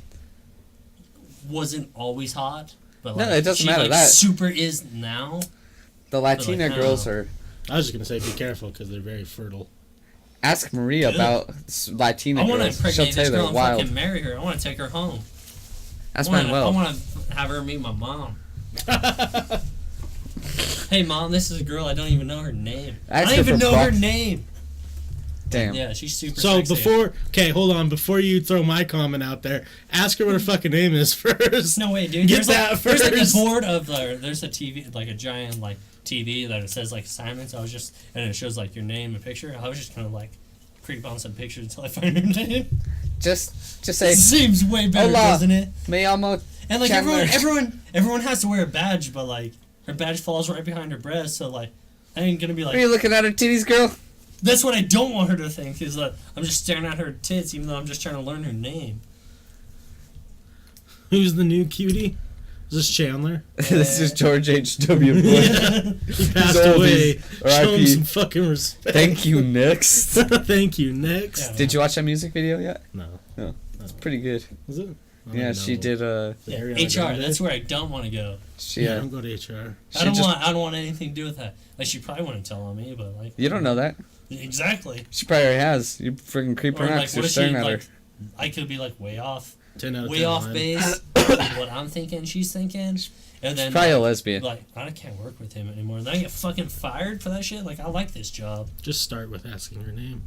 wasn't always hot, but No, like it doesn't she, matter like, that. super is now. The Latina like, I don't girls know. are. I was just gonna say be careful because they're very fertile. Ask Maria Ugh. about Latina I want to girls. She'll impregnate tell this you girl they're and wild. fucking marry her. I want to take her home. Ask I Manuel. want to have her meet my mom. Hey, mom, this is a girl. I don't even know her name. I Ask don't her even for know her bucks. name. Damn. Yeah, she's super So sexy. hold on. Before you throw my comment out there, ask her what her fucking name is first. No way, dude. Get There's that like, there's like a first. board of there's a TV, like a giant like TV that it says like assignments. I was just and it shows like your name and picture. I was just kind of like creep on some pictures until I find her name. Just say, It seems way better, Hola. doesn't it? me llamo And like Chandler. everyone has to wear a badge, but like her badge falls right behind her breast, so like I ain't gonna be Are you like. looking at her titties, girl? That's what I don't want her to think is that I'm just staring at her tits, even though I'm just trying to learn her name. Who's the new cutie? Is this Chandler? This is George H.W. Bush. He passed old, away. he's Show him RIP. some fucking respect. Thank you, next. Thank you. Next. Yeah. Did you watch that music video yet? No. It's pretty good. Is it? I don't Yeah, know. she did. The Yeah, Ariana HR. Grande? That's where I don't want to go. She. Yeah, don't go to HR. I don't just- want anything to do with that. Like she probably wouldn't tell on me, but like You don't know that. exactly. She probably already has. You freaking creep her Or out like 'cause what you're if she staring at her. like I could be like way off 10 out of 10. way off line. base with what I'm thinking she's thinking, and then Probably a like, lesbian. like I can't work with him anymore. And then I get fucking fired for that shit. Like I like this job. Just start with asking her name.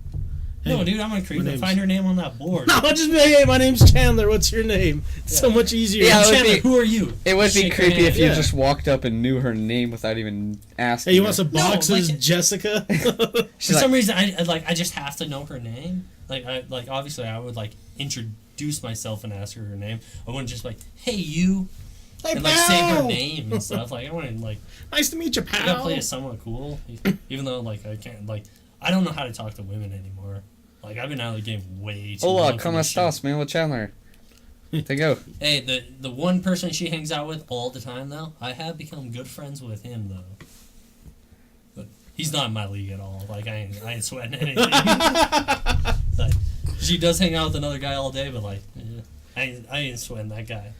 No, Hey, dude, I'm gonna creep my and name's- find her name on that board. No, just be like, hey, my name's Chandler. What's your name? It's so Yeah. much easier. Yeah, it would Chandler, be- who are you? It would be Shake her creepy if hand. you Yeah. just walked up and knew her name without even asking. Hey, you her. want some No, boxes, like- Jessica? For She's some like, reason, I just have to know her name. Like obviously I would like introduce myself and ask her her name. I wouldn't just like, hey you, Hey, and like say her pal! name and stuff. Like I want to like Nice to meet you, I gotta pal. play it somewhat cool, even though like I can't like I don't know how to talk to women anymore. Like I've been out of the game way too long. hola, for ¿cómo this shit. estás? Me llamo Chandler. There you go. Hey, the one person she hangs out with all the time though, I have become good friends with him though. But he's not in my league at all. Like I ain't sweating anything. Like she does hang out with another guy all day, but like I ain't sweating that guy.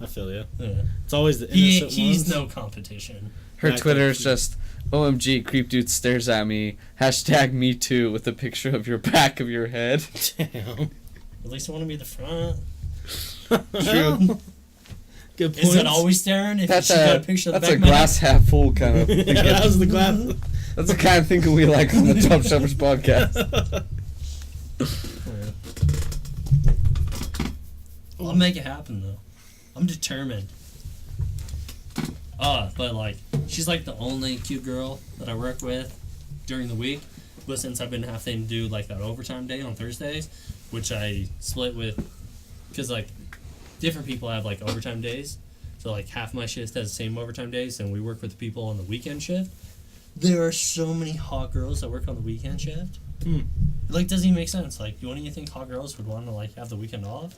I feel you. Yeah. It's always the innocent He's ones. no competition. Her Yeah, I Twitter is think- just OMG creep dude stares at me. Hashtag me too with a picture of your back of your head. Damn. At least I want to be the front. True. Good point. Is it always staring? If That's she got a a picture of the that's back a of my head? glass half full kind of. Yeah, thinking. that was the glass. That's the kind of thinking we like on the Topshelfers podcast. I'll make it happen though. I'm determined. But like, she's like the only cute girl that I work with during the week. But since I've been having to do like that overtime day on Thursdays, which I split with, because like different people have like overtime days. So like half my shift has the same overtime days, and we work with the people on the weekend shift. There are so many hot girls that work on the weekend shift. Hmm. It like doesn't even make sense. Like, wouldn't you think hot girls would want to like have the weekend off?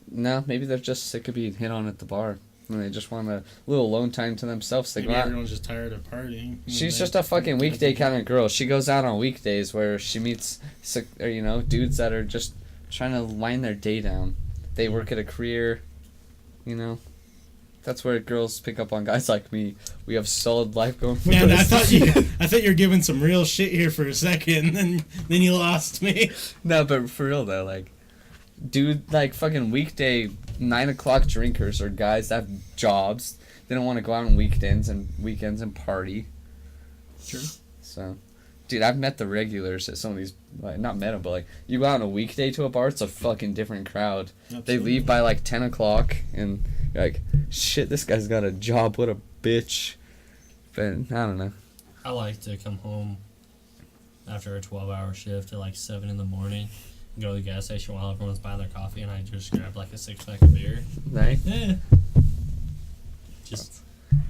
No, maybe they're just sick of being hit on at the bar. And they just want a little alone time to themselves. They Maybe go out. everyone's just tired of partying. She's just a fucking weekday kind of girl. She goes out on weekdays where she meets, or, you know, dudes that are just trying to wind their day down. They work at a career, you know. That's where girls pick up on guys like me. We have solid life going for Man, us. I thought you were giving some real shit here for a second, and then you lost me. No, but for real though, like, dude, like fucking weekday 9 o'clock drinkers are guys that have jobs. They don't want to go out on weekends and party. Sure. So, dude, I've met the regulars at some of these, like, not met them, but like, you go out on a weekday to a bar, it's a fucking different crowd. Absolutely. They leave by like 10 o'clock, and you're like, shit, this guy's got a job, what a bitch. But, I don't know. I like to come home after a 12-hour shift at like 7 in the morning, and go to the gas station while everyone's buying their coffee, and I just grab like a 6-pack of beer. Right? Yeah. Just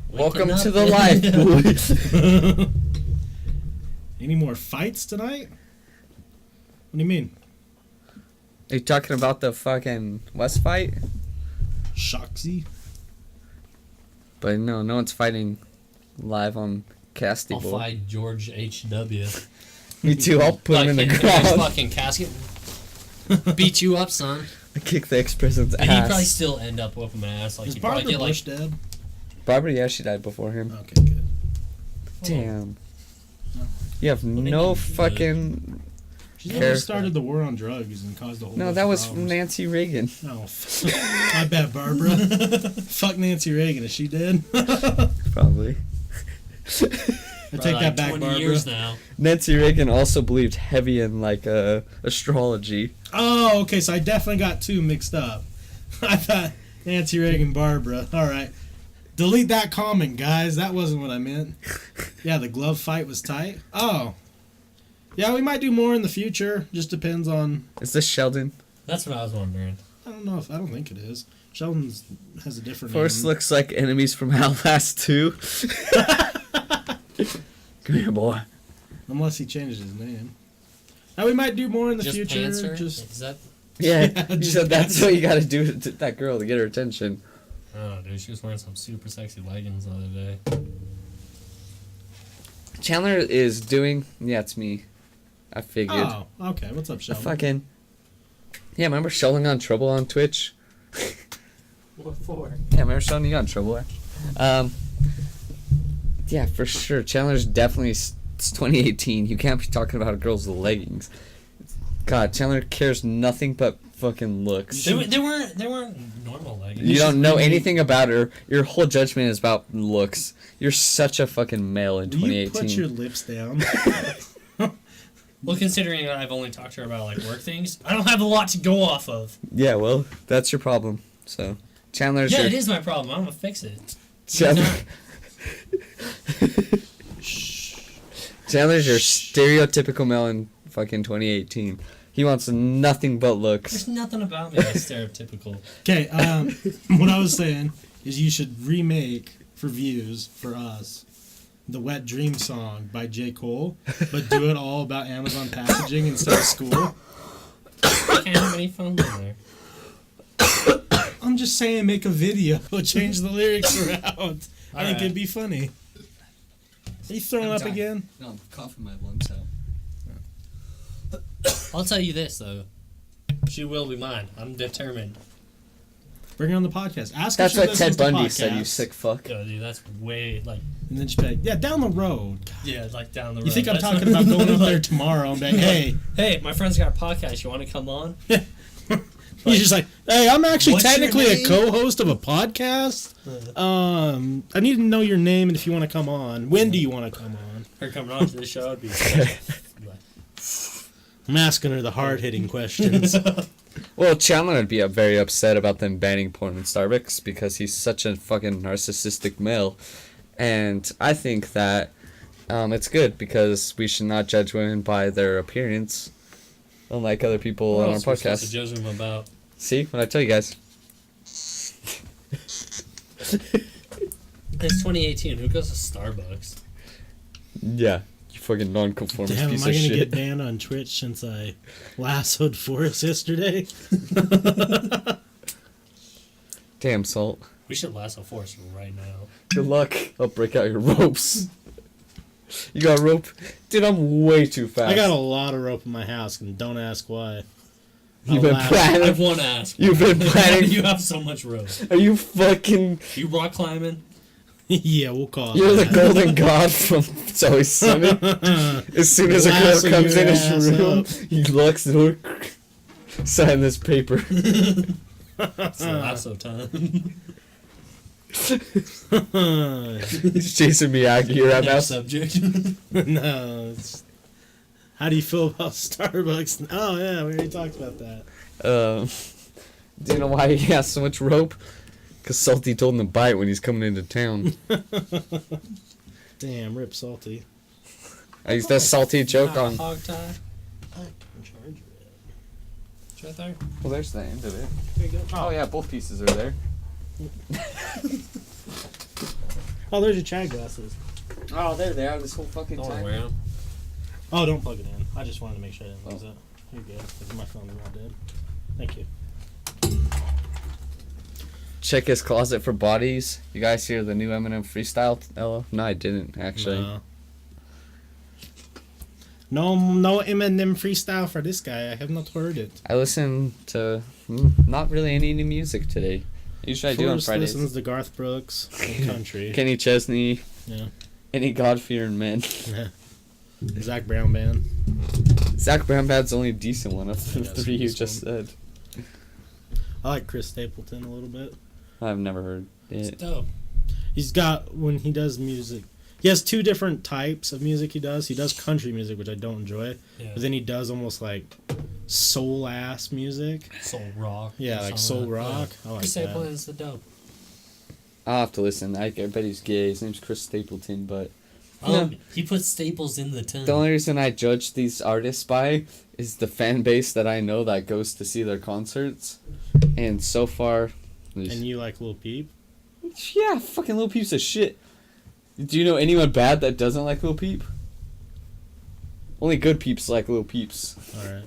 Welcome waking to up. the life, boys. Any more fights tonight? What do you mean? Are you talking about the fucking West fight? Shoxy? But no one's fighting live on Casty I'll Bowl. fight George H.W. Me too, I'll put him in the his ground. fucking casket. Beat you up, son. I kick the ex-president's And he'd probably ass. still end up whooping my ass. Like, Is he'd Barbara probably get Bush like. dead? Barbara, yeah, she died before him. Okay, good. Damn. No. You have Well, no they did. fucking... She's Hair- the one who started the war on drugs and caused a whole No, bunch that of was from problems. Nancy Reagan. No. My bad, Barbara. Fuck Nancy Reagan. Is she dead? Probably. I take that back, 20 Barbara. years now. Nancy Reagan also believed heavy in, like, astrology. Oh, okay, so I definitely got two mixed up. I thought Nancy Reagan, Barbara. All right. Delete that comment, guys. That wasn't what I meant. Yeah, the glove fight was tight. Oh. Yeah, we might do more in the future. Just depends on... Is this Sheldon? That's what I was wondering. I don't know if... I don't think it is. Sheldon's has a different Forrest name. looks like enemies from Outlast 2. Come here, boy. Unless he changes his name. Now, we might do more in the Just future. pants her? Just... Is that? Yeah, Yeah, you just said that's pants. what you gotta do to that girl to get her attention. Oh, dude, she was wearing some super sexy leggings the other day. Chandler is doing... Yeah, it's me. I figured. Oh, okay. What's up, I Sheldon? fucking... Yeah, remember Sheldon got in trouble on Twitch? What for? Yeah, remember Sheldon, you got in trouble. Yeah, for sure. Chandler's definitely... It's 2018. You can't be talking about a girl's leggings. God, Chandler cares nothing but fucking looks. They weren't normal leggings. You don't know really- anything about her. Your whole judgment is about looks. You're such a fucking male in Do you 2018. put your lips down? Well, considering that I've only talked to her about like work things, I don't have a lot to go off of. Yeah, well, that's your problem. So, Chandler's Yeah, your... it is my problem. I'm gonna fix it. Chandler... Chandler's your stereotypical male in fucking 2018. He wants nothing but looks. There's nothing about me that's stereotypical. Okay, what I was saying is you should remake for views for us the Wet Dream song by J. Cole, but do it all about Amazon packaging instead of school. I can't have any phones in there. I'm just saying make a video, change the lyrics around. I think Alright. it'd be funny. Are you throwing I'm up dying. again? No, I'm coughing my lungs out. I'll tell you this though, she will be mine. I'm determined. Bring her on the podcast. Ask That's if she what listens Ted to Bundy said, you podcasts. sick fuck. Yo, dude, that's way like And then she'd be like, yeah, down the road. yeah, like down the road. You think I'm That's talking not- about going up there like, tomorrow and being, hey, Hey, my friend's got a podcast. You want to come on? he's just like, hey, I'm actually What's your technically a name? co-host of a podcast. I need to know your name and if you want to come on. When do you want to come on? Her coming on to the show would be like, I'm asking her the hard-hitting questions. Well, Chandler would be very upset about them banning porn in Starbucks because he's such a fucking narcissistic male. And I think that it's good because we should not judge women by their appearance, unlike other people what on our else are we supposed podcast. to judge them about? See, what I tell you guys. It's 2018. Who goes to Starbucks? Yeah, you fucking non-conformist Damn, am piece I of going to shit. get banned on Twitch since I lassoed Forrest yesterday? Damn, Salt. We should lasso Forrest right now. Good luck. I'll break out your ropes. You got rope? Dude, I'm way too fast. I got a lot of rope in my house, and don't ask why. You've been I'll laugh. planning. I've one ask. You've been planning. You have so much rope. Are you fucking... You rock climbing? Yeah, we'll call it You're the that. golden god from It's Always Sunny. As soon as a girl Lasso comes your in ass his room, up. he locks the door. Sign this paper. It's the lasso time. He's chasing Miyagi around Next now. subject. No. How do you feel about Starbucks? Oh, yeah, we already talked about that. Do you know why he has so much rope? Because Salty told him to buy it when he's coming into town. Damn, rip Salty. I used that Salty joke on... Hog tie. I can charge it. It's right there. Well, there's the end of it. There you go. Oh, yeah, both pieces are there. Oh, there's your chai glasses. Oh, there they are this whole fucking Don't time. wear them. Oh, don't plug it in. I just wanted to make sure I didn't lose it. You're good. Because my phone is not dead. Thank you. Check his closet for bodies. You guys hear the new Eminem freestyle? Ella? No, I didn't, actually. No Eminem freestyle for this guy. I have not heard it. I listened to not really any new music today. Usually I do on Forrest Fridays. listens to Garth Brooks, and country. Kenny Chesney, Yeah. any God-fearing men. Yeah. Zach Brown Band. Zach Brown Band's only a decent one of the Yeah, that's three you this just one. said. I like Chris Stapleton a little bit. I've never heard It's it. dope. He's got, when he does music, he has two different types of music he does. He does country music, which I don't enjoy. Yeah. But then he does almost like soul ass music. Soul rock. Yeah, or like something soul rock. that. I like Chris that. Stapleton's the dope. I'll have to listen. I bet he's gay. His name's Chris Stapleton, but He put staples in the ton. the only reason I judge these artists by is the fan base that I know that goes to see their concerts. And so far... And you like Lil Peep? Yeah, fucking Lil Peep's a shit. Do you know anyone bad that doesn't like Lil Peep? Only good peeps like Lil Peeps. Alright.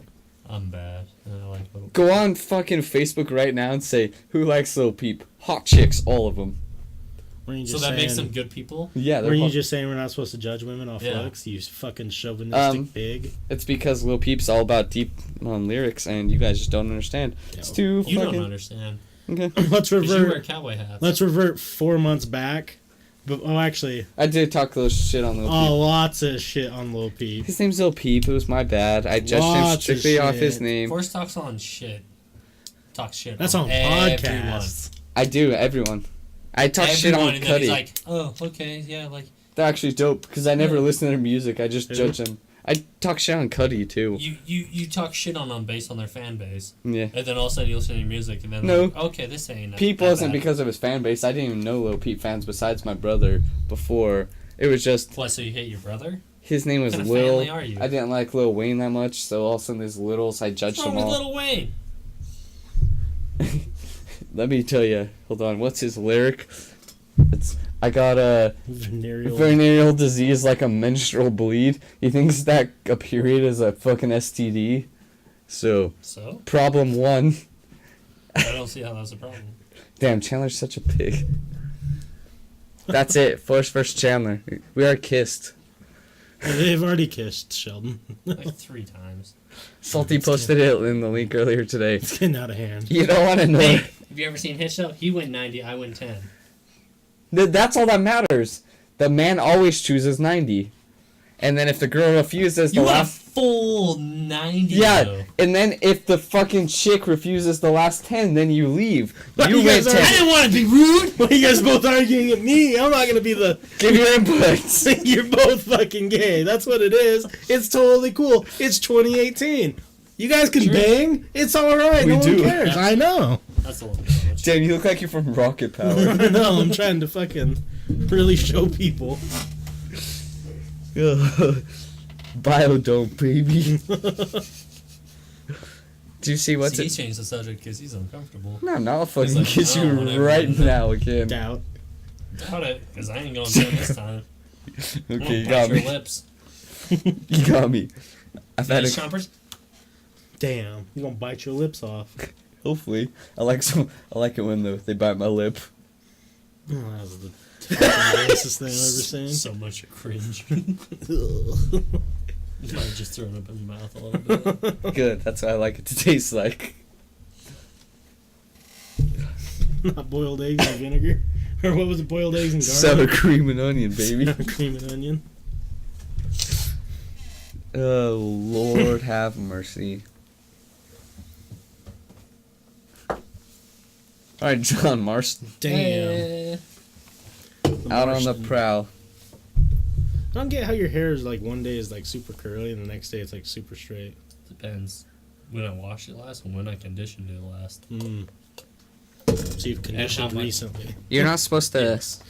I'm bad. And I like little. Go on fucking Facebook right now and say, who likes Lil Peep? Hot chicks, all of them. Were you So just that makes saying- them good people? Yeah, they're Were you hot. just saying we're not supposed to judge women off Yeah. looks? You fucking chauvinistic pig. It's because Lil Peep's all about deep lyrics, and you guys just don't understand. It's Yeah. too You fucking... don't understand. Okay. Let's 'Cause you wear revert. cowboy hats. Let's revert 4 months back. But actually, I did talk those shit on Lil Peep. lots of shit on Lil Peep. His name's Lil Peep. It was my bad. I judged him Lots of strictly off his shit. name. Forrest talks on shit. Talks shit. That's on everyone. podcasts. I do, everyone. I talk shit Everyone, on and then he's Cuddy. like, oh, okay, yeah, like They're actually dope because I never Yeah. listen to their music. I just Is judge them. I talk shit on Cuddy too. you talk shit on them based on their fan base, Yeah. and then all of a sudden you listen to your music, and then No. like, okay, this ain't. Peep that wasn't bad. because of his fan base. I didn't even know Lil Peep fans besides my brother before. It was just What? So you hate your brother? his name was What kind of Lil. family are you? I didn't like Lil Wayne that much, so all of a sudden these littles, I judged What's wrong them with all. Little Wayne? Let me tell you. Hold on. What's his lyric? It's I got a Venereal. venereal disease like a menstrual bleed. He thinks that a period is a fucking STD. So So problem one. I don't see how that's a problem. Damn, Chandler's such a pig. That's it. Forrest versus Chandler. We are kissed. They've already kissed, Sheldon. Like 3 times. Salty posted it in the link earlier today. It's getting out of hand. You don't want to know. Hey, have you ever seen his show? He went 90, I went 10. That's all that matters. The man always chooses 90. And then if the girl refuses the You went a last... full 90. Yeah, though. and then if the fucking chick refuses the last 10, then you leave. You You went guys are- 10. I didn't want to be rude. Well, you guys both arguing at me. I'm not gonna be the. Give your inputs. You're both fucking gay. That's what it is. It's totally cool. It's 2018. You guys can True. bang. It's all right. We no do. one cares. I know. That's a little bit much. Damn, you look like you're from Rocket Power. I know. I'm trying to fucking really show people. Biodome, baby. Do you see what's See, it? he changed the subject because he's uncomfortable. No, no, I'll fucking like, kiss no, you whatever. right now again. Doubt. Doubt it, because I ain't going to this time. I'm Okay, gonna you bite got your me. lips. You got me. I've had Finish a, chompers? Damn. You gonna bite your lips off. hopefully. I like it when they bite my lip. Oh, that was the fucking racist thing I've ever seen. So much cringe. You might have just thrown up in your mouth a little bit. Good, that's what I like it to taste like. Not boiled eggs and vinegar. Or what was it? Boiled eggs and Sour garlic? cream and onion, baby. Sour cream and onion. Oh, Lord have mercy. All right, John Marston. Damn. Eh, Out on the Marston. prowl. I don't get how your hair is like one day is like super curly and the next day it's like super straight. depends when I washed it last and when I conditioned it last. Mm. So you've conditioned how much- recently. You're not supposed to. Yes.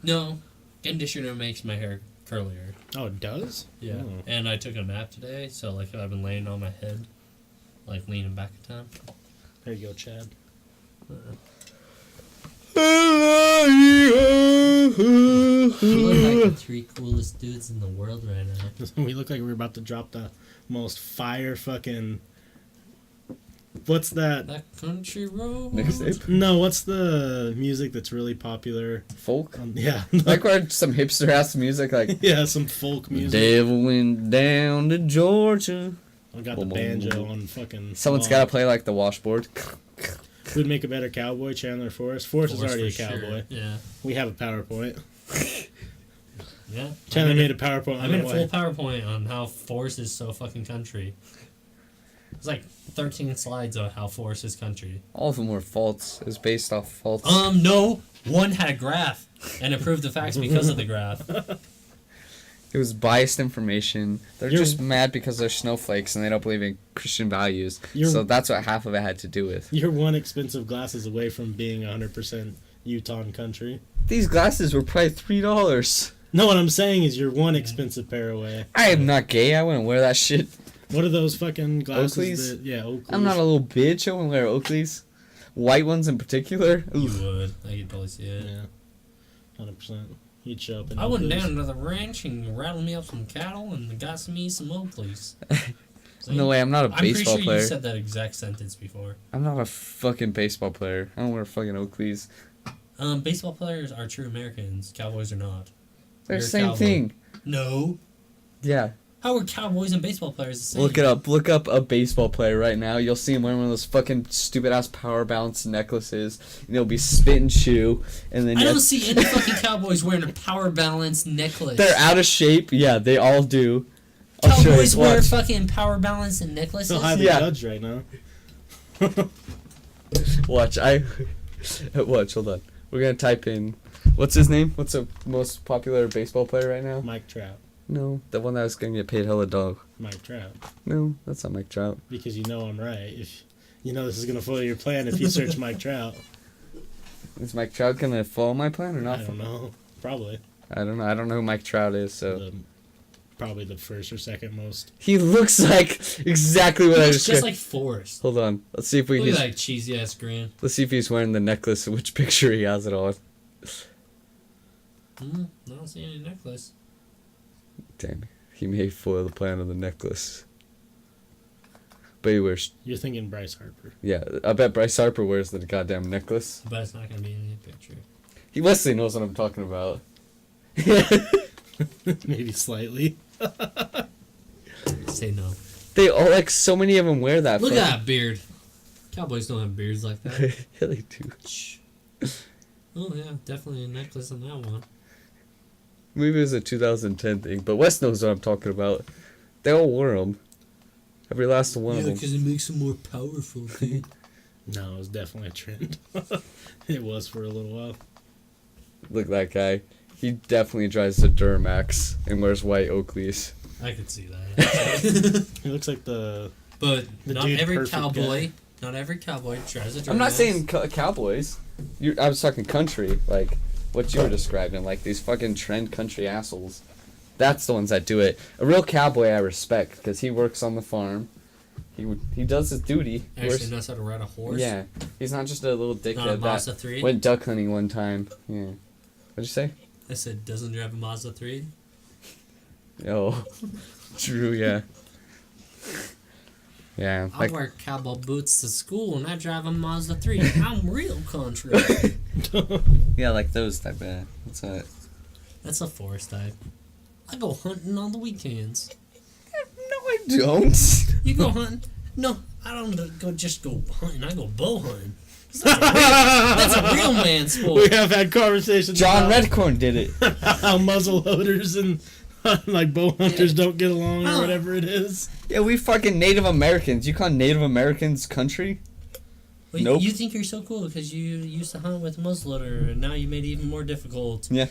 No, conditioner makes my hair curlier. Oh, it does? Yeah. Oh. And I took a nap today, so like I've been laying on my head, like leaning back in time. There you go, Chad. We look like the three coolest dudes in the world right now. We look like we're about to drop the most fire fucking. What's that? That country road. Mixtape? No, what's the music that's really popular? Folk? Yeah. Like where some hipster ass music, like Yeah, some folk the music. devil went down to Georgia. I got the banjo on fucking. Someone's log. got to play like the washboard. Who'd make a better cowboy, Chandler or Forrest? Forrest is already a for cowboy. Sure. Yeah. We have a PowerPoint. Yeah. Chandler I made a PowerPoint. I on made the a full way. PowerPoint on how Forrest is so fucking country. It's like 13 slides on how Forrest is country. All of them were false. It was based off faults. No. One had a graph and it proved the facts because of the graph. It was biased information. They're You're- just mad because they're snowflakes and they don't believe in Christian values. You're- So that's what half of it had to do with. You're one expensive glasses away from being 100% Utah country. These glasses were probably $3. No, what I'm saying is you're one expensive pair away. I am not gay. I wouldn't wear that shit. What are those fucking glasses? Oakleys? That, yeah, Oakleys. I'm not a little bitch. I wouldn't wear Oakleys. White ones in particular. You Oof. would. I could totally see it. Yeah, 100%. You'd show up in I went Oakleys. down to the ranch and rattled me up some cattle and got me some Oakleys. No way. I'm not a I'm pretty baseball sure player. you said that exact sentence before. I'm not a fucking baseball player. I don't wear fucking Oakleys. Baseball players are true Americans. Cowboys are not. They're the You're a same cowboy. thing. No. Yeah. How are cowboys and baseball players the same? Look it up. Look up a baseball player right now. You'll see him wearing one of those fucking stupid ass power balance necklaces. And he'll be spit and chew. And then I you don't have- see any fucking cowboys wearing a power balance necklace. they're out of shape. Yeah, they all do. I'll show you. Cowboys wear Watch. fucking power balance and necklaces. So highly Yeah. judged right now. Watch. Watch. Hold on. We're gonna type in. What's his name? What's the most popular baseball player right now? Mike Trout. No, the one that was gonna get paid hella dog. Mike Trout. No, that's not Mike Trout. Because you know I'm right. If you know this is gonna follow your plan if you search Mike Trout. Is Mike Trout gonna follow my plan or not? I don't know. Probably. I don't know. I don't know who Mike Trout is. So Probably the first or second most. he looks like exactly what I It's just described. like Forrest. Hold on. Let's see if we Look can. at that cheesy ass grin. Let's see if he's wearing the necklace. Which picture he has it on. I don't see any necklace. Damn, he may foil the plan of the necklace. But he wears. You're thinking Bryce Harper. Yeah, I bet Bryce Harper wears the goddamn necklace. But it's not gonna be in the picture. He Wesley knows what I'm talking about. Maybe slightly. Say no. They all like so many of them wear that. Look at fucking- that beard. Cowboys don't have beards like that. Yeah, they do. Shh. Oh yeah, definitely a necklace on that one. Maybe it was a 2010 thing, but Wes knows what I'm talking about. They all wore them. Every last one of them. it makes them more powerful, dude. No, it was definitely a trend. It was for a little while. Look at that guy. He definitely drives a Duramax and wears white Oakleys. I could see that. He looks like the But The not dude every perfect cowboy. Not every cowboy tries to. I'm not saying cowboys. I was talking country, like what you were describing, like these fucking trend country assholes. That's the ones that do it. A real cowboy I respect because he works on the farm. He does his duty. He Actually wears- knows how to ride a horse. yeah, he's not just a little Not a dickhead Mazda that 3. went duck hunting one time. Yeah. What'd you say? I said, doesn't drive a Mazda 3. Oh, true. Yeah. Yeah. I Like, wear cowboy boots to school and I drive a Mazda 3. I'm real country. yeah, like those type of. That's it. That's a forest type. I go hunting on the weekends. No, I don't. You go hunting? No, I don't go hunting. I go bow hunting. That's a real man sport. We have had conversations John about Redcorn did it. how muzzle loaders and like bow hunters don't get along or Oh. whatever it is. Yeah, we fucking Native Americans. You call Native Americans country? Well, Nope. You think you're so cool because you used to hunt with a muzzleloader, and now you made it even more difficult. Yeah.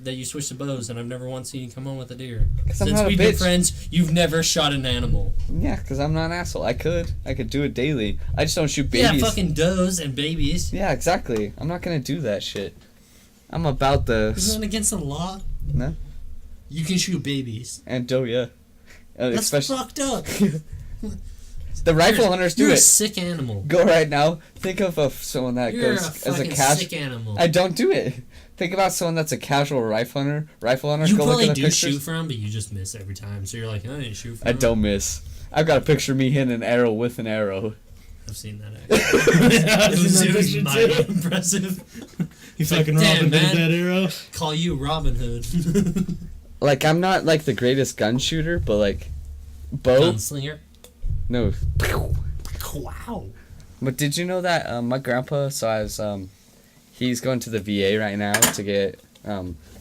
That you switched to bows, and I've never once seen you come home with a deer. 'Cause I'm Since not a we've been bitch. friends, you've never shot an animal. Yeah, because I'm not an asshole. I could do it daily. I just don't shoot babies. Yeah, fucking does and babies. Yeah, exactly. I'm not gonna do that shit. I'm about the Isn't that against the law? no You can shoot babies. and doe. Yeah, That's especially fucked up. the rifle hunters do You're a it. sick animal. Go right now. Think of someone that You're a goes as a fucking casual. sick animal. I don't do it. Think about someone that's a casual rifle hunter. You Go look probably at the do pictures. shoot for them, but you just miss every time. So you're like, I didn't shoot for I him. don't miss. I've got a picture of me hitting an arrow with an arrow. I've seen that actually. it was mighty impressive. You Like, fucking damn, Robin Hood man. that arrow. Call you Robin Hood. Like I'm not like the greatest gun shooter, but like bow. Gunslinger. No. Wow. But did you know that my grandpa? So I was he's going to the VA right now to get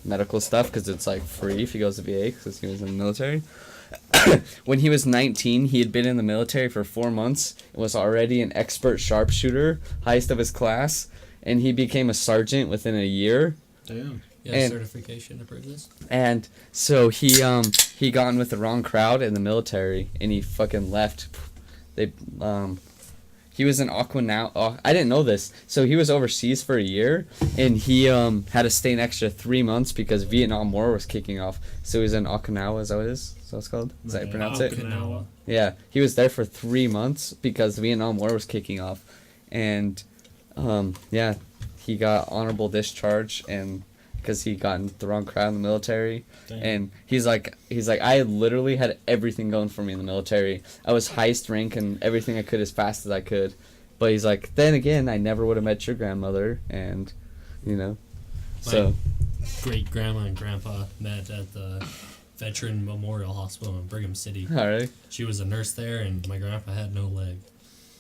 medical stuff because it's like free if he goes to VA because he was in the military. When he was 19, he had been in the military for 4 months and was already an expert sharpshooter, highest of his class, and he became a sergeant within a year. Damn. You have And- certification to prove this? And so he got in with the wrong crowd in the military and he fucking left. They he was in Okinawa. I didn't know this. So he was overseas for a year and he had to stay an extra 3 months because Vietnam War was kicking off. So he was in Okinawa, is that what it is? Is that what it's called? Is that how you pronounce it? Okinawa. Yeah, he was there for 3 months because the Vietnam War was kicking off, and yeah, he got honorable discharge and because he got in the wrong crowd in the military, Damn. and he's like I literally had everything going for me in the military. I was highest rank and everything I could as fast as I could, but he's like, then again, I never would have met your grandmother, and you know, so Great grandma and grandpa met at the Veteran Memorial Hospital in Brigham City. all right, She was a nurse there, and my grandpa had no leg.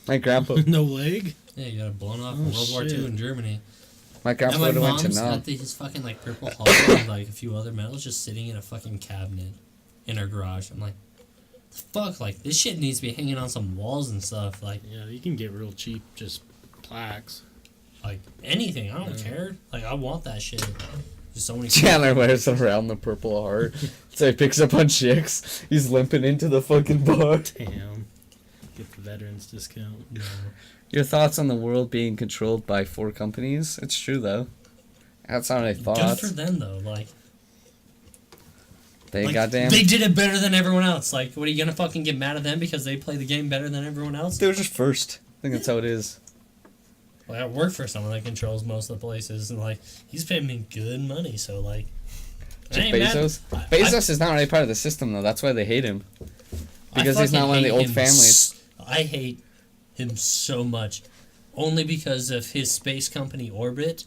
my grandpa, No leg? Yeah, he got it blown off Oh, in World War shit. II in Germany. my grandpa And my would have went to mom's Nam. got his fucking like Purple Heart and like a few other medals just sitting in a fucking cabinet in her garage. I'm like, fuck, like this shit needs to be hanging on some walls and stuff. Like Yeah, you can get real cheap just plaques. anything. I don't care. Like I want that shit. Just so many. Chandler wears around the Purple Heart, so he picks up on chicks. He's limping into the fucking bar. Damn. Get the veterans discount. No. Your thoughts on the world being controlled by 4 companies? It's true though. That's not my Good thoughts. for them though. Like They goddamn. they did it better than everyone else. Like, what are you gonna fucking get mad at them because they play the game better than everyone else? They were just first. I think that's how it is. Like, I work for someone that controls most of the places, and like he's paying me good money. So like, I Jeff ain't mad. Bezos. I- Bezos is not really part of the system though. That's why they hate him. I Because he's not fucking one of the hate old him families. I hate him so much, only because of his space company Orbit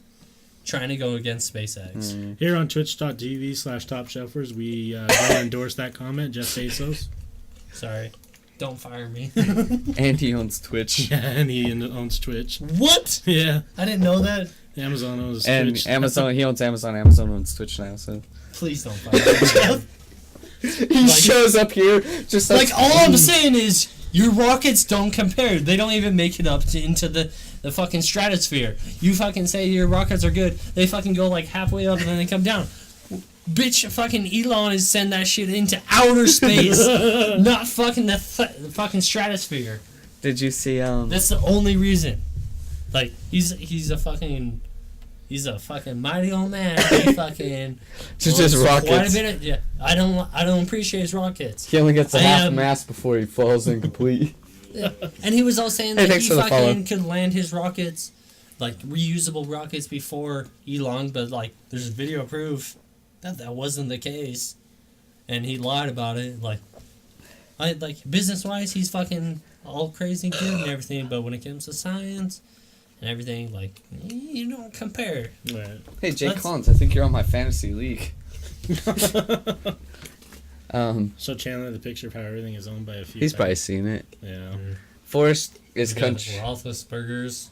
trying to go against SpaceX. Here on twitch.tv/Topshelfers, we don't endorse that comment, Jeff Bezos. Sorry, don't fire me. And he owns Twitch. Yeah, and he owns Twitch. What? Yeah, I didn't know that. Amazon owns And Twitch. Amazon, he owns Amazon. Amazon owns Twitch now. So Please don't fire me, Jeff. he shows up here just Like, all I'm saying is, your rockets don't compare. They don't even make it up into the fucking stratosphere. You fucking say your rockets are good. They fucking go like halfway up and then they come down. Bitch, fucking Elon is sending that shit into outer space, not fucking the fucking stratosphere. Did you see That's the only reason. Like, he's a fucking mighty old man. He fucking Just his loves quite a rockets. bit of, yeah. I don't appreciate his rockets. He only gets a I half am- mast before he falls incomplete. And he was all saying Hey, that thanks he for the follow. fucking could land his rockets, like reusable rockets before Elon, but like there's video proof that that wasn't the case, and he lied about it. Like business wise, he's fucking all crazy and good and everything, but when it comes to science and everything, like you don't compare. Right. Hey, Jake That's- Collins, I think you're on my fantasy league. So Chandler, the picture of how everything is owned by a few. He's probably seen it. Yeah. Forrest is We got country. Roethlisberger's.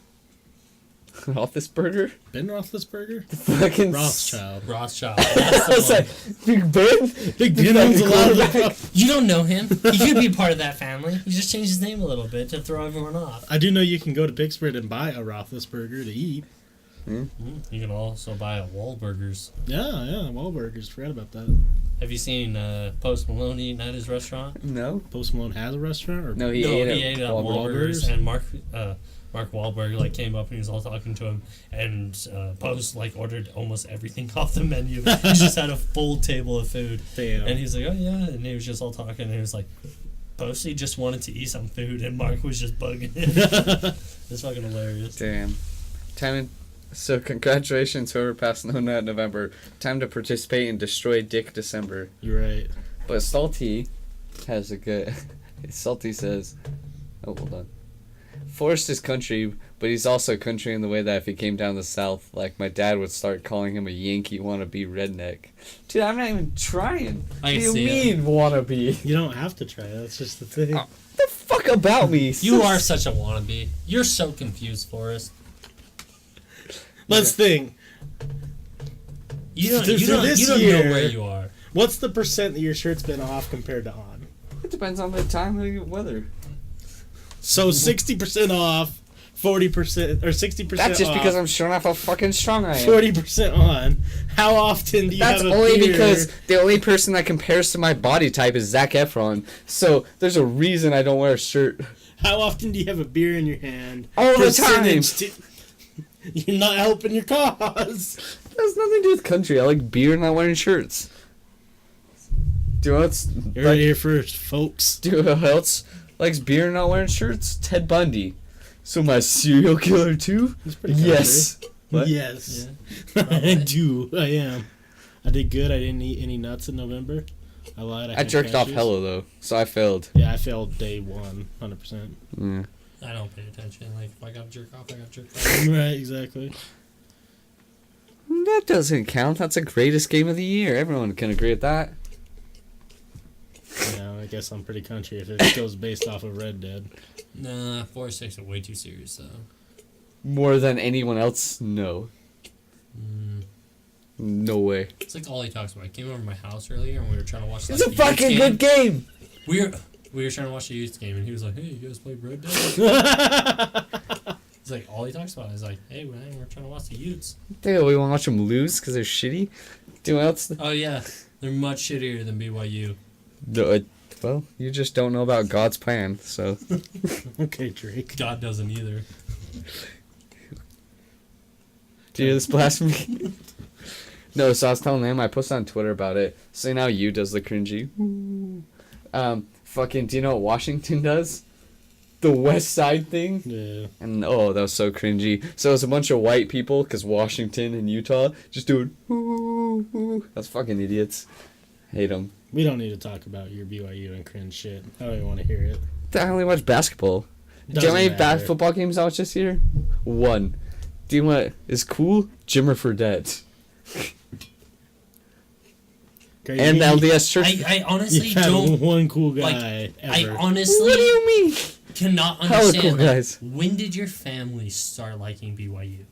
Roethlisberger? Ben Roethlisberger? Fucking Rothschild. Rothschild. I That's the was one. like, Big Ben? Big Ben owns a lot of the quarterback? You don't know him. He could be part of that family. He just changed his name a little bit to throw everyone off. I do know you can go to Pittsburgh and buy a Roethlisberger to eat. You can also buy at Wahlburgers. Yeah, Wahlburgers. Forgot about that. Have you seen Post Malone eating at his restaurant? No. Post Malone has a restaurant? Or No, he No, ate he it. ate at Wahlburgers? Wahlburgers, and Mark Wahlberg like came up and he was all talking to him, and Post like ordered almost everything off the menu. He just had a full table of food, Damn. and he's like, "Oh yeah," and he was just all talking, and he was like, Posty just wanted to eat some food, and Mark was just bugging him. It's fucking hilarious. Damn. So congratulations, whoever passed No Nut November. Time to participate in Destroy Dick December. You're right. But Salty has a good... Salty says... Oh, hold on. Forrest is country, but he's also country in the way that if he came down the south, like my dad would start calling him a Yankee wannabe redneck. Dude, I'm not even trying. I What do can you see it. mean wannabe? You don't have to try. That's just the thing. Oh, the fuck about me? You are such a wannabe. You're so confused, Forrest. Let's think. You don't, So you don't, this you don't year- know where you are. What's the percent that your shirt's been off compared to on? It depends on the time of the weather. So 60% off, 40% or 60% That's just off, because I'm showing off how fucking strong I am. 40% on. How often do you That's have a only beer? because the only person that compares to my body type is Zac Efron. So there's a reason I don't wear a shirt. How often do you have a beer in your hand? All the time. Percentage to- You're not helping your cause. That has nothing to do with country. I like beer and not wearing shirts. Do you know what's You're right here first, folks. Do you know who else likes beer and not wearing shirts? Ted Bundy. So my serial killer too? He's pretty Yes. What? Yes. Yeah. I do. I am. I did good. I didn't eat any nuts in November. I lied. I had jerked off cashews. hella though, so I failed. Yeah, I failed day one, 100%. Yeah. I don't pay attention. Like, if I got jerk off, I got jerk off. Right, exactly. That doesn't count. That's the greatest game of the year. Everyone can agree with that. Yeah, I guess I'm pretty country if it goes based off of Red Dead. Nah, 4 6 are way too serious, though. More than anyone else? No. Mm. No way. It's like all he talks about. I came over to my house earlier and we were trying to watch. It's like, a the fucking youth good game! We were trying to watch the youth game and he was like, "Hey, you guys play Red Dead?" It's like all he talks about is like, "Hey, man, we're trying to watch the Utes." Dude, we want to watch them lose because they're shitty? Do you know what else? Oh yeah, they're much shittier than BYU. No, well, you just don't know about God's plan, so. Okay, Drake. God doesn't either. Do you hear this blasphemy? No, so I was telling him, I posted on Twitter about it. So now you does the cringy. Fucking, do you know what Washington does? The West Side thing? Yeah. And oh, that was so cringy. So it was a bunch of white people, because Washington and Utah just doing, ooh. That's fucking idiots. Hate them. We don't need to talk about your BYU and cringe shit. I don't even want to hear it. I only watch basketball. Do you know how Doesn't many matter. football games I watched this year? One. Do you know what is cool? Jimmer Fredette. Great. And the You- LDS Church. I honestly You had don't. one cool guy Like, ever. I honestly What do you mean? cannot Hella understand. cool like, guys. when did your family start liking BYU?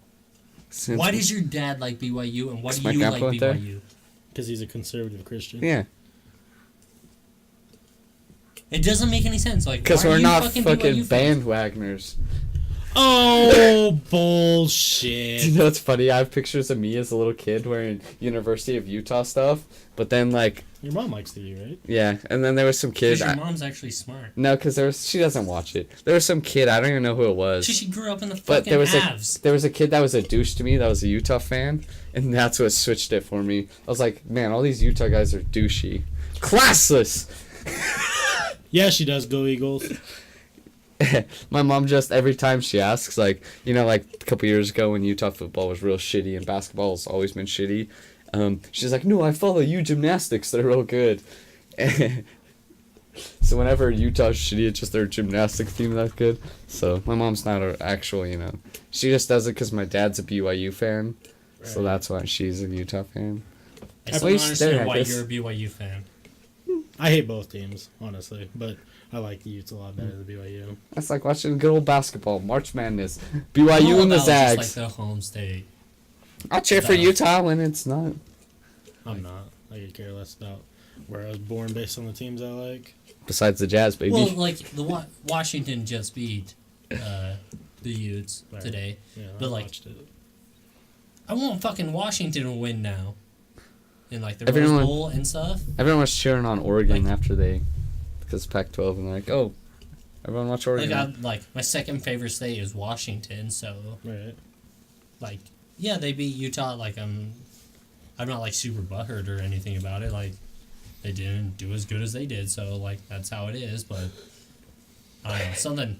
Since- Why does your dad like BYU and why do My you like grandpa went there. BYU? Because he's a conservative Christian. Yeah. It doesn't make any sense. Like, Because why are we're you not fucking fucking BYU fans? bandwagoners. Oh, Do bullshit. you know what's funny? I have pictures of me as a little kid wearing University of Utah stuff. But then, like, Your mom likes the U, right? yeah. And then there was some kid. Because your mom's actually smart. No, because she doesn't watch it. There was some kid. I don't even know who it was. She grew up in the But fucking Avs. there was a kid that was a douche to me that was a Utah fan, and that's what switched it for me. I was like, man, all these Utah guys are douchey. Classless! Yeah, she does. Go Eagles. My mom just, every time she asks, like, you know, like a couple years ago when Utah football was real shitty and basketball has always been shitty, she's like, no, I follow U gymnastics. They're real good. So whenever Utah's shitty, it's just their gymnastics team that's good. So my mom's not an actual, you know. She just does it because my dad's a BYU fan. So Right. that's why she's a Utah fan. I At still don't least there, understand I why guess. you're a BYU fan. I hate both teams, honestly, but I like the Utes a lot better than BYU. That's like watching good old basketball, March Madness, BYU All and the about Zags. just like the home state. I'll cheer for Utah when it's not. I'm not. I could care less about where I was born based on the teams I like. Besides the Jazz, baby. Well, like the Washington just beat the Utes Right. today, Yeah, I but like watched it. I want fucking Washington to win now, in like the Everyone- Rose Bowl and stuff. Everyone was cheering on Oregon Like- after because Pac-12, and they're like, oh, everyone watch Oregon. Like my second favorite state is Washington, so Right. like yeah, they beat Utah. Like I'm not like super butthurt or anything about it. Like they didn't do as good as they did, so like that's how it is. But I don't know something.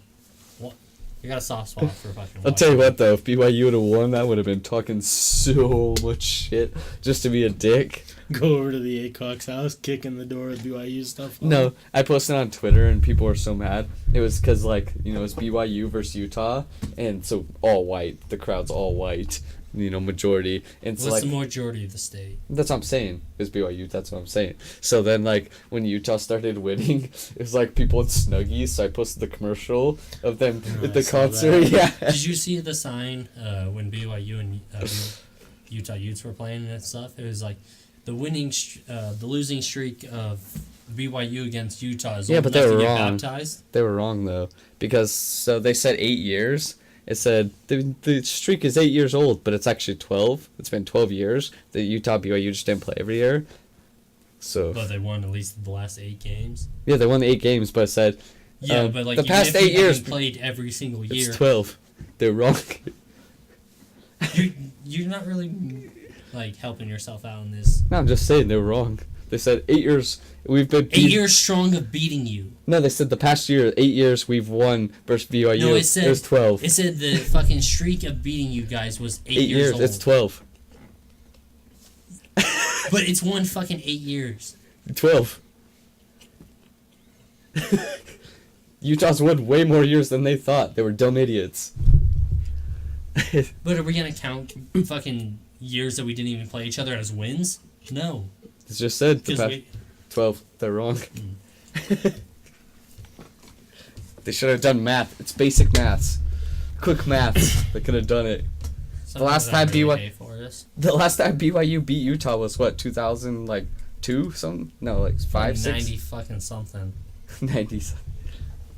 What you got a soft spot for fucking. I'll tell you Washington. what, though, if BYU would have won, that would have been talking so much shit just to be a dick. Go over to the Acock's house, kick in the door with BYU stuff. on. No, I posted on Twitter, and people were so mad. It was because, like, it's BYU versus Utah, and so all white. The crowd's all white, majority. And so, What's like, the majority of the state? that's what I'm saying. It's BYU. That's what I'm saying. So then, like, when Utah started winning, it was like people in Snuggies. So I posted the commercial of them Oh, at I the saw concert. that. Yeah. Did you see the sign when BYU and Utah Utes were playing and stuff? It was like the losing streak of BYU against Utah is Yeah, old but they enough to were get wrong. baptized. They were wrong though, because so they said 8 years. It said the streak is 8 years old, but it's actually 12. It's been 12 years. The Utah BYU just didn't play every year. So But they won at least the last 8 games. yeah, they won the 8 games, but it said Yeah, but like the even past if you 8 years haven't played every single it's year. 12. They're wrong. You're not really like helping yourself out in this. No, I'm just saying they were wrong. They said 8 years we've been 8 years strong of beating you. No, they said the past year 8 years we've won versus BYU. No, it said was 12. It said the fucking streak of beating you guys was 8 8 years. old. It's 12. But it's one fucking 8 years. 12. Utah's won way more years than they thought. They were dumb idiots. But are we gonna count fucking years that we didn't even play each other as wins? No, It's just said the because past we 12. They're wrong. They should have done math. It's basic maths. Quick maths. They could have done it. something last that I time really BYU pay for us. The last time BYU beat Utah was what, 2002 something? No, like 5, 6? 90 fucking something. 90s.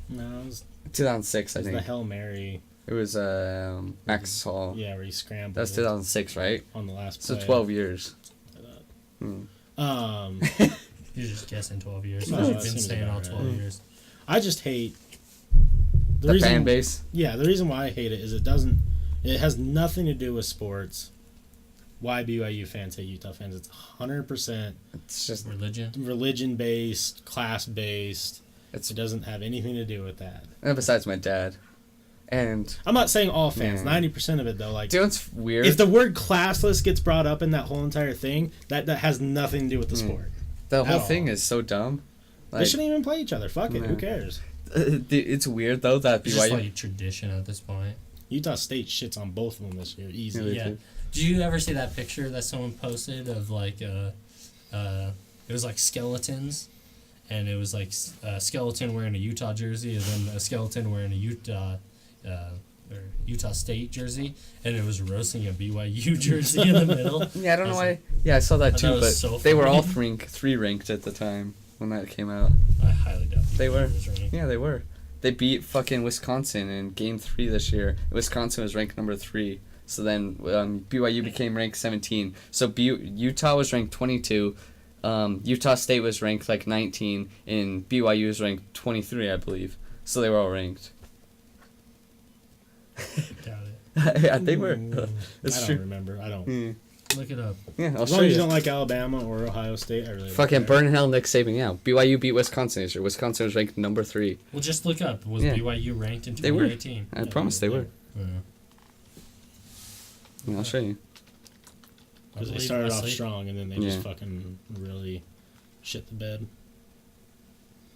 No, it was, 2006, I the think. Hail Mary. It was Max Hall. Yeah, where he scrambled. That's 2006, right? On the last So play. 12 years. Hmm. You're just guessing 12 years. No, You've that been seems saying all about 12 right. years. I just hate The fan base. Yeah, the reason why I hate it is it has nothing to do with sports. Why BYU fans hate Utah fans? It's 100% It's just Religion. based, class based. it's It doesn't have anything to do with that. and besides my dad. And I'm not saying all fans. Yeah. 90% of it though. Like, do you know what's weird? if the word classless gets brought up in that whole entire thing, that has nothing to do with the sport. the whole at thing all. is so dumb. They shouldn't even play each other. Fuck it. Yeah. Who cares? It's weird though that It's just BYU. like tradition at this point. Utah State shits on both of them this year. Easy. Yeah, they Yeah. do. Did you ever see that picture that someone posted of like it was like skeletons, and it was like a skeleton wearing a Utah jersey and then a skeleton wearing a Utah State jersey, and it was roasting a BYU jersey in the middle. Yeah, I don't know was why. Yeah, I saw that I too, thought it but was so they were all funny. three ranked at the time when that came out. I highly doubt They were. it was ranked. Yeah, they were. They beat fucking Wisconsin in Game 3 this year. Wisconsin was ranked number 3. So then BYU became ranked 17. So Utah was ranked 22. Utah State was ranked like 19, and BYU was ranked 23, I believe. So they were all ranked. Doubt it. Yeah, they were. I It's don't true. remember. I don't. Yeah, Look it up. I'll As show long as you you. don't like Alabama or Ohio State, I really don't Fucking care. burn in hell, Nick Saban. Yeah, BYU beat Wisconsin this year. Wisconsin was ranked number 3. Well, just look up. Was Yeah. BYU ranked in They were. 2018? I promise they were. Yeah. Yeah, I'll show you. Because they believe started off Wesley. strong and then they just Yeah. fucking really shit the bed.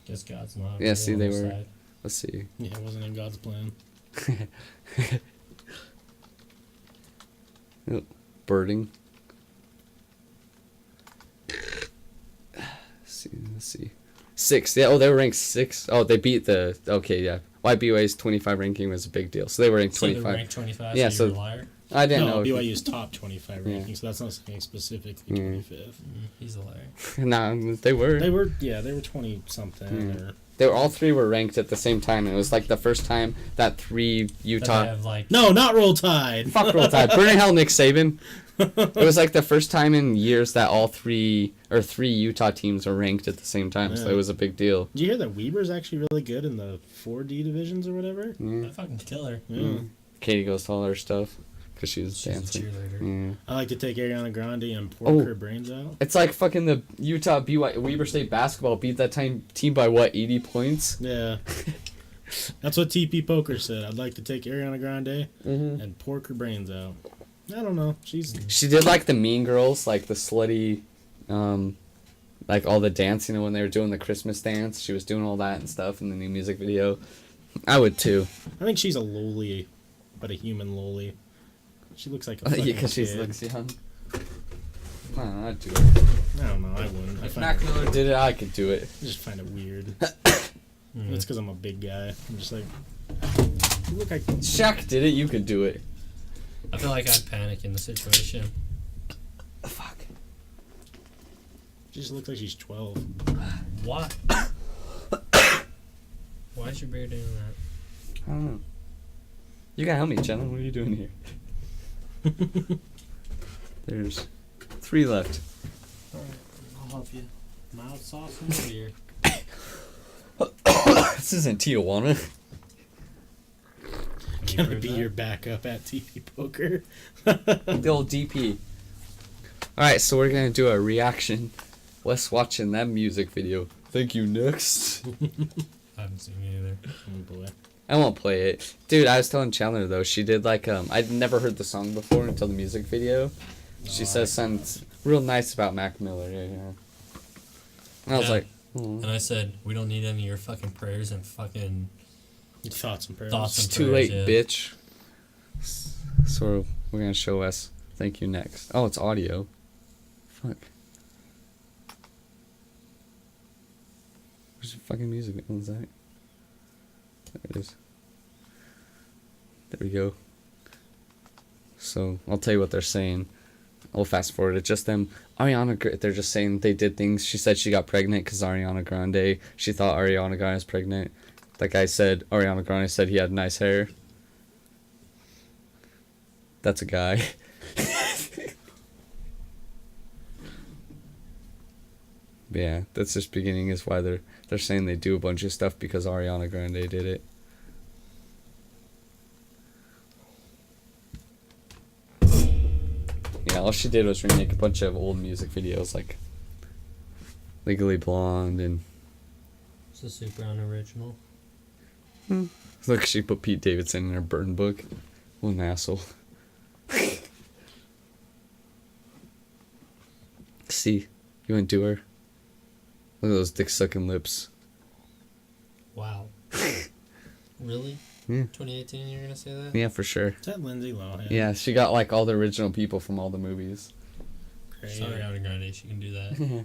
Guess God's not. Yeah, see, on they their were- side. Let's see. Yeah, it wasn't in God's plan. Birding. Let's see. 6. Yeah. Oh, they were ranked 6. Oh, they beat the. Okay, yeah. YBUA's 25 ranking was a big deal, so they were ranked So 25. they were ranked 25. Yeah, So you're so- a liar. I didn't No, know. BYU's top 25 Yeah. ranking, so that's not saying specifically Mm. 25th. He's a liar. Nah, they were. They were 20 something. Mm. Or They were all 3 were ranked at the same time. And it was like the first time that 3 But they Utah. have like no, not Roll Tide. Fuck Roll Tide. Burn hell, Nick Saban. It was like the first time in years that all 3 Utah teams were ranked at the same time. So Yeah. it was a big deal. Did you hear that Weber's actually really good in the 4D divisions or whatever? Yeah. I fucking kill her. Yeah. Mm. Katie goes to all her stuff because she was She's a dancing. cheerleader. Yeah. I like to take Ariana Grande and pork Oh. her brains out. It's like fucking the Utah Weber State basketball beat that team by what, 80 points? Yeah. That's what TP Poker said. I'd like to take Ariana Grande Mm-hmm. and pork her brains out. I don't know. She's She did like the Mean Girls, like the slutty, like all the dancing when they were doing the Christmas dance. She was doing all that and stuff in the new music video. I would too. I think she's a loli, but a human loli. She looks like a Yeah, fucking because she kid. looks young. No, I'd do it. I don't know. I wouldn't. I If find Mac Miller did it, I could do it. I just find it weird. Mm. It's because I'm a big guy. I'm just like, you look like Shaq did it, you could do it. I feel like I'd panic in the situation. Fuck. she just looks like she's 12. What? Why is your beard doing that? I don't know. You gotta help me, Jenna. What are you doing here? There's 3 left. Alright, I'll help you. Mild sauce and beer. This isn't Tijuana. Can I be your backup at TP Poker? The old DP. Alright, so we're gonna do a reaction. Wes watching that music video. Thank you, next. I haven't seen it either. Oh boy. I won't play it. Dude, I was telling Chandler though, she did like I'd never heard the song before until the music video. She says something real nice about Mac Miller, yeah. And I was Yeah. like, oh. And I said, we don't need any of your fucking prayers and fucking Thoughts and prayers. Thoughts It's and too prayers, late, yeah. bitch. So we're gonna show us. Thank you next. Oh, it's audio. Fuck. Where's the fucking music? What was that? There it is. There we go. So I'll tell you what they're saying. I'll fast forward it. Just them. They're just saying they did things. She said she got pregnant because Ariana Grande. She thought Ariana Grande was pregnant. That guy said Ariana Grande said he had nice hair. That's a guy. But yeah, that's just beginning is why they're saying they do a bunch of stuff because Ariana Grande did it. Yeah, all she did was remake a bunch of old music videos like Legally Blonde and It's a super unoriginal. look, she put Pete Davidson in her burn book. What an asshole. See, you went to her. Look at those dick sucking lips. Wow. Really? Yeah. 2018, you're gonna say that? Yeah, for sure. Is that Lindsay Lohan? Yeah, she got like all the original people from all the movies. Great. Sorry, Ariana Grande, she can do that.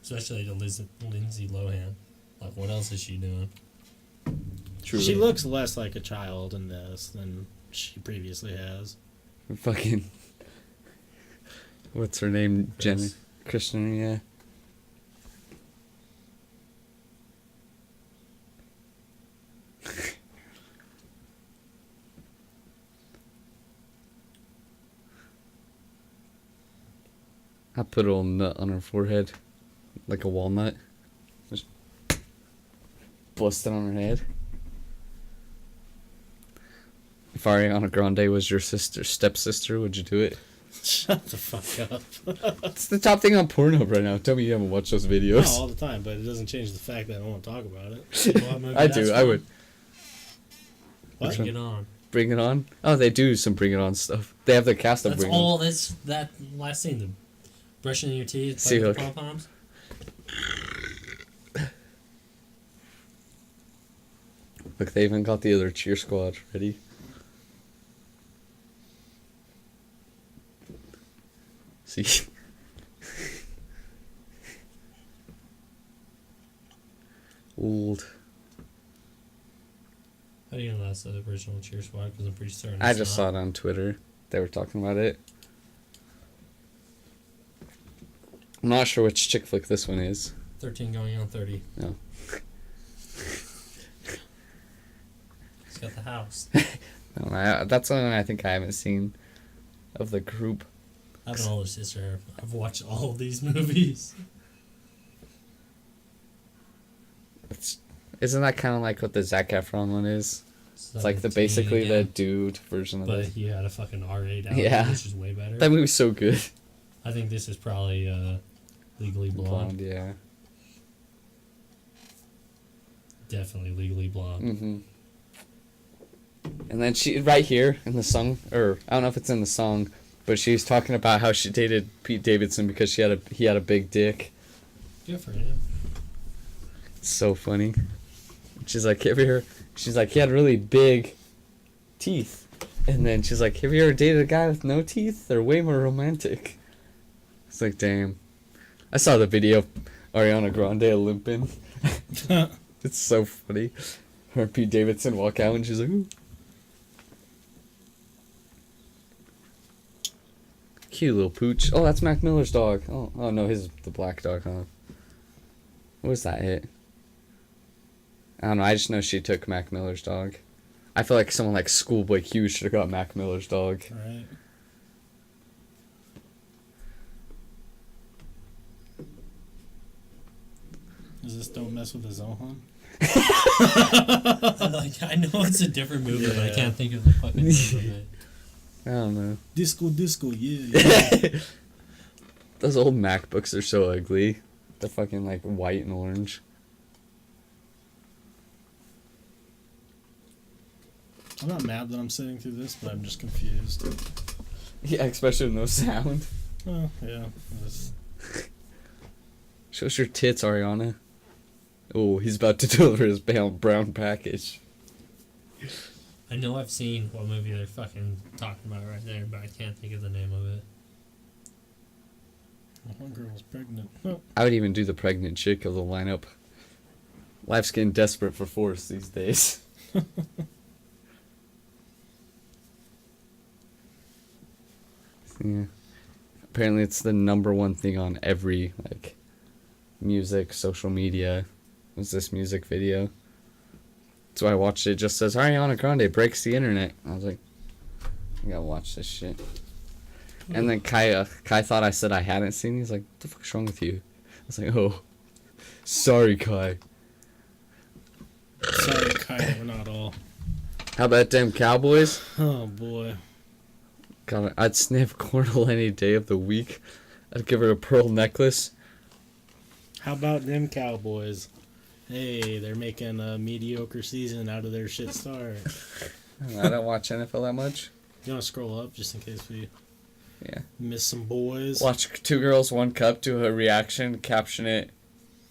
Especially to Lindsay Lohan. Like, what else is she doing? Truly. She looks less like a child in this than she previously has. Fucking. What's her name? Jenny. Krishna, yeah. I put a little nut on her forehead. Like a walnut. Just bust it on her head. If Ariana Grande was your stepsister, would you do it? Shut the fuck up. It's the top thing on Pornhub right now. Tell me you haven't watched those No, videos. all the time, but it doesn't change the fact that I don't want to talk about it. What movie I that's do. I from? would. What? Bring it on. Bring it on. Oh, they do some Bring It On stuff. They have the cast of That's Bring It all. That's that last scene. The brushing your teeth, See, playing with look. the pom-poms. On. Look, they even got the other cheer squad ready. See. Old. How do you know that's the original Cheer Squad? Because I'm pretty certain I it's just not. saw it on Twitter. They were talking about it. I'm not sure which chick flick this one is. 13 going on 30. No. It's got the house. No, that's one I think I haven't seen of the group. I have an older sister. I've watched all of these movies. Isn't that kind of like what the Zac Efron one is? It's like basically the dude version of But it. he had a fucking R8 out, Yeah. which is way better. That movie's so good. I think this is probably Legally Blonde. Yeah. Definitely Legally Blonde. Mm-hmm. And then she, right here in the song, or I don't know if it's in the song, but she's talking about how she dated Pete Davidson because he had a big dick. Good for him. It's so funny. She's like, have you ever, she's like, he had really big teeth. And then she's like, have you ever dated a guy with no teeth? They're way more romantic. It's like, damn. I saw the video of Ariana Grande limping. It's so funny. Her and Pete Davidson walk out and she's like, ooh. Cute little pooch. Oh, that's Mac Miller's dog. Oh no, his is the black dog, huh? What was that hit? I don't know, I just know she took Mac Miller's dog. I feel like someone like Schoolboy Q should have got Mac Miller's dog. Right. Is this Don't Mess with the Zohan? I know it's a different movie, but I can't think of the fucking name of it. I don't know. Disco, yeah. Those old MacBooks are so ugly. They're fucking like white and orange. I'm not mad that I'm sitting through this, but I'm just confused. Yeah, especially with no sound. Oh, yeah. Show us your tits, Ariana. Oh, he's about to deliver his brown package. I know I've seen what movie they're fucking talking about right there, but I can't think of the name of it. One girl was pregnant. Oh. I would even do the pregnant chick of the lineup. Life's getting desperate for force these days. Yeah. Apparently it's the #1 thing on every, like, music, social media. Was this music video? So I watched it. It just says, Ariana Grande breaks the internet. I was like, I gotta watch this shit. And then Kai thought I said I hadn't seen it. He's like, what the fuck's wrong with you? I was like, oh, sorry, Kai. Sorry, Kai, we're not all. How about them Cowboys? Oh, boy. God, I'd sniff Cornell any day of the week. I'd give her a pearl necklace. How about them Cowboys? Hey, they're making a mediocre season out of their shit start. I don't watch NFL that much. You want to scroll up just in case we Yeah. miss some boys? Watch 2 Girls, 1 Cup, do a reaction, caption it,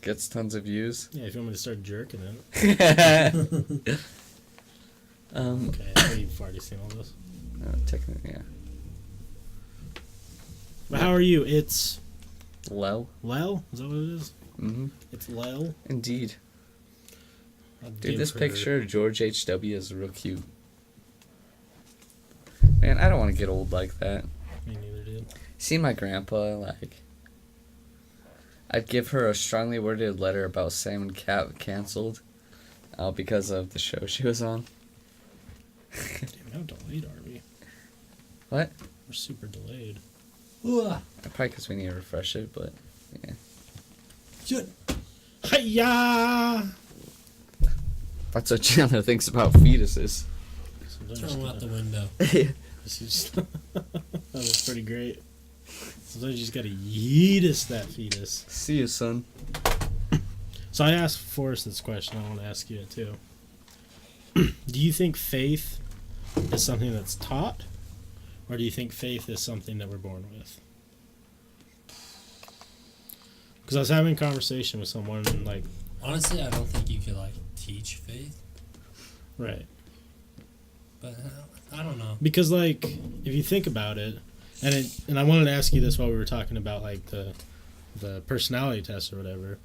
gets tons of views. Yeah, if you want me to start jerking it. Okay, Okay, I know you've already seen all this. technically, yeah. But how are you? It's Low. Lel? Is that what it is? Mm-hmm. It's Lel? Indeed. I'll Dude, give this her- picture of George H.W. is real cute. Man, I don't want to get old like that. Me neither, dude. See my grandpa, like... I'd give her a strongly worded letter about Sam canceled. Because of the show she was on. Damn, how delayed are we? What? We're super delayed. Probably because we need to refresh it, but... Yeah. Shit. Hiya! That's what Chandler thinks about fetuses. Sometimes Throw you them just out the gotta- window. That's pretty great. Sometimes you just gotta yeetus that fetus. See you, son. So I asked Forrest this question. I want to ask you it too. Do you think faith is something that's taught, or do you think faith is something that we're born with? Because I was having a conversation with someone, and like, Honestly, I don't think you could like teach faith, right? but I don't know. Because like, if you think about it, and I wanted to ask you this while we were talking about like the personality test or whatever,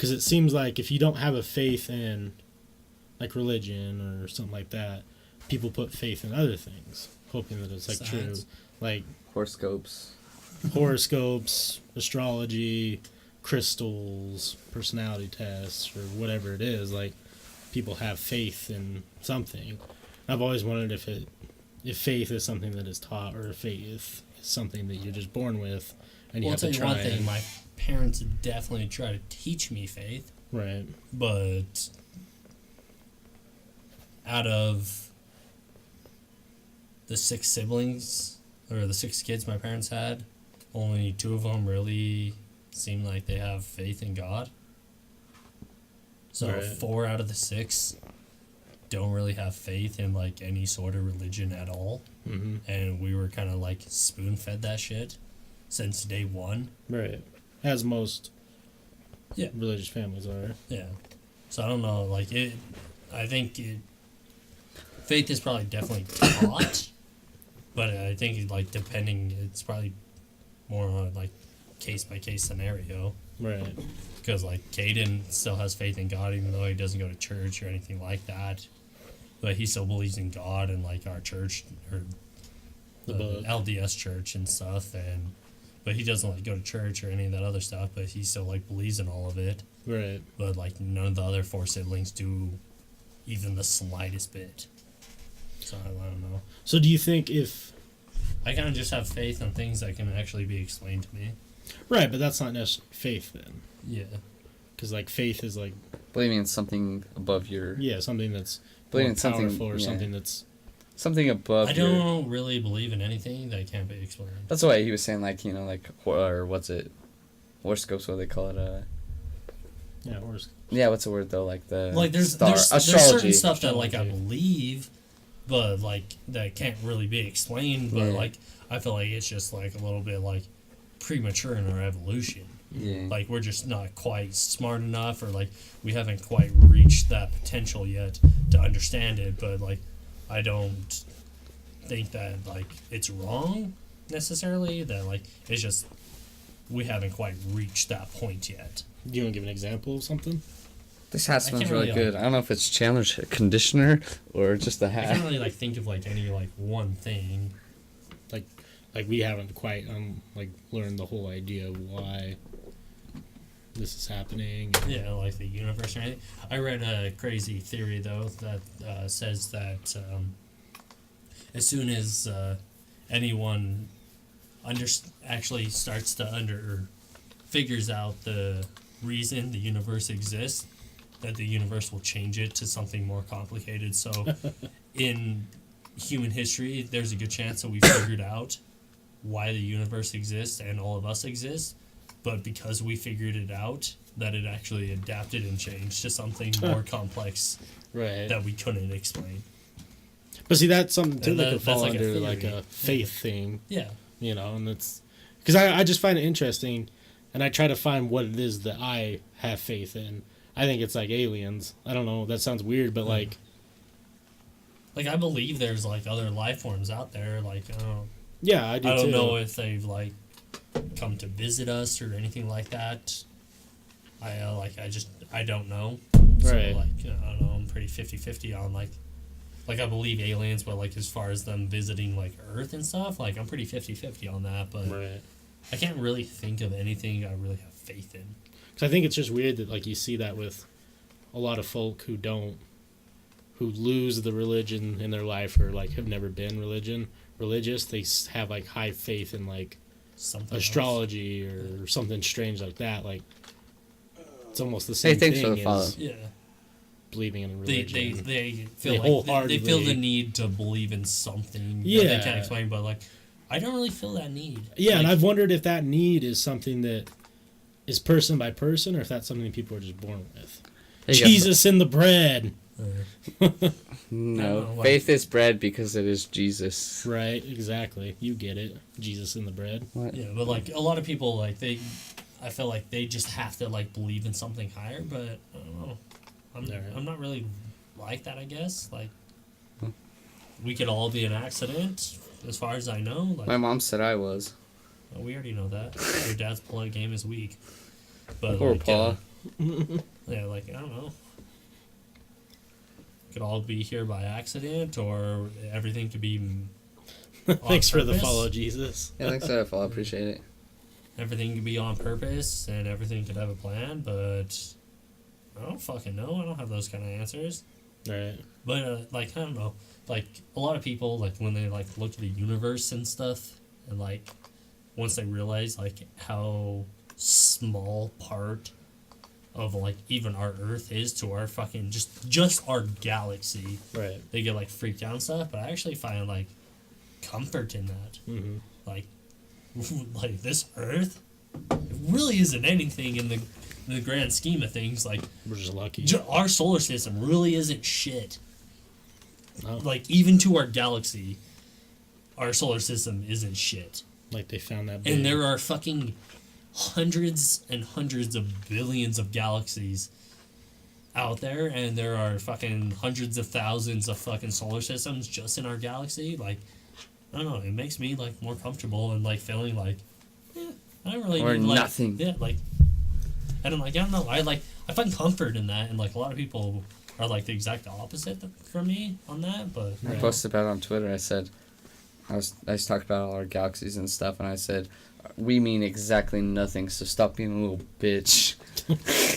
Because it seems like if you don't have a faith in, like, religion or something like that, people put faith in other things, hoping that it's, like, true. Science. Like, horoscopes, astrology, crystals, personality tests, or whatever it is. Like, people have faith in something. I've always wondered if faith is something that is taught, or if faith is something that you're just born with, and you have to try. I'll tell you one thing: my parents definitely try to teach me faith, Right. but out of the 6 siblings or the 6 kids my parents had, only 2 of them really seem like they have faith in God. So Right. 4 out of the 6 don't really have faith in like any sort of religion at all. Mm-hmm. And we were kind of like spoon-fed that shit since day one. Right. As most Yeah. religious families are. Yeah. So I don't know, like I think faith is probably definitely taught, but I think like depending, it's probably more on a like case by case scenario. Right. Because like Caden still has faith in God, even though he doesn't go to church or anything like that. But he still believes in God and like our church or The book. LDS church and stuff, but he doesn't like go to church or any of that other stuff. But he still like believes in all of it. Right. But like none of the other 4 siblings do even the slightest bit. So I don't know. So do you think if... I kind of just have faith in things that can actually be explained to me. Right, but that's not necessarily faith then. Yeah. Because, like, faith is, like... Believing in something above your... Yeah, something that's Believing more in something... powerful or yeah. something that's... Something above I your... don't really believe in anything that can't be explained. That's why he was saying, like, you know, like... Or what's it? Horoscopes, what do they call it? Yeah, or... Yeah, what's the word, though? Like, the... Like, there's astrology. certain stuff that, like, I Astrology. believe, but, like, that can't really be explained. But, Yeah. like, I feel like it's just, like, a little bit, like, premature in our evolution. Yeah. Like, we're just not quite smart enough, or, like, we haven't quite reached that potential yet to understand it. But, like, I don't think that, like, it's wrong, necessarily. That, like, it's just we haven't quite reached that point yet. Do you want to give an example of something? This hat I smells can't really really, good. I don't know if it's challenge conditioner or just the I hat. can't really, like, think of, like, any, like, one thing. Like, we haven't quite, like, learned the whole idea of why this is happening. Yeah, like the universe or anything. I read a crazy theory, though, that says that as soon as anyone actually starts to or figures out the reason the universe exists, that the universe will change it to something more complicated. So in human history, there's a good chance that we figured out why the universe exists and all of us exist, but because we figured it out, that it actually adapted and changed to something more complex Right. that we couldn't explain. But see, that's something, too, And that could that's fall like a under, theory. like, a faith thing. Yeah. You know, and it's... Because I just find it interesting, and I try to find what it is that I have faith in. I think it's, like, aliens. I don't know, that sounds weird, but, like... Like, I believe there's, like, other life forms out there. Like, Yeah, I do, I don't too. know if they've, like, come to visit us or anything like that. I don't know. So, Right. like, I don't know, I'm pretty 50-50 on, like, I believe aliens, but, like, as far as them visiting, like, Earth and stuff, like, I'm pretty 50-50 on that, but Right. I can't really think of anything I really have faith in. Because I think it's just weird that, like, you see that with a lot of folk who lose the religion in their life, or, like, have never been religious. They have, like, high faith in, like, Something astrology or something strange like that. Like, it's almost the same Hey, thanks for thing the follow. as Yeah. believing in a They religion. they They feel like they feel wholeheartedly- the need to believe in something that Yeah. they can't explain, but, like, I don't really feel that need. Yeah, and Like, I've wondered if that need is something that is person by person, or if that's something people are just born with. Hey, you got- Jesus in the bread. I don't No, know, like- faith is bread because it is Jesus. Right, exactly. You get it. Jesus in the bread. What? Yeah, but, like, a lot of people, like, I feel like they just have to, like, believe in something higher, but I don't know. I'm not really like that, I guess. Like, we could all be an accident, as far as I know. Like, My mom said I was. we already know that. Your dad's pull-out game is weak. But, Poor like, Paul. Yeah, like, I don't know. Could all be here by accident, or everything could be Thanks for the purpose. follow, Jesus. Yeah, thanks for that follow. Appreciate it. Everything could be on purpose, and everything could have a plan, but I don't fucking know. I don't have those kind of answers. Right. But, like, I don't know. Like, a lot of people, like, when they, like, look at the universe and stuff, and, like, once they realize, like, how small part of, like, even our Earth is to our fucking, just our galaxy, Right. they get, like, freaked out and stuff, but I actually find, like, comfort in that. Mm-hmm. Like, like, this Earth, it really isn't anything in the grand scheme of things. Like, We're just lucky. our solar system really isn't shit. Oh, Like, even to our galaxy, our solar system isn't shit. like they found that. And there are fucking hundreds and hundreds of billions of galaxies out there, and there are fucking hundreds of thousands of fucking solar systems just in our galaxy. Like, I don't know, it makes me, like, more comfortable and, like, feeling like, I don't really Or need, like, nothing. Yeah, like, and I'm like, I don't know, I find comfort in that, and, like, a lot of people are, like, the exact opposite from me on that, but I posted about it on Twitter. I said, I was talking about all our galaxies and stuff, and I said, we mean exactly nothing, so stop being a little bitch.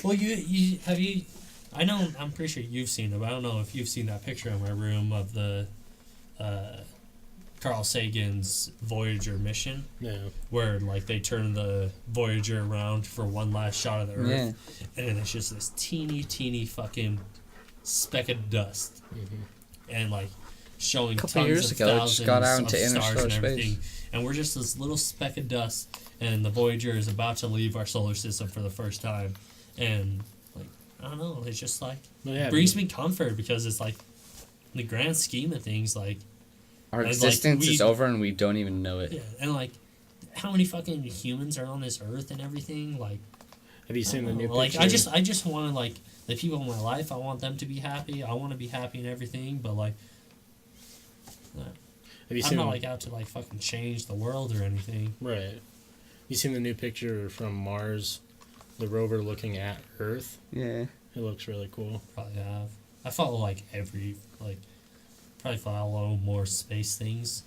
well, you have you? I know, I'm pretty sure you've seen it, but I don't know if you've seen that picture in my room of the Carl Sagan's Voyager mission, Yeah. where, like, they turn the Voyager around for one last shot of the Earth, and it's just this teeny fucking speck of dust, and, like, showing Couple tons years of ago, it thousands just got out of into stars interstellar and space. everything, and we're just this little speck of dust, and the Voyager is about to leave our solar system for the first time, and, like, I don't know, it's just, like, Well, yeah, brings me comfort, because it's, like, in the grand scheme of things, like, Our like, existence is we- over and we don't even know it. yeah, and, like, how many fucking humans are on this Earth and everything, like, Have you seen the new like, picture? I just want to, like, the people in my life, I want them to be happy. I want to be happy and everything, but, like, Have you I'm seen not, like, out to, like, fucking change the world or anything. Right. You seen the new picture from Mars, the rover looking at Earth? Yeah. It looks really cool. Probably have. I follow, like, probably follow more space things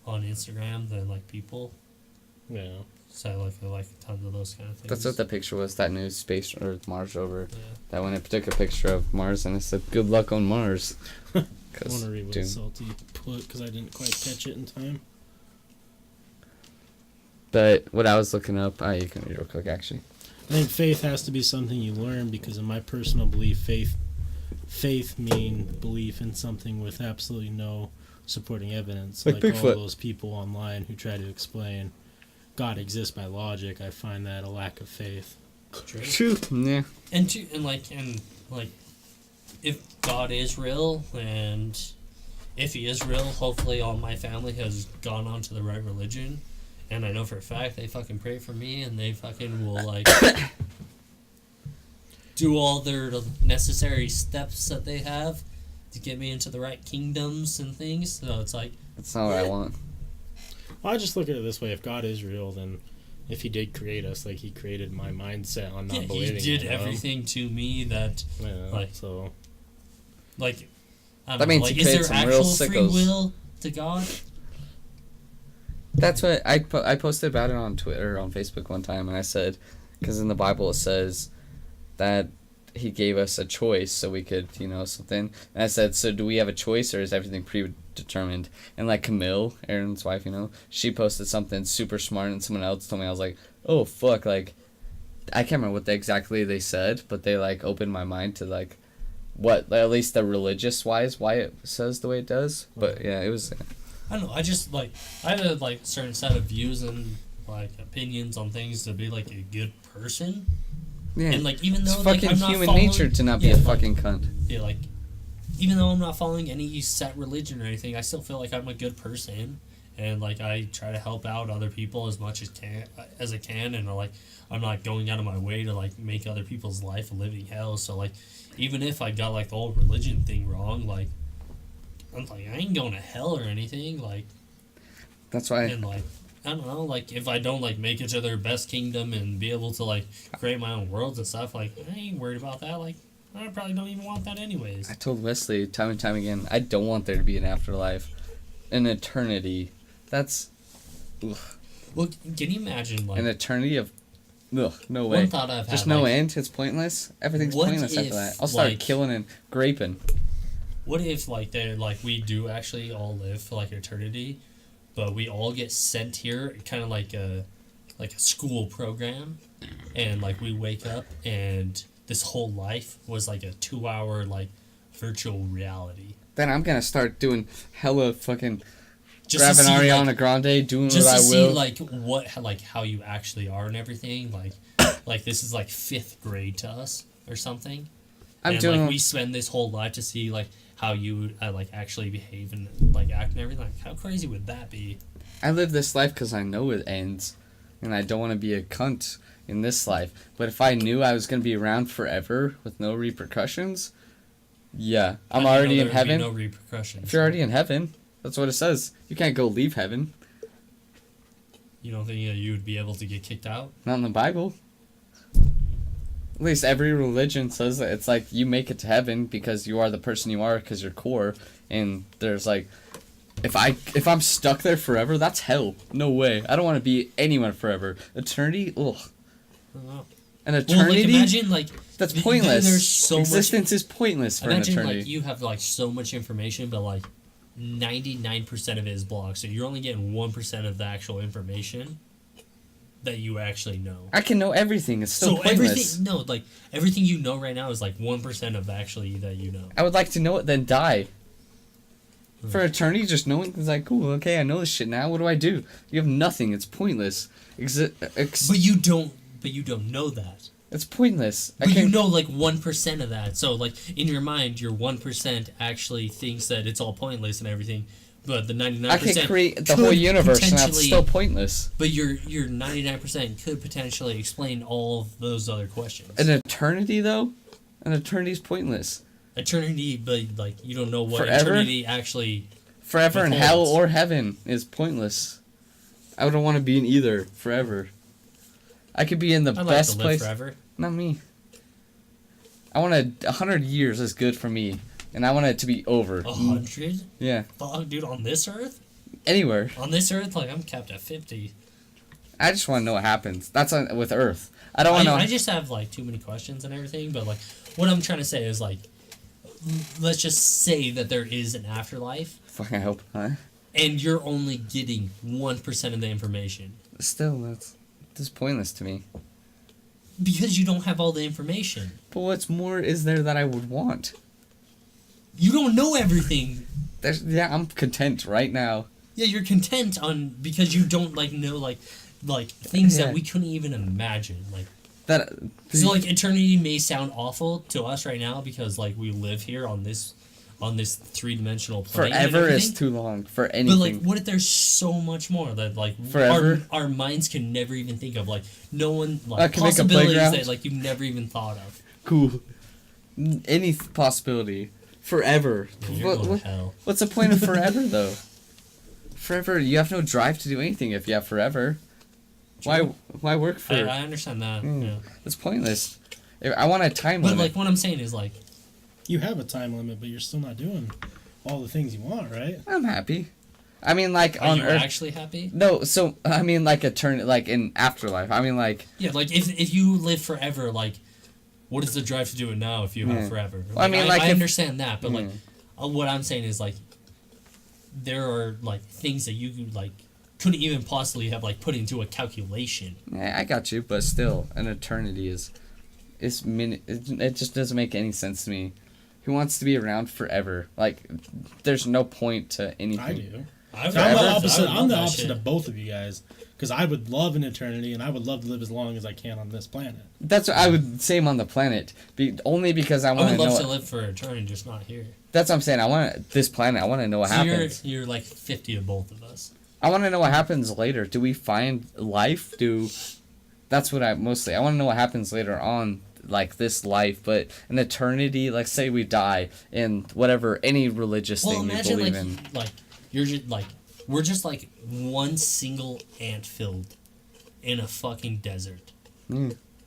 on Instagram than, like, people. Yeah. So I like tons of those kind of things. That's what the picture was, that new space or Mars rover. Yeah. That when it took a picture of Mars and it said, good luck on Mars. I want to read what dude, Salty put because I didn't quite catch it in time. but what I was looking up, you can read real quick actually. I think faith has to be something you learn because, in my personal belief, faith mean belief in something with absolutely no supporting evidence. Like all Bigfoot. those people online who try to explain God exists by logic, I find that a lack of faith. True. Yeah. And if God is real, and if he is real, hopefully all my family has gone on to the right religion, and I know for a fact they fucking pray for me, and they fucking will, like, do all their necessary steps that they have to get me into the right kingdoms and things. So it's like, That's not what I want. Well, I just look at it this way: if God is real, then if he did create us, like, he created my mindset on not yeah, believing. he did in him. everything to me that, Yeah, like- so like, I don't That know, means like, he is created there some real actual free sickos. will to God? That's what I posted about it on Twitter, on Facebook one time, and I said, because in the Bible it says that he gave us a choice so we could, something. And I said, so do we have a choice or is everything predetermined? And, like, Camille, Aaron's wife, she posted something super smart, and someone else told me, I was like, oh, fuck, like, I can't remember what exactly they said, but they, like, opened my mind to, like, what, at least the religious-wise, why it says the way it does. But, yeah, it was... I don't know. I just, like, I have a, like, certain set of views and, like, opinions on things to be, like, a good person. Yeah, And, like, even it's though, like, fucking I'm not human following, nature to not be yeah, a like, fucking cunt. Yeah, like, even though I'm not following any set religion or anything, I still feel like I'm a good person. And, like, I try to help out other people as much as I can. And, like, I'm not going out of my way to, like, make other people's life a living hell. So, like, even if I got, like, the whole religion thing wrong, like, I'm like, I ain't going to hell or anything. Like, That's why... and, like, I don't know, like, if I don't, like, make it to their best kingdom and be able to, like, create my own worlds and stuff, like, I ain't worried about that. Like, I probably don't even want that anyways. I told Wesley time and time again, I don't want there to be an afterlife. An eternity. That's... Ugh. Well, can you imagine, like... An eternity of... Ugh, no way. One thought I've had, Just no like, end, it's pointless. Everything's what pointless after if, that. I'll start like- killing and graping. What if, like, they're, like, we do actually all live for, like, eternity, but we all get sent here, kind of like a school program, and, like, we wake up, and this whole life was, like, a 2-hour, like, virtual reality. Then I'm gonna start doing hella fucking... Just to grabbing see, Ariana like, Grande, doing just what to I see, will. like, how you actually are and everything, like, this is, like, 5th grade to us, or something. I'm And, doing... like, we spend this whole life to see, like, how you like actually behave and like act and everything. Like, how crazy would that be? I live this life because I know it ends, and I don't want to be a cunt in this life. But if I knew I was going to be around forever with no repercussions, yeah, I'm How do you already know in there would be heaven. No repercussions. If you're already in heaven, that's what it says. You can't go leave heaven. You don't think you would be able to get kicked out? Not in the Bible. At least every religion says that it's like you make it to heaven because you are the person you are because you're core. And there's like, if I'm stuck there forever, that's hell. No way. I don't want to be anyone forever. Eternity, ugh. I don't know. An Well, like, eternity. imagine like That's th- pointless. There's so Existence is pointless for much. Imagine an eternity. like you have like so much information, but like 99% of it is blocked. So you're only getting 1% of the actual information that you actually know. I can know everything. It's still So pointless. everything you know right now is like 1% of actually that you know. I would like to know it, then die. For eternity, just knowing is like, cool, okay, I know this shit now. What do I do? You have nothing. It's pointless. But you don't know that. It's pointless. But you know like 1% of that. So like in your mind, your 1% actually thinks that it's all pointless and everything. But the 99% I can create the whole universe, and that's potentially- still pointless. But your 99% could potentially explain all of those other questions. An eternity, though, an eternity's pointless. Eternity, but like you don't know what Forever? eternity actually. Forever in hell Withholds. or heaven is pointless. I wouldn't want to be in either forever. I could be in the I'd like best to live place. forever. Not me. I want 100 years is good for me, and I want it to be over. 100? Yeah, Fuck, dude, on this earth? anywhere. On this earth, like I'm capped at 50. I just want to know what happens. That's with Earth. I don't want to know. I just have like too many questions and everything, but like what I'm trying to say is like, let's just say that there is an afterlife, Fucking hope, huh? and you're only getting 1% of the information Still, that's pointless to me. because you don't have all the information. But what's more is there that I would want? You don't know everything. Yeah, I'm content right now. Yeah, you're content on because you don't like know like things Yeah. that we couldn't even imagine. Like That so, like eternity may sound awful to us right now because like we live here on this 3-dimensional plane. and forever is everything. too long for But anything. like, what if there's so much more that like Forever? our minds can never even think of? Like no one I like can make a possibilities playground. that like you've never even thought of. Cool. Any possibility. Forever. Man, you're going to What- hell. what's the point of forever though? Forever, you have no drive to do anything if you have forever. True. Why work for? I understand that. Yeah. It's pointless. I want a time But limit. like what I'm saying is like You have a time limit, but you're still not doing all the things you want, right? I'm happy. I mean, like are on you Earth. actually happy? No, so I mean, like like in afterlife. I mean, like Yeah, like if you live forever, like what is the drive to do it now if you Yeah. have forever? Well, I mean, like, I if- understand that, but like Yeah. what I'm saying is like there are like things that you like couldn't even possibly have like put into a calculation. yeah, I got you, but still, an eternity is it just doesn't make any sense to me. Who wants to be around forever? Like, there's no point to anything. I do. I've I'm the I opposite. would I'm love the that opposite shit. of both of you guys, because I would love an eternity, and I would love to live as long as I can on this planet. That's what I would same on the planet. Only because I I want would to know. love to What, live for eternity, just not here. that's what I'm saying. I want this planet. I want to know what So happens. you're like 50 to both of us. I want to know what happens later. Do we find life? That's what I want to know what happens later on, like this life, but an eternity. Like, say we die in whatever any religious Well, thing you imagine believe like in. like you're just like We're just like one single ant field in a fucking desert.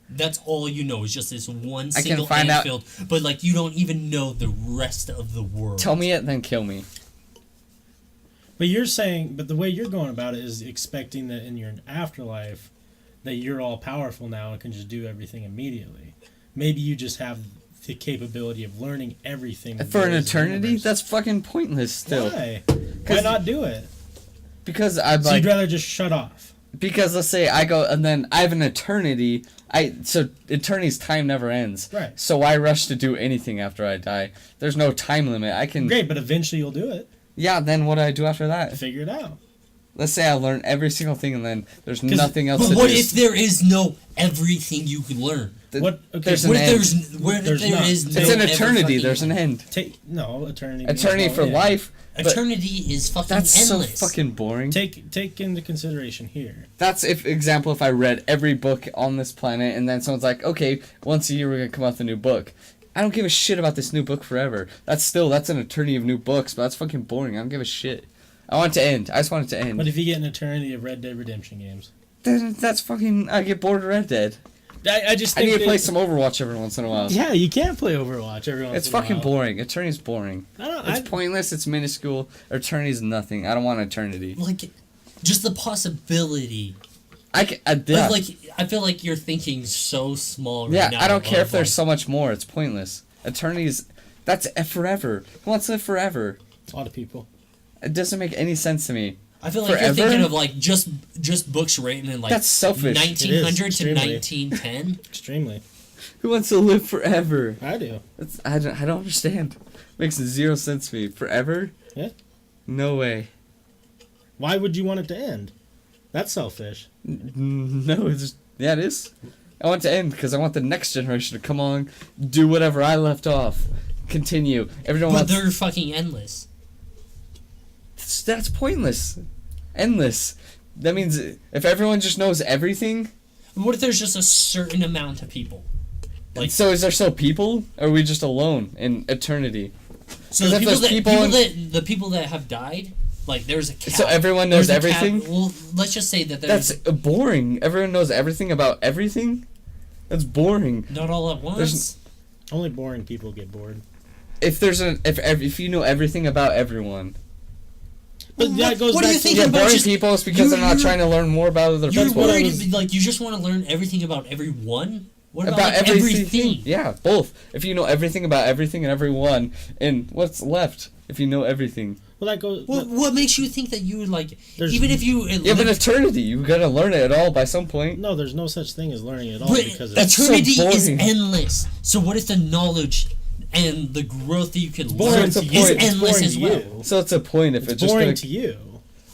That's all you know is just this one I can single find ant out- field. But like you don't even know the rest of the world. Tell me it, then kill me. But you're saying, but the way you're going about it is expecting that in your afterlife, that you're all powerful now and can just do everything immediately. Maybe you just have the capability of learning everything. that For an there is in the eternity, universe. that's fucking pointless still. Why? Why not do it? Because I'm So like, you'd rather just shut off. because let's say I go and then I have an eternity. So eternity's time never ends. Right. So why rush to do anything after I die? There's no time limit. I can. Great, but eventually you'll do it. Yeah. Then what do I do after that? Figure it out. Let's say I learn every single thing and then there's nothing else But to what do. if there is no everything you can learn? What? Okay. There's an What if end. There's there not. is no It's an ever eternity. fucking There's an end. No eternity. Eternity for life. But Eternity is fucking that's endless. so fucking boring. Take into consideration here. That's if I read every book on this planet and then someone's like, okay, once a year we're gonna come out with a new book. I don't give a shit about this new book forever. That's an eternity of new books, but that's fucking boring. I don't give a shit. I want it to end. I just want it to end. But if you get an eternity of Red Dead Redemption games, Then that's fucking. I get bored of Red Dead. I just I think need to that- play some Overwatch every once in a while. Yeah, you can't play Overwatch every once It's in a fucking while. boring. Eternity's boring. I don't. It's pointless. It's minuscule. Eternity's nothing. I don't want eternity. Like, just the possibility. Yeah. Like, I feel like you're thinking so small right Yeah, now. I don't care of, if there's like, so much more. It's pointless. Eternity's. That's forever. Who wants to live forever? A lot of people. It doesn't make any sense to me. I feel like Forever? you're thinking of like just books written in like That's selfish. 1900 to extremely. 1910. Extremely. Who wants to live forever? I do. I don't understand. Makes zero sense to me. Forever? Yeah. No way. Why would you want it to end? That's selfish. No, it's just, yeah, it is. I want it to end because I want the next generation to come on, do whatever I left off, continue. Everyone But wants. they're fucking endless. That's pointless. Endless. That means if everyone just knows everything. What if there's just a certain amount of people? Like, So is there still people? Or are we just alone in eternity? so 'cause the if people, there's that, people people in- that the people that have died, like there's a cap. So everyone knows There's a cap- everything? Well, let's just say that there's That's boring. Everyone knows everything about everything? That's boring. not all at once. There's- Only boring people get bored. If you know everything about everyone. But that goes what do back you to think Yeah, about boring just- people is because they're not you're- trying to learn more about other You're people. what I worried, was- like you just want to learn everything about everyone. What about, About like, everything? Yeah, both. If you know everything about everything and everyone, and what's left if you know everything? Well, that goes. What makes you think that you would like There's- even if you You have an eternity. You gotta learn it all by some point. No, there's no such thing as learning at all but because it's so eternity is boring. endless. So what if the knowledge and the growth that you can boring learn to is you. It's endless boring as to well? you. So it's a point if It's it's just boring gonna. to you.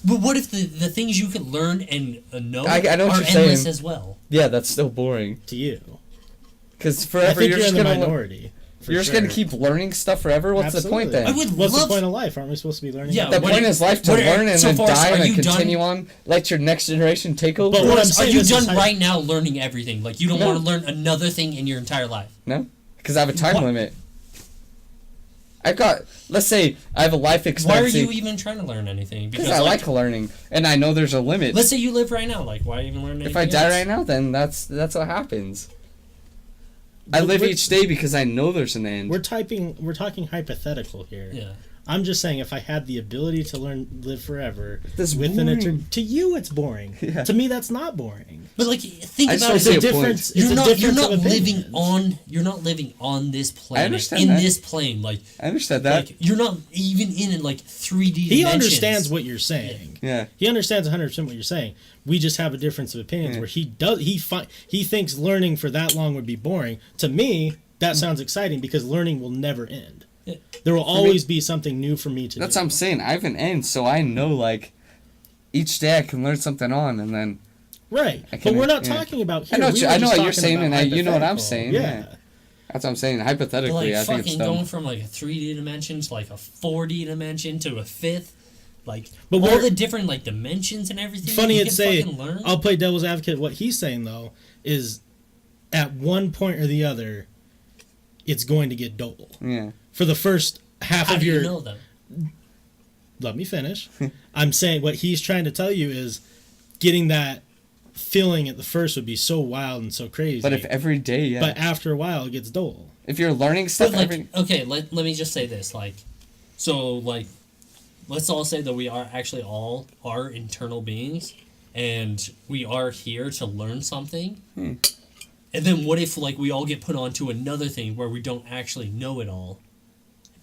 But what if the things you can learn and know I know what are you're endless saying. as well? Yeah, that's still boring. To you. Because I forever think you're you're just in the gonna. minority. for You're just sure. gonna keep learning stuff forever. What's the point Absolutely. then? I would What's love the point of life? Aren't we supposed to be learning? Yeah, about The it? what point are- is life to what are- learn and so then Forrest, die are and then you done- continue on. Let your next generation take over. But what I'm Forrest, are saying you is done I- right now learning everything? Like you don't No. want to learn another thing in your entire life? No, because I have a time What? limit. I've got. Let's say I have a life Why are expectancy. you even trying to learn anything? Because I like learning, and I know there's a limit. Let's say you live right now. Like, why even learn anything If I die else? right now, then that's what happens. I But live we're- each day because I know there's an end. We're talking hypothetical here. Yeah. I'm just saying if I had the ability to live forever That's with boring. to you it's boring. Yeah. To me that's not boring. But like, think I just about don't it. see It's a a point. difference. It's You're a not difference of living opinions. you're not living on this planet understand in that. this plane. Like I understand that. like you're not even in like 3D He dimensions. understands what you're saying. Yeah. He understands 100% what you're saying. We just have a difference of opinions Yeah. where he thinks learning for that long would be boring. To me, that sounds exciting because learning will never end. Yeah. There will always be something new for me to That's do. what I'm saying. I have an end, so I know like each day I can learn something on, and then Right. I But can- we're not yeah. talking about I here. know what We you- were I know just what you're talking saying, about and you know what I'm hypothetical. saying, Yeah. yeah. That's what I'm saying. But Hypothetically, like I think it's fucking dumb. going from like a 3D dimension to like a 4D dimension to a fifth, like But all we're- the different like dimensions and everything. Funny you it'd can say, fucking learn. I'll play devil's advocate. What he's saying, though, is at one point or the other, it's going to get dull. Yeah. For the first half How of do your... you know that? let me finish. I'm saying what he's trying to tell you is getting that feeling at the first would be so wild and so crazy. But if every day, yeah. But after a while, it gets dull. If you're learning stuff, But like, okay, let me just say this. Like, so, like, let's all say that we are actually all are internal beings, and we are here to learn something. And then what if, like, we all get put onto another thing where we don't actually know it all?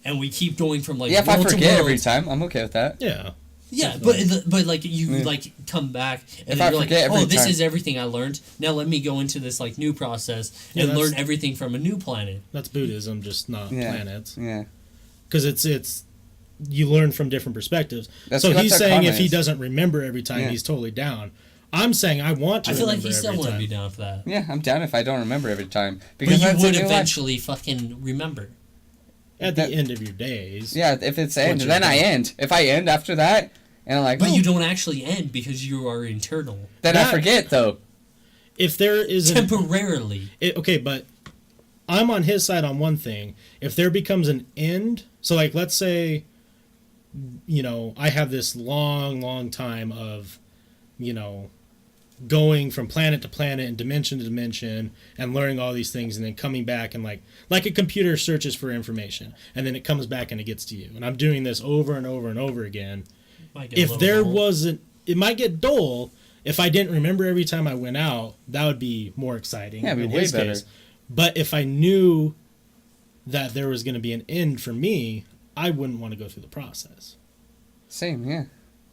And we keep going from, like, yeah, if I world to forget world. every time, I'm okay with that. Yeah. Yeah, but like, you, like, come back, and If then I you're like, forget every oh, this time- is everything I learned. Now let me go into this, like, new process Yeah, and learn that's- everything from a new planet. That's Buddhism, just not Yeah. planets. Yeah. Because it's you learn from different perspectives. That's So what he's that saying comment if he is. doesn't remember every time, Yeah. he's totally down. I'm saying I want to I feel like remember he still every wouldn't time. be down for that. Yeah, I'm down if I don't remember every time. But Because you that's would a new life. eventually fucking remember. At That- the end of your days. Yeah, if it's end, Once you're then I done. end. If I end after that, and I'm like, But oh, you don't actually end because you are internal. then That- I forget, though. If there is Temporarily. okay, but I'm on his side on one thing. If there becomes an end, so like let's say, you know, I have this long time of, you know, going from planet to planet and dimension to dimension and learning all these things and then coming back and like a computer searches for information and then it comes back and it gets to you. And I'm doing this over and over and over again. Might get a If little there dull. wasn't, it might get dull. If I didn't remember every time I went out, that would be more exciting. Yeah, it'd be in way his better. case. But if I knew that there was going to be an end for me, I wouldn't want to go through the process. Same, yeah.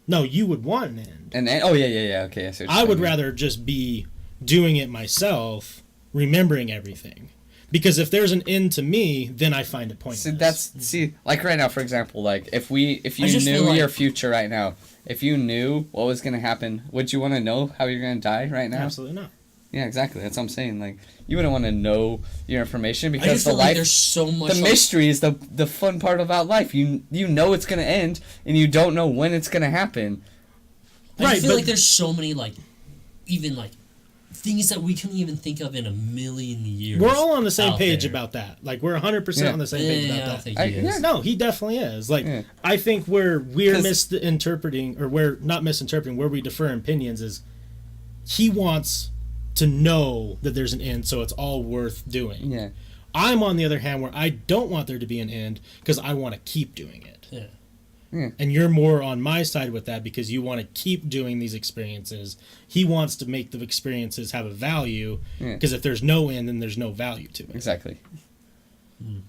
No, you would want an end. And then, oh, yeah, okay. See what you're I would saying. rather just be doing it myself, remembering everything. Because if there's an end to me, then I find it pointless. See, like right now, for example, like if you I just feel knew like- your future right now, if you knew what was gonna happen, would you want to know how you're gonna die right now? Absolutely not. Yeah, exactly. That's what I'm saying. Like you wouldn't want to know your information I because just the feel like life, there's so much. the like, mystery is the fun part about life. You know it's gonna end, and you don't know when it's gonna happen. I Right, just feel but- like there's so many like, even like, things that we couldn't even think of in a million years. We're all on the same out page there. about that. Like, we're 100% Yeah. on the same page Yeah, I about don't that. think I- he is. yeah, No, he definitely is. Like, Yeah. I think where we're 'Cause- misinterpreting, or we're not misinterpreting, where we defer in opinions is he wants to know that there's an end, so it's all worth doing. Yeah. I'm on the other hand where I don't want there to be an end because I want to keep doing it. Yeah. And you're more on my side with that because you want to keep doing these experiences. He wants to make the experiences have a value Yeah. because if there's no end, then there's no value to it. Exactly.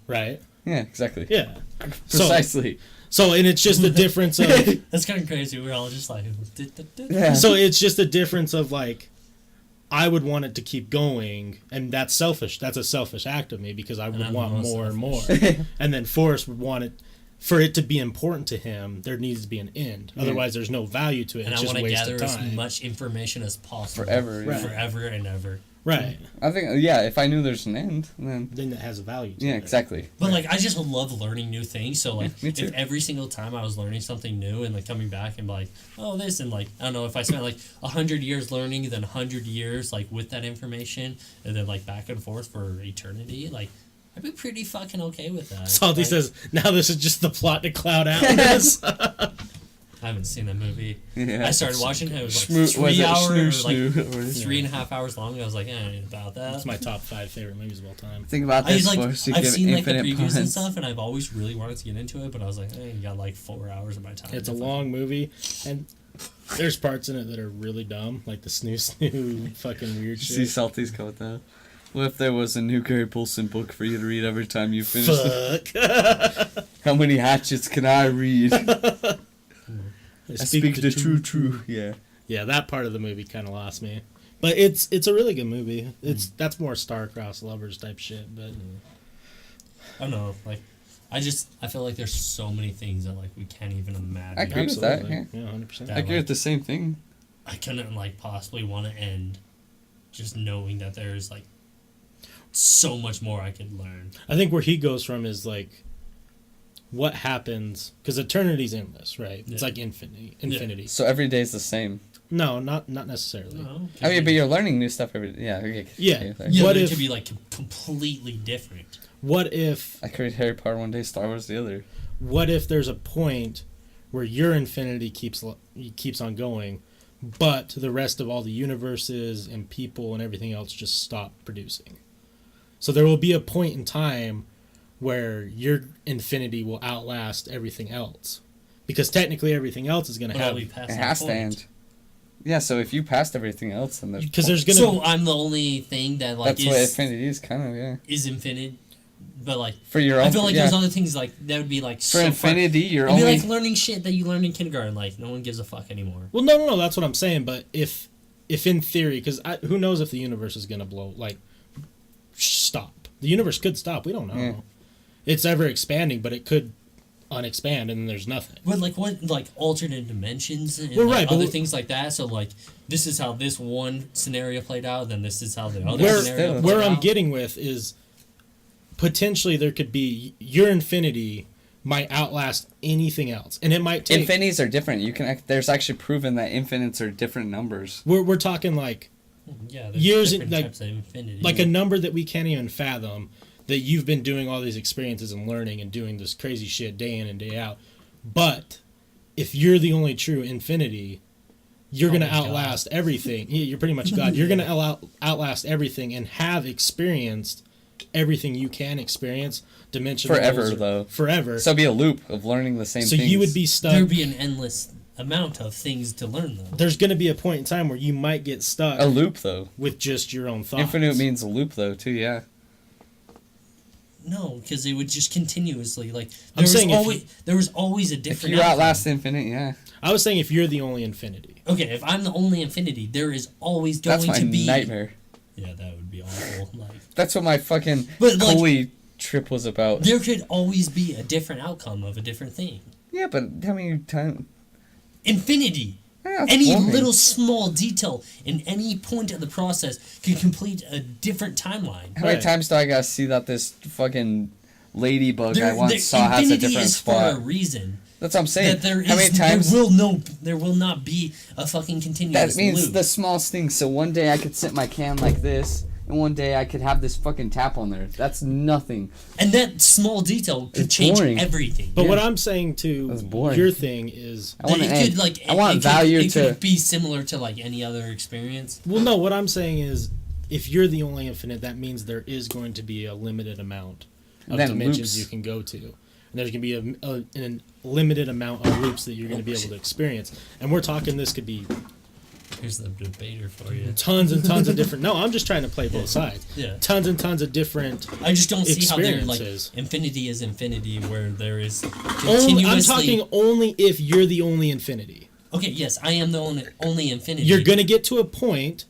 Right? Yeah, exactly. Yeah. Precisely. So, and it's just the difference of. That's kind of crazy. We're all just like, Yeah. So it's just a difference of like, I would want it to keep going, and that's selfish. That's a selfish act of me because I would I'm want the most more and more. selfish. And then Forrest would want it, for it to be important to him, there needs to be an end. Otherwise, there's no value to it. and It's I just want a to waste gather of as time. much information as possible. Forever. Right. Forever and ever. Right. I think, yeah, if I knew there's an end, then. Then it has a value to Yeah, it. exactly. But like, I just love learning new things. So like, Me too. if every single time I was learning something new and like coming back and like, oh this, and like I don't know, if I spent like 100 years learning, then 100 years like with that information, and then like back and forth for eternity, like I'd be pretty fucking okay with that. Salty Like, says, now this is just the plot to Cloud Atlas. I haven't seen that movie. Yeah. I started watching it. It was like Shmoo- was 3 it hours, Snoo like Snoo? 3.5 hours long. I was like, I ain't about that. That's my top 5 favorite movies of all time. Think about I this, like, Forrest. You I've give seen like the infinite previews and puns. stuff, and I've always really wanted to get into it, but I was like, I ain't got like 4 hours of my time. It's a to long movie, and there's parts in it that are really dumb, like the snoo fucking weird See shit. Salty's go with that. What if there was a new Gary Paulson book for you to read every time you finished it? Fuck. How many hatchets can I read? I I speak the true. Yeah. Yeah, that part of the movie kind of lost me, but it's a really good movie. That's more star-crossed lovers type shit, but I don't know, like, I feel like there's so many things that like we can't even imagine. I agree with that, absolutely. Yeah, 100%. That- I agree with the same thing. I couldn't like possibly want to end just knowing that there's like so much more I could learn. I think where he goes from is like, what happens, because eternity's endless, right? It's Yeah. like infinity. So every day's the same. No, not necessarily. No, I mean, but you're learning new stuff every day. Yeah. Okay. Yeah. Okay. yeah, What but it if- could be like completely different. What if I could read Harry Potter one day, Star Wars the other. what if there's a point where your infinity keeps on going, but the rest of all the universes and people and everything else just stop producing. So there will be a point in time where your infinity will outlast everything else, because technically everything else is going to have. It has to end. Yeah, so if you passed everything else, then there's. Because there's going to. So I'm the only thing that like. That's what infinity is, kind of, yeah. Is infinite, but like. For your own. I feel like there's other things like that would be like. For infinity, you're only. It'd be like learning shit that you learned in kindergarten. Like no one gives a fuck anymore. Well, no, that's what I'm saying. But if in theory, because who knows if the universe is going to blow, like, stop. The universe could stop. We don't know. Yeah. It's ever expanding, but it could unexpand, and then there's nothing. But like what, like alternate dimensions and other things like that. So like this is how this one scenario played out, then this is how the other scenario played out. Where I'm getting with is potentially there could be your infinity might outlast anything else, and it might take. Infinities are different. You can. There's actually proven that infinites are different numbers. We're talking like. Yeah, years different types of infinity. Like a number that we can't even fathom, that you've been doing all these experiences and learning and doing this crazy shit day in and day out. But if you're the only true infinity, you're going to outlast everything. You're pretty much God. You're going to outlast everything and have experienced everything you can experience. Dimensional forever, though. Forever. So it'd be a loop of learning the same things. So you would be stuck. There'd be an endless amount of things to learn, though. There's going to be a point in time where you might get stuck. A loop, though. With just your own thoughts. Infinite means a loop, though, too, yeah. No, because it would just continuously, like... There was always a different... If you outlast infinite, yeah. I was saying if you're the only infinity. Okay, if I'm the only infinity, there is always going to be... That's my nightmare. Yeah, that would be awful. Like, that's what my fucking holy trip was about. There could always be a different outcome of a different thing. Yeah, but how many times... Infinity. Yeah, any little small detail in any point of the process can complete a different timeline. How many times do I gotta see that this fucking ladybug I once saw has a different spot? Infinity is for a reason. That's what I'm saying. That there is, how many times there will not be a fucking continuous That means loop. The smallest thing. So one day I could sit my can like this, and one day I could have this fucking tap on there. That's nothing. And that small detail could change everything. But what I'm saying to your thing is... I want it could be similar to like any other experience. Well, no, what I'm saying is if you're the only infinite, that means there is going to be a limited amount of dimensions you can go to. And there's going to be a limited amount of loops that you're going to be able to experience. And we're talking this could be... Here's the debater for you. Tons and tons of different... No, I'm just trying to play both sides. Yeah. Tons and tons of different I just don't see how they're like... Infinity is infinity where there is continuously... I'm talking only if you're the only infinity. Okay, yes, I am the only infinity. You're going to get to a point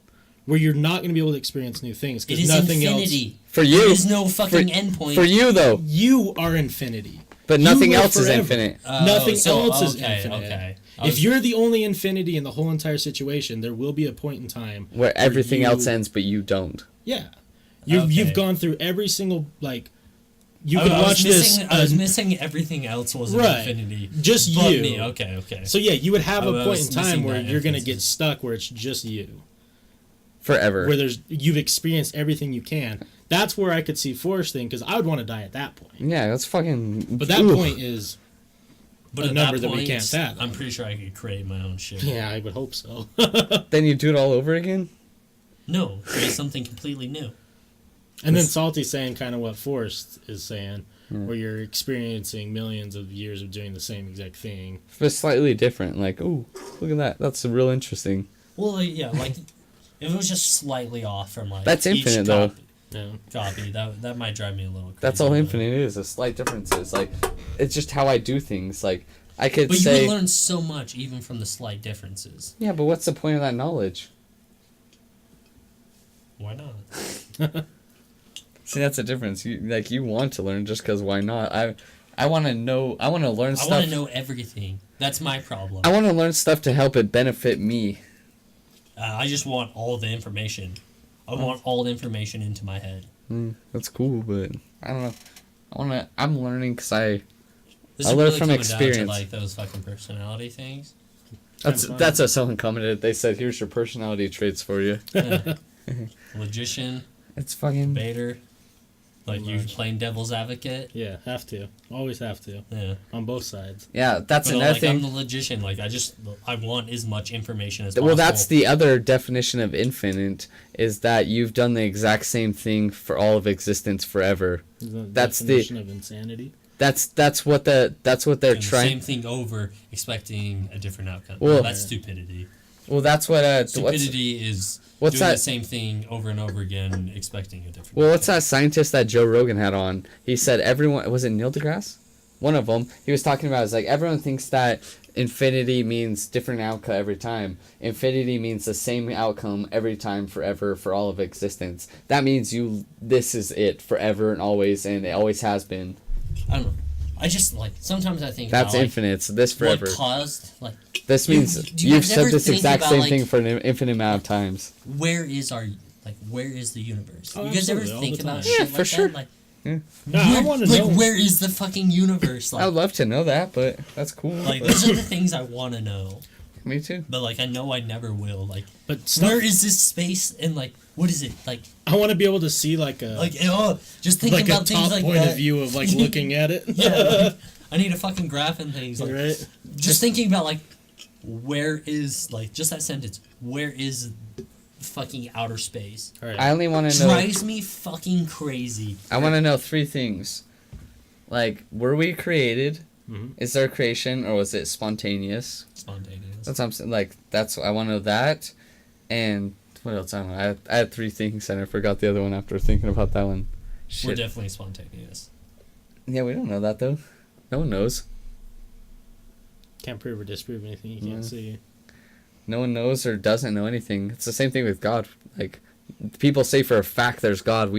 where you're not going to be able to experience new things because nothing infinity. Else... For you. There is no fucking endpoint. For you, though. You are infinity. But nothing else is infinite. Nothing else is infinite. Okay. If you're the only infinity in the whole entire situation, there will be a point in time where everything else ends, but you don't. Yeah, you've gone through every single You could watch this. I was missing everything else was infinity. Just you. Me. Okay. So yeah, you would have a point in time where you're gonna get stuck where it's just you. Forever. Where you've experienced everything you can. That's where I could see Forrest thing because I would want to die at that point. Yeah, that's fucking. But that point is. But a number that we can't fathom. I'm pretty sure I could create my own shit. Yeah, I would hope so. Then you do it all over again? No, create something completely new. And then Salty's saying kind of what Forrest is saying, where you're experiencing millions of years of doing the same exact thing. But slightly different. Like, ooh, look at that. That's real interesting. Well, yeah, like, if it was just slightly off from, like, that's infinite, though. Copy. That might drive me a little crazy. That's all infinite is, a slight differences. Like, it's just how I do things. Like, I could but say... But you would learn so much even from the slight differences. Yeah, but what's the point of that knowledge? Why not? See, that's the difference. You want to learn just because why not? I want to know... I want to learn stuff... I want to know everything. That's my problem. I want to learn stuff to help it benefit me. I just want all the information. I want all the information into my head. That's cool, but I don't know. I'm learning because I learn really from experience. Down to, like, those fucking personality things. That's what someone commented. They said, "Here's your personality traits for you." Logician. It's fucking Debater. Like pretty you much. playing devil's advocate. Yeah, have to. Always have to. Yeah. On both sides. Yeah, that's But another like, thing. I'm the logician. Like I want as much information as possible. Well, that's the other definition of infinite, is that you've done the exact same thing for all of existence forever. That's the definition of insanity. That's what they're Doing trying. the same thing over, expecting a different outcome. Well- That's stupidity. Well, that's what Stupidity is what's doing that- the same thing over and over again, expecting a different. Well, what's outcome. that scientist that Joe Rogan had on? He said everyone, was it Neil deGrasse? One of them. He was talking about, it's like everyone thinks that infinity means different outcome every time. Infinity means the same outcome every time, forever, for all of existence. That means this is it forever and always, and it always has been. I don't know. I just like sometimes I think That's about, like, infinite. So this forever. what caused like This You- means do you you've guys said ever this think exact about, same like- thing for an infinite amount of times. where is the universe? Oh, you guys ever absolutely, all think the about time. shit Yeah, like for sure. that? Like, No, I want to know. where is the fucking universe? I would Like, love to know that, but that's cool. like those are the things I want to know. Me too. But like I know I never will. Like But stuff, where is this space and like what is it like? I want to be able to see like a Just thinking like a about things top like point that. of view of like looking at it. Yeah, like, I need a fucking graph and things. Like Right. just thinking about like where is like just that sentence. Where is fucking outer space? All right. I only want to know. Drives me fucking crazy. I want to know three things. Like, were we created? Mhm. Is there creation, or was it spontaneous? Spontaneous. That's what I'm saying. Like, I want to know that. And what else? I don't know. I had three things, and I forgot the other one after thinking about that one. We're Shit. definitely spontaneous. Yeah, we don't know that though. No one knows. Can't prove or disprove anything you can't Yeah. see. No one knows or doesn't know anything. It's the same thing with God. Like, people say for a fact there's God.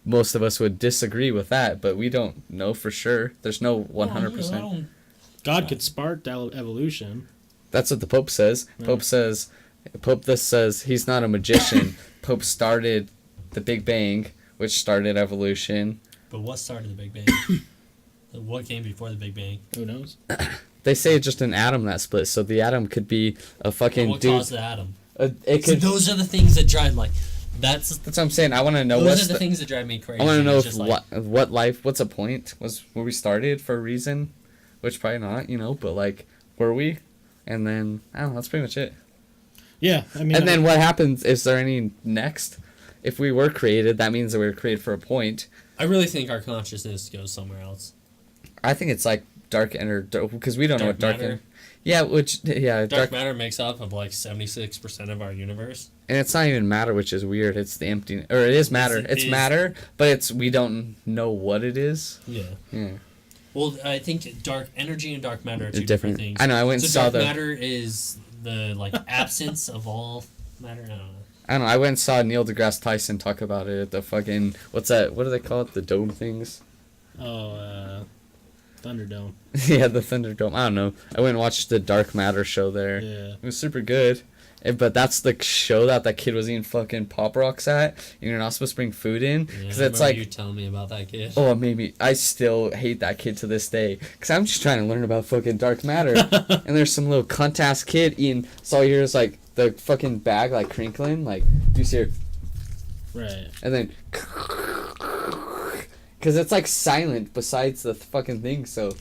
Most of us would disagree with that, but we don't know for sure. There's no 100%. Well, God could spark evolution. That's what the Pope says. Yeah. Pope this says he's not a magician. Pope started the Big Bang, which started evolution. but what started the Big Bang? What came before the Big Bang? Who knows? They say it's just an atom that split, so the atom could be a fucking What dude. caused the atom? It So could. those are the things that drive like that's That's what I'm saying. I want to know those what's are the the. things that drive me crazy. I want to know It's if just like, what life. What's a point? Were we started for a reason? Which probably not, but like, were we? And then I don't know. That's pretty much it. Yeah, I mean. And then what happens? Is there any next? If we were created, that means that we were created for a point. I really think our consciousness goes somewhere else. I think it's like dark energy, because we don't know what dark matter. energy. Yeah, Dark matter makes up of like 76% of our universe. and it's not even matter, which is weird. It's the empty, or it is matter. It It's is. matter, but we don't know what it is. Yeah. Yeah, Well, I think dark energy and dark matter are two They're different different. things. I know. I went and So saw dark the. matter is the like absence of all matter. I don't know. I don't know. I went and saw Neil deGrasse Tyson talk about it. The fucking what's that? What do they call it? The dome things. Thunderdome. Yeah, the Thunderdome. I don't know. I went and watched the Dark Matter show there. Yeah. It was super good. But that's the show that kid was eating fucking Pop Rocks at, and you're not supposed to bring food in, Yeah, because I it's remember like, you telling me about that kid. oh, maybe I still hate that kid to this day, because I'm just trying to learn about fucking dark matter, and there's some little cunt ass kid eating. So all you hear is like the fucking bag like crinkling, like do you see her, Right. and then, because it's like silent besides the fucking thing. So,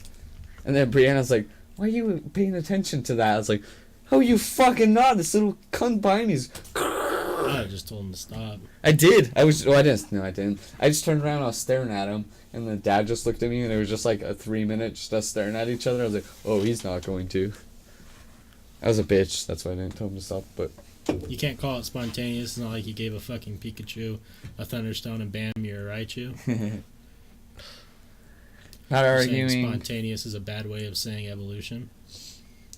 and then Brianna's like, why are you paying attention to that? I was like, oh, you fucking not. This little cunt behind me's. I just told him to stop. I did. I didn't. No, I didn't. I just turned around. I was staring at him, and the dad just looked at me, and it was just like a 3-minute just us staring at each other. I was like, oh, he's not going to. I was a bitch. That's why I didn't tell him to stop. But You can't call it spontaneous. It's not like you gave a fucking Pikachu a Thunderstone and bam, you're a Raichu. not Saying arguing. spontaneous is a bad way of saying evolution.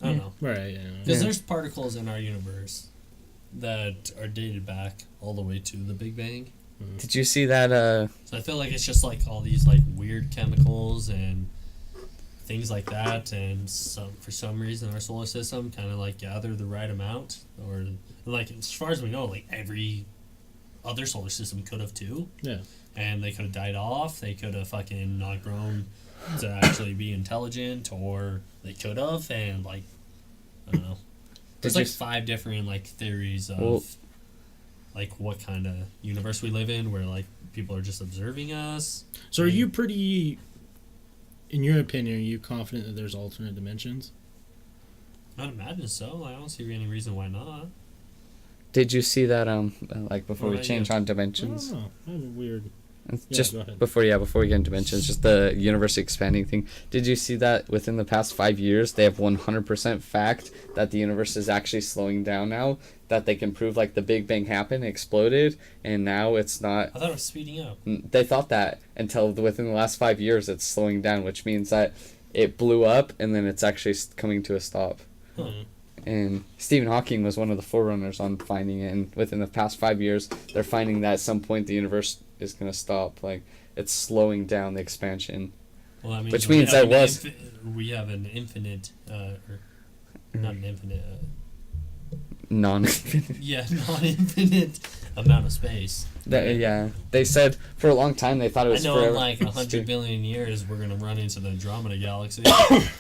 I don't know. Right. Yeah. Because Yeah. there's particles in our universe that are dated back all the way to the Big Bang. Did you see that? So I feel like it's just like all these like weird chemicals and things like that, and for some reason our solar system kind of like gathered the right amount, or like as far as we know, like every other solar system could have too. Yeah. And they could have died off. They could have fucking not grown to actually be intelligent, or they could have, and like I don't know. There's Did you like 5 different like theories of Well, like what kind of universe we live in, where like people are just observing us. So, are you pretty, in your opinion, are you confident that there's alternate dimensions? I'd imagine so. I don't see any reason why not. Did you see that like before we yeah. change on I dimensions? don't know. I have a weird. Just go ahead. before we get into dimensions, just the universe expanding thing. Did you see that within the past 5 years they have 100% fact that the universe is actually slowing down now? That they can prove like the Big Bang happened, exploded, and now it's not. I thought it was speeding up. They thought that until within the last 5 years it's slowing down, which means that it blew up and then it's actually coming to a stop. Huh. And Stephen Hawking was one of the forerunners on finding it. And within the past 5 years, they're finding that at some point the universe is going to stop. Like, it's slowing down the expansion. Well, that means Which means that was... we have an infinite, or not an infinite, non-infinite. yeah, non-infinite amount of space. Yeah. They said for a long time they thought it was I know forever. in like 100 billion years we're going to run into the Andromeda Galaxy.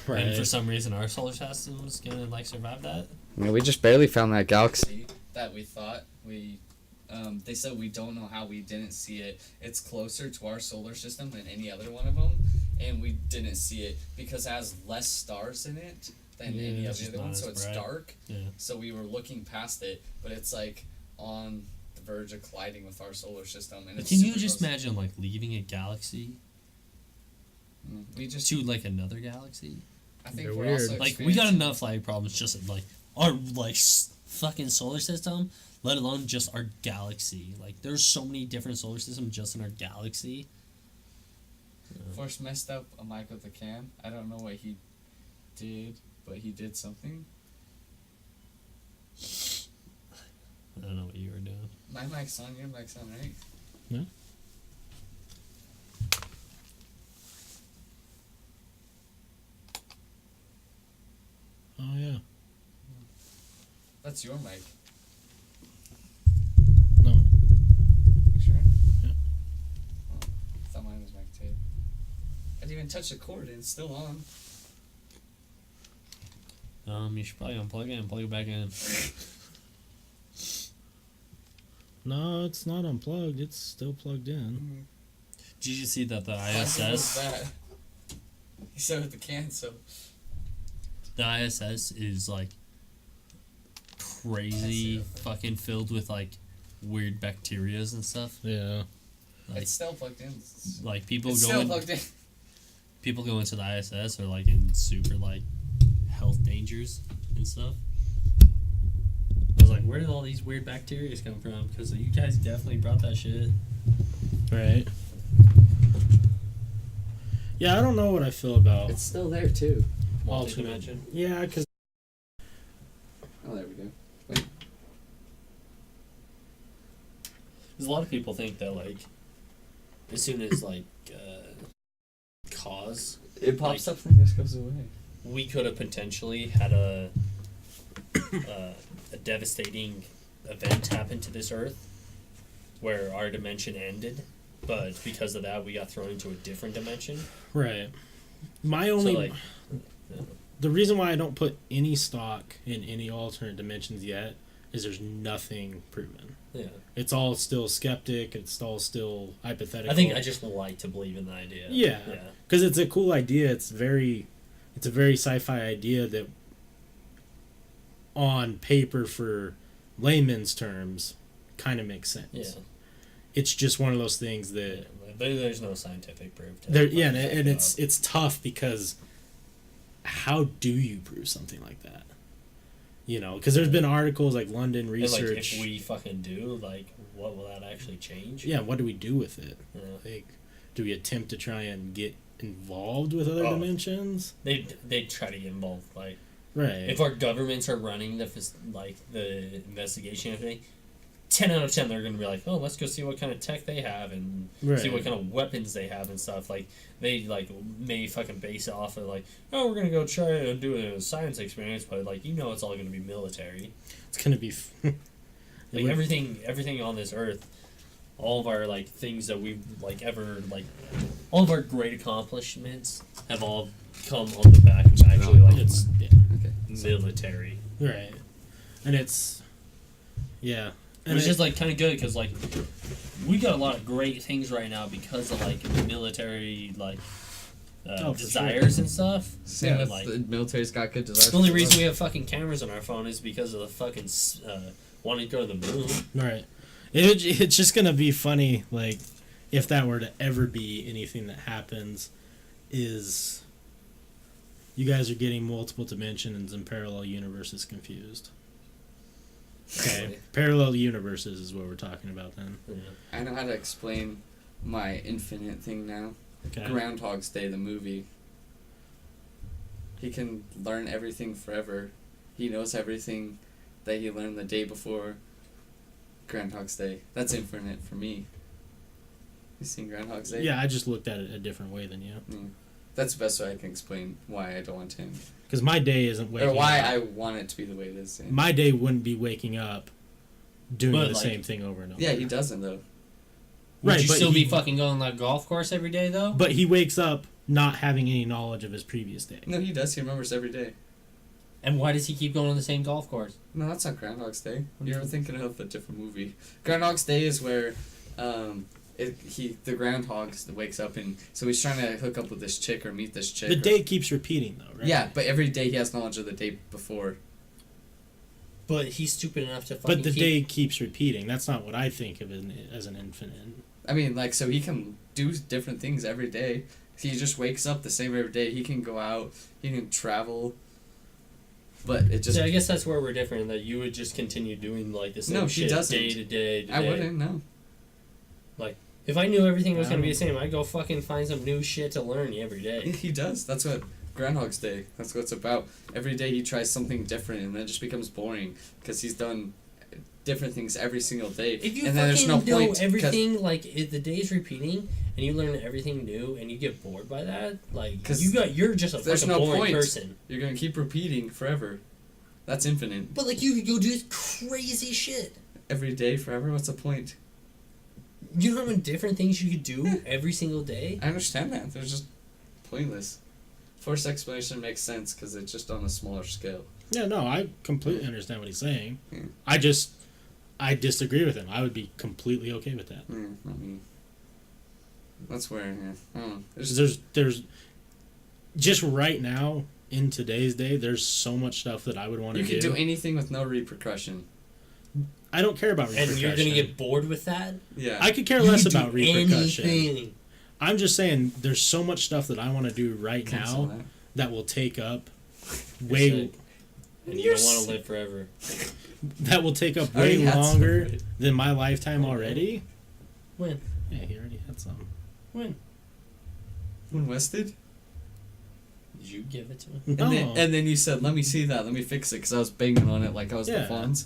Right. And for some reason our solar system is going to like survive that. Yeah, we just barely found that galaxy. That we thought they said we don't know how we didn't see it. It's closer to our solar system than any other one of them, and we didn't see it because it has less stars in it than Yeah, any it's of the just other not ones, as so it's bright. dark. Yeah. So we were looking past it, but it's like on the verge of colliding with our solar system. And But it's can you super just close. imagine like leaving a galaxy We just, to like another galaxy? I think They're we're weird. also Like we got experiencing- enough like problems just in, like our like fucking solar system, let alone just our galaxy. Like there's so many different solar systems just in our galaxy. Force messed up a mic with the cam. I don't know what he did, but he did something. I don't know what you were doing. My mic's on, your mic's on, right? Yeah. Oh yeah. That's your mic. No. You sure? Yeah. Oh, I thought mine was mic too. I didn't even touch the cord and it's still on. You should probably unplug it and plug it back in. No, it's not unplugged. It's still plugged in. Did you see that the How good was ISS? that? He said with the can, so The ISS is like crazy, That's it. fucking filled with like weird bacterias and stuff. Yeah. Like, it's still plugged in. like people It's go still in, plugged in. people go into the ISS are like in super like health dangers and stuff. I was like, where did all these weird bacteria come from? Because you guys definitely brought that shit. Right. Yeah, I don't know what I feel about It's still there too. alternate. Multidimension. Yeah, because Oh, there we go. Because a lot of people think that like, as soon as like cause, It pops Like- up and just goes away. we could have potentially had a devastating event happen to this Earth, where our dimension ended, but because of that, we got thrown into a different dimension. right. My only So like, the reason why I don't put any stock in any alternate dimensions yet is there's nothing proven. yeah, It's all still skeptic. It's all still hypothetical. I think I just like to believe in the idea. Yeah. yeah, Because it's a cool idea. It's a very sci-fi idea that, on paper, for layman's terms, kind of makes sense. yeah. It's just one of those things Yeah, that there's no scientific proof. To there. back Yeah, that and up. it's tough because how do you prove something like that? You know, because there's been articles like London And, Research. like, if we fucking do, like, what will that actually change? Yeah, what do we do with it? Yeah. Like, do we attempt to try and get involved with other Oh. dimensions? They try to get involved. Like, Right. if our governments are running the investigation and everything, 10 out of 10 they're going to be like, oh, let's go see what kind of tech they have and see Right. what kind of weapons they have and stuff. Like, they like may fucking base it off of like, oh, we're going to go try and do a science experience, but like, you know, it's all going to be military. It's gonna be. Like everything on this earth, all of our like things that we've like ever like, all of our great accomplishments have all come on the back of actually like It's yeah. Okay. military. Right. And it's, yeah, Which is like kind of good because like we got a lot of great things right now because of like military like desires and stuff. Same with like the military's got good desires. the only reason we have fucking cameras on our phone is because of the fucking wanting to go to the moon. Right. It's just gonna be funny, like, if that were to ever be anything that happens, is you guys are getting multiple dimensions and parallel universes confused. Okay, parallel universes is what we're talking about then. Yeah. I know how to explain my infinite thing now. Okay. Groundhog's Day, the movie. He can learn everything forever. He knows everything that he learned the day before Groundhog's Day. That's infinite for me. You seen Groundhog's Day? Yeah, I just looked at it a different way than you. That's the best way I can explain why I don't want him. Because my day isn't waking Or why up. I want it to be the way it is. Yeah. My day wouldn't be waking up doing But, the like- same thing over and over. Yeah, he doesn't though. Would Right, you but still he- be fucking going on that golf course every day though? But he wakes up not having any knowledge of his previous day. No, he does. He remembers every day. And why does he keep going on the same golf course? No, that's not Groundhog's Day. You're thinking of a different movie. Groundhog's Day is where the groundhog wakes up and so he's trying to hook up with this chick or meet this chick. The or- day keeps repeating, though, right? Yeah, but every day he has knowledge of the day before. But he's stupid enough to fucking But the keep... day keeps repeating. That's not what I think of as an infinite. I mean, like, so he can do different things every day. He just wakes up the same every day. He can go out. He can travel. But it just... So I guess that's where we're different, that you would just continue doing like the same No, he shit doesn't. day to day to I day. wouldn't, no. If I knew everything was going to be the same, I'd go fucking find some new shit to learn every day. He does. That's what Groundhog's Day. That's what it's about. Every day he tries something different, and then it just becomes boring because he's done different things every single day. If you and then there's fucking no know point 'cause- everything, like if the day's repeating, and you learn everything new, and you get bored by that, like 'Cause you're just a there's fucking no boring point. person. You're gonna keep repeating forever. That's infinite. But like you could go do this crazy shit. Every day forever. What's the point? You know how many different things you could do every single day? I understand that. They're just pointless. Forced explanation makes sense because it's just on a smaller scale. Yeah, no, I completely understand what he's saying. Yeah. I disagree with him. I would be completely okay with that. Not me. That's where, yeah. I don't know. There's just right now in today's day, there's so much stuff that I would want to You do. can do anything with no repercussion. I don't care about repercussion. And you're gonna get bored with that? Yeah. I could care You less could do about repercussion. anything. I'm just saying there's so much stuff that I want to do right Cancel now that. that will take up You're way sick. And you don't want to live forever. that will take up I already way had some longer already. than my lifetime already. When? Yeah, he already had some. When? When West did? Did you give it to him? No. And then you said, let me see that, let me fix it, because I was banging on it like I was Yeah. the Fonz.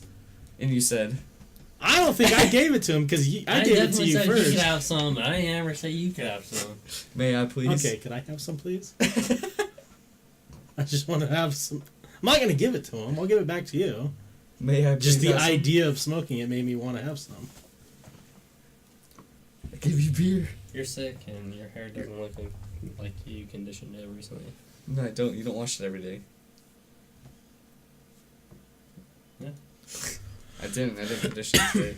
And you said, I don't think I gave it to him because I gave it to definitely you said you first. could have some. I didn't ever say you could have some. may I please? Okay, could I have some, please? I just want to have some. I'm not gonna give it to him. I'll give it back to you. May I please Just the have some? idea of smoking it made me want to have some. I give you beer. You're sick and your hair doesn't look like you conditioned it recently. No, I don't. You don't wash it every day. Yeah. I didn't condition it today.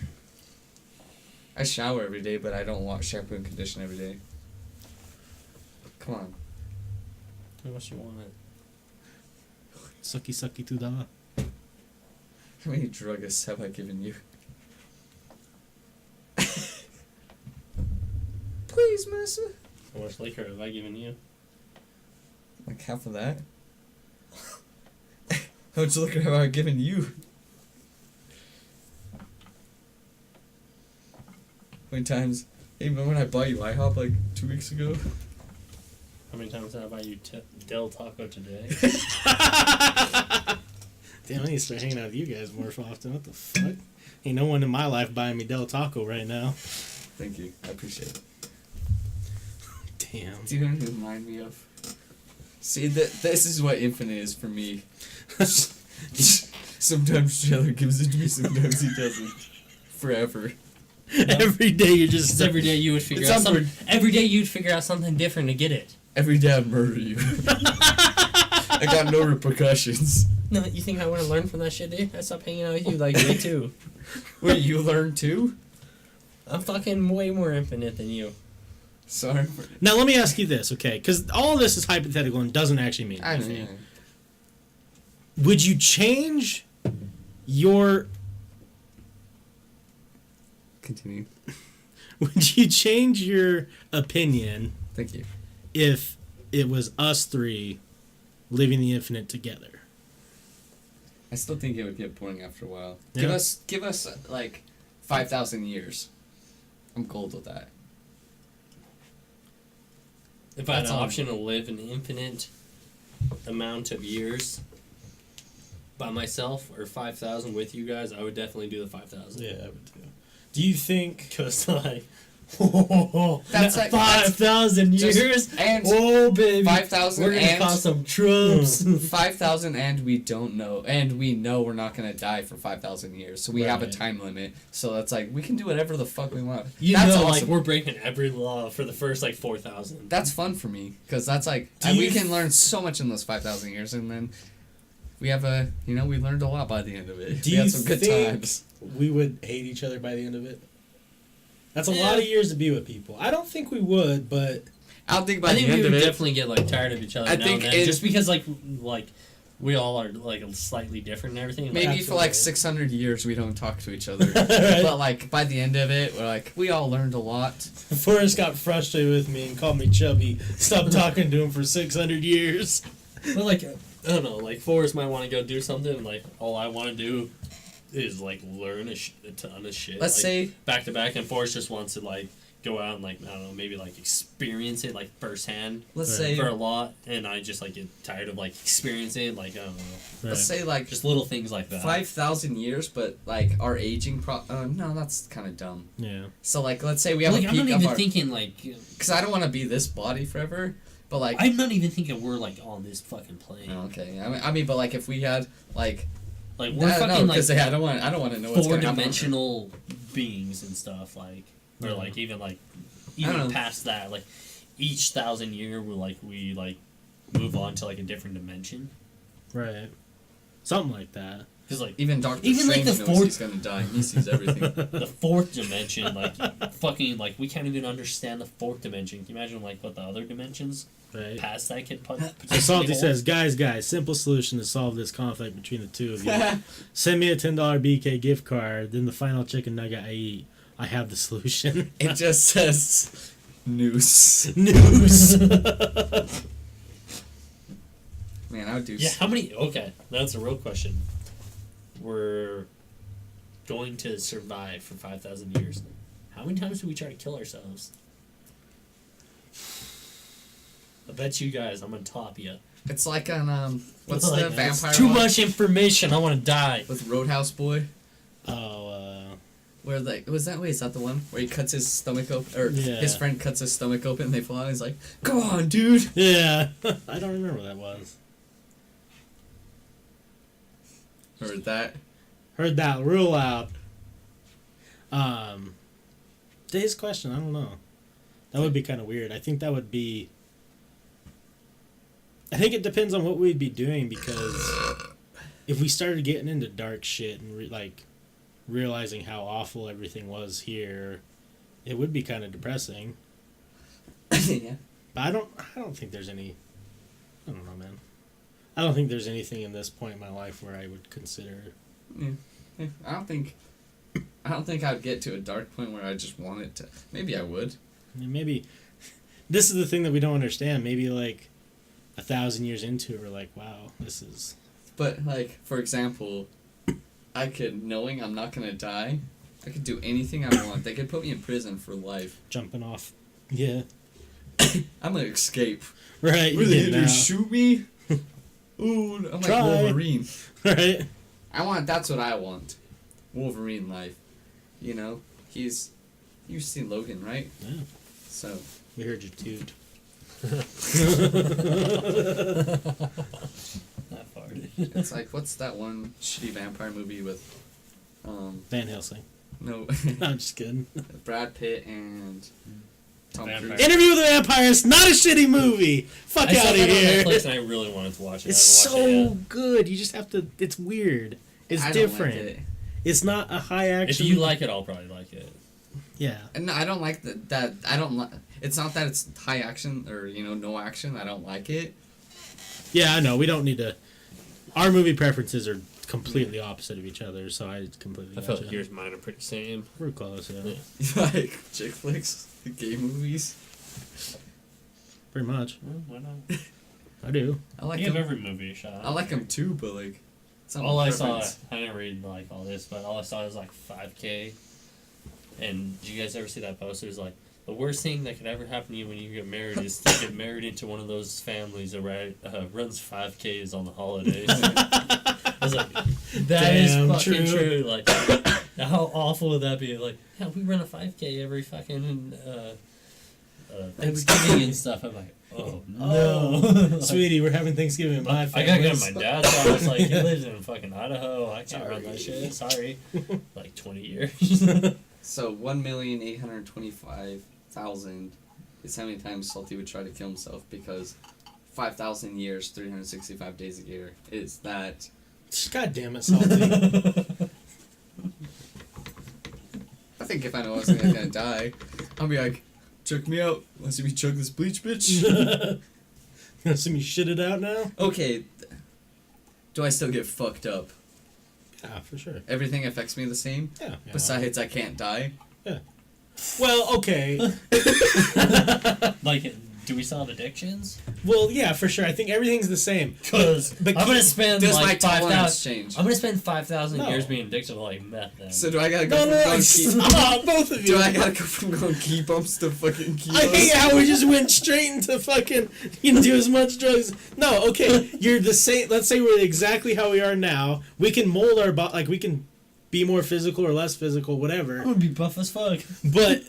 I shower every day, but I don't wash, shampoo, and condition every day. Come on. How much you want it? Sucky sucky to the. How many druggists have I given you? Please, Massa. How much liquor have I given you? Like half of that? How much liquor have I given you? How many times? Hey, remember when I bought you IHOP like 2 weeks ago? How many times did I buy you Del Taco today? Damn, I need to start hanging out with you guys more often. What the fuck? Ain't no one in my life buying me Del Taco right now. Thank you. I appreciate it. Damn. Do you know what you remind me of? See, this is what infinite is for me. Sometimes Taylor gives it to me, sometimes he doesn't. Forever. Every day you're just. Just every day you would figure It's out awkward. something. Every day you'd figure out something different to get it. Every day I'd murder you. I got no repercussions. No, you think I want to learn from that shit, dude? I stopped hanging out with you like day 2. Wait, you learned too? I'm fucking way more infinite than you. Sorry. Now let me ask you this, okay? Because all this is hypothetical and doesn't actually mean I anything. know. Would you change your... Continue. Would you change your opinion Thank you. if it was us 3 living the infinite together? I still think it would get boring after a while. Yeah. Give us like 5,000 years. I'm gold with that. If I had That's an all. option to live an infinite amount of years by myself or 5,000 with you guys, I would definitely do the 5,000. Yeah, I would too. Do you think... Because, like, That's like 5,000 just- years? and Oh, baby. 5,000 We're going to and cause some trumps. 5,000 and we don't know, and we know we're not gonna die for 5,000 years, so we have a Right. time limit. So that's like we can do whatever the fuck we want. You That's know, awesome. like, we're breaking every law for the first, like, 4,000. That's fun for me because that's like Do we you can learn so much in those 5,000 years, and then we have we learned a lot by the end of it. Do we you had some good think times. we would hate each other by the end of it? That's a Yeah. lot of years to be with people. I don't think we would, but... I don't think by I the think we end would of it. definitely get, like, tired of each other I now think and then. it- Just because, like, we all are, like, slightly different and everything. Maybe Like, for like Absolutely. 600 years we don't talk to each other, Right. but like by the end of it, we're like we all learned a lot. Forrest got frustrated with me and called me chubby. Stopped talking to him for 600 years. But, like, I don't know, like, Forrest might want to go do something, and, like, all I want to do is, like, learn a ton of shit. Let's like, say back to back, and Forrest just wants to, like, go out and, like, I don't know, maybe, like, experience it, like, firsthand let's Right. say for a lot, and I just, like, get tired of, like, experiencing it, like, I don't know, let's say like just little things like that. 5,000 years, but like our aging no, that's kind of dumb. Yeah. So like let's say we have Like, a I'm not peak of even our thinking, like, because I don't want to be this body forever, but like I'm not even thinking we're, like, on this fucking plane. oh, okay. I mean, but like if we had like Like, we're I don't know, fucking, like, 'cause, I don't want to know what's gonna happen. four-dimensional beings and stuff, like, or, like, even, like, I don't even know. past that, like, each 1,000 year, we move on to, like, a different dimension. Right. Something like that. Because, like, Even Doctor Even, like, Strange the knows fourth- he's gonna die. He sees everything. the fourth dimension, like, fucking, like, we can't even understand the fourth dimension. Can you imagine, like, what the other dimensions Right. past that can put? So Salty says, guys, simple solution to solve this conflict between the two of you. Send me a $10 BK gift card, then the final chicken nugget I eat. I have the solution. It just says noose. News. Man, I would do. Yeah, how many? Okay, that's a real question. We're going to survive for 5,000 years. How many times do we try to kill ourselves? I bet you guys, I'm gonna top you. It's like on what's Like, the that's vampire too one? much information. I want to die. With Roadhouse Boy? Oh, Where like was that? Wait, is that the one where he cuts his stomach open, or Yeah. his friend cuts his stomach open, and they fall out? And he's like, "Come on, dude!" yeah. I don't remember what that was. Heard that? Heard that real loud. Today's question, I don't know. That would be kind of weird. I think that would be... I think it depends on what we'd be doing, because if we started getting into dark shit and realizing how awful everything was here, it would be kind of depressing. Yeah. But I don't think there's any... I don't know, man. I don't think there's anything in this point in my life where I would consider... Yeah. I don't think I'd get to a dark point where I just want it to. Maybe I would. I mean, maybe this is the thing that we don't understand. Maybe 1,000 years into it, we're like, wow, this is... But like, for example, I could, knowing I'm not gonna die, I could do anything I want. They could put me in prison for life. Jumping off. Yeah. I'm gonna escape. Right. You Really? get They out. shoot me? Ooh, I'm like Try. Wolverine. Right. That's what I want. Wolverine life. You know? You've seen Logan, right? Yeah. So. We heard your toot. That farted. It's like, what's that one shitty vampire movie with, Van Helsing. no, No, I'm just kidding. Brad Pitt and Tom Vampire. Cruise. Interview with the Vampire is not a shitty movie. Fuck I saw out of that on here. Netflix and I really wanted to watch it. It's I haven't watched it so yet. good. You just have to. It's weird. It's I don't different. Like it. It's not a high If action. you like it, I'll probably like it. Yeah. And I don't like that. I don't like. It's not that it's high action or no action. I don't like it. Yeah, I know. We don't need to. Our movie preferences are completely opposite of each other, so I completely. I felt gotcha. like yours and mine are pretty same. We're close, yeah. Yeah. Like chick flicks, gay movies. Pretty much. Well, why not? I do. I like Give them. every movie a shot. I like them too, but like. It's not All my I saw, preference. I didn't read like all this, but all I saw was like 5K. And did you guys ever see that poster? It's like the worst thing that could ever happen to you when you get married is to get married into one of those families that runs 5Ks on the holidays. I was like, that is Damn fucking true. true. Like, how awful would that be? Like, yeah, we run a 5K every fucking Thanksgiving and stuff. I'm like, oh no, Like, Sweetie, we're having Thanksgiving in my I family. gotta go to my dad's house. Like, he lives in fucking Idaho. I can't run that shit. Sorry. Like 20 years. So 1,825,000 is how many times Salty would try to kill himself because 5,000 years, 365 days a year is that. God damn it, Salty. I think if I know I was gonna die, I'll be like, check me out. Want to see me chug this bleach, bitch? Gonna see me shit it out now? Okay. Do I still get fucked up? Yeah, for sure. Everything affects me the same. Yeah. Besides, I can't die. Well, okay. Like, do we still have addictions? Well, yeah, for sure. I think everything's the same. Because But I'm gonna spend Does my like tolerance 5,000. change? I'm gonna spend 5,000 No. years being addicted to like meth. Then. So do I gotta go No, from no, no, going key? stop, both of you. Do I gotta go from going key bumps to fucking key I hate bumps? how we just went straight into fucking, you can do as much drugs. No, okay, you're the same. Let's say we're exactly how we are now. We can mold our body, like we can be more physical or less physical, whatever. I'm gonna be buff as fuck. But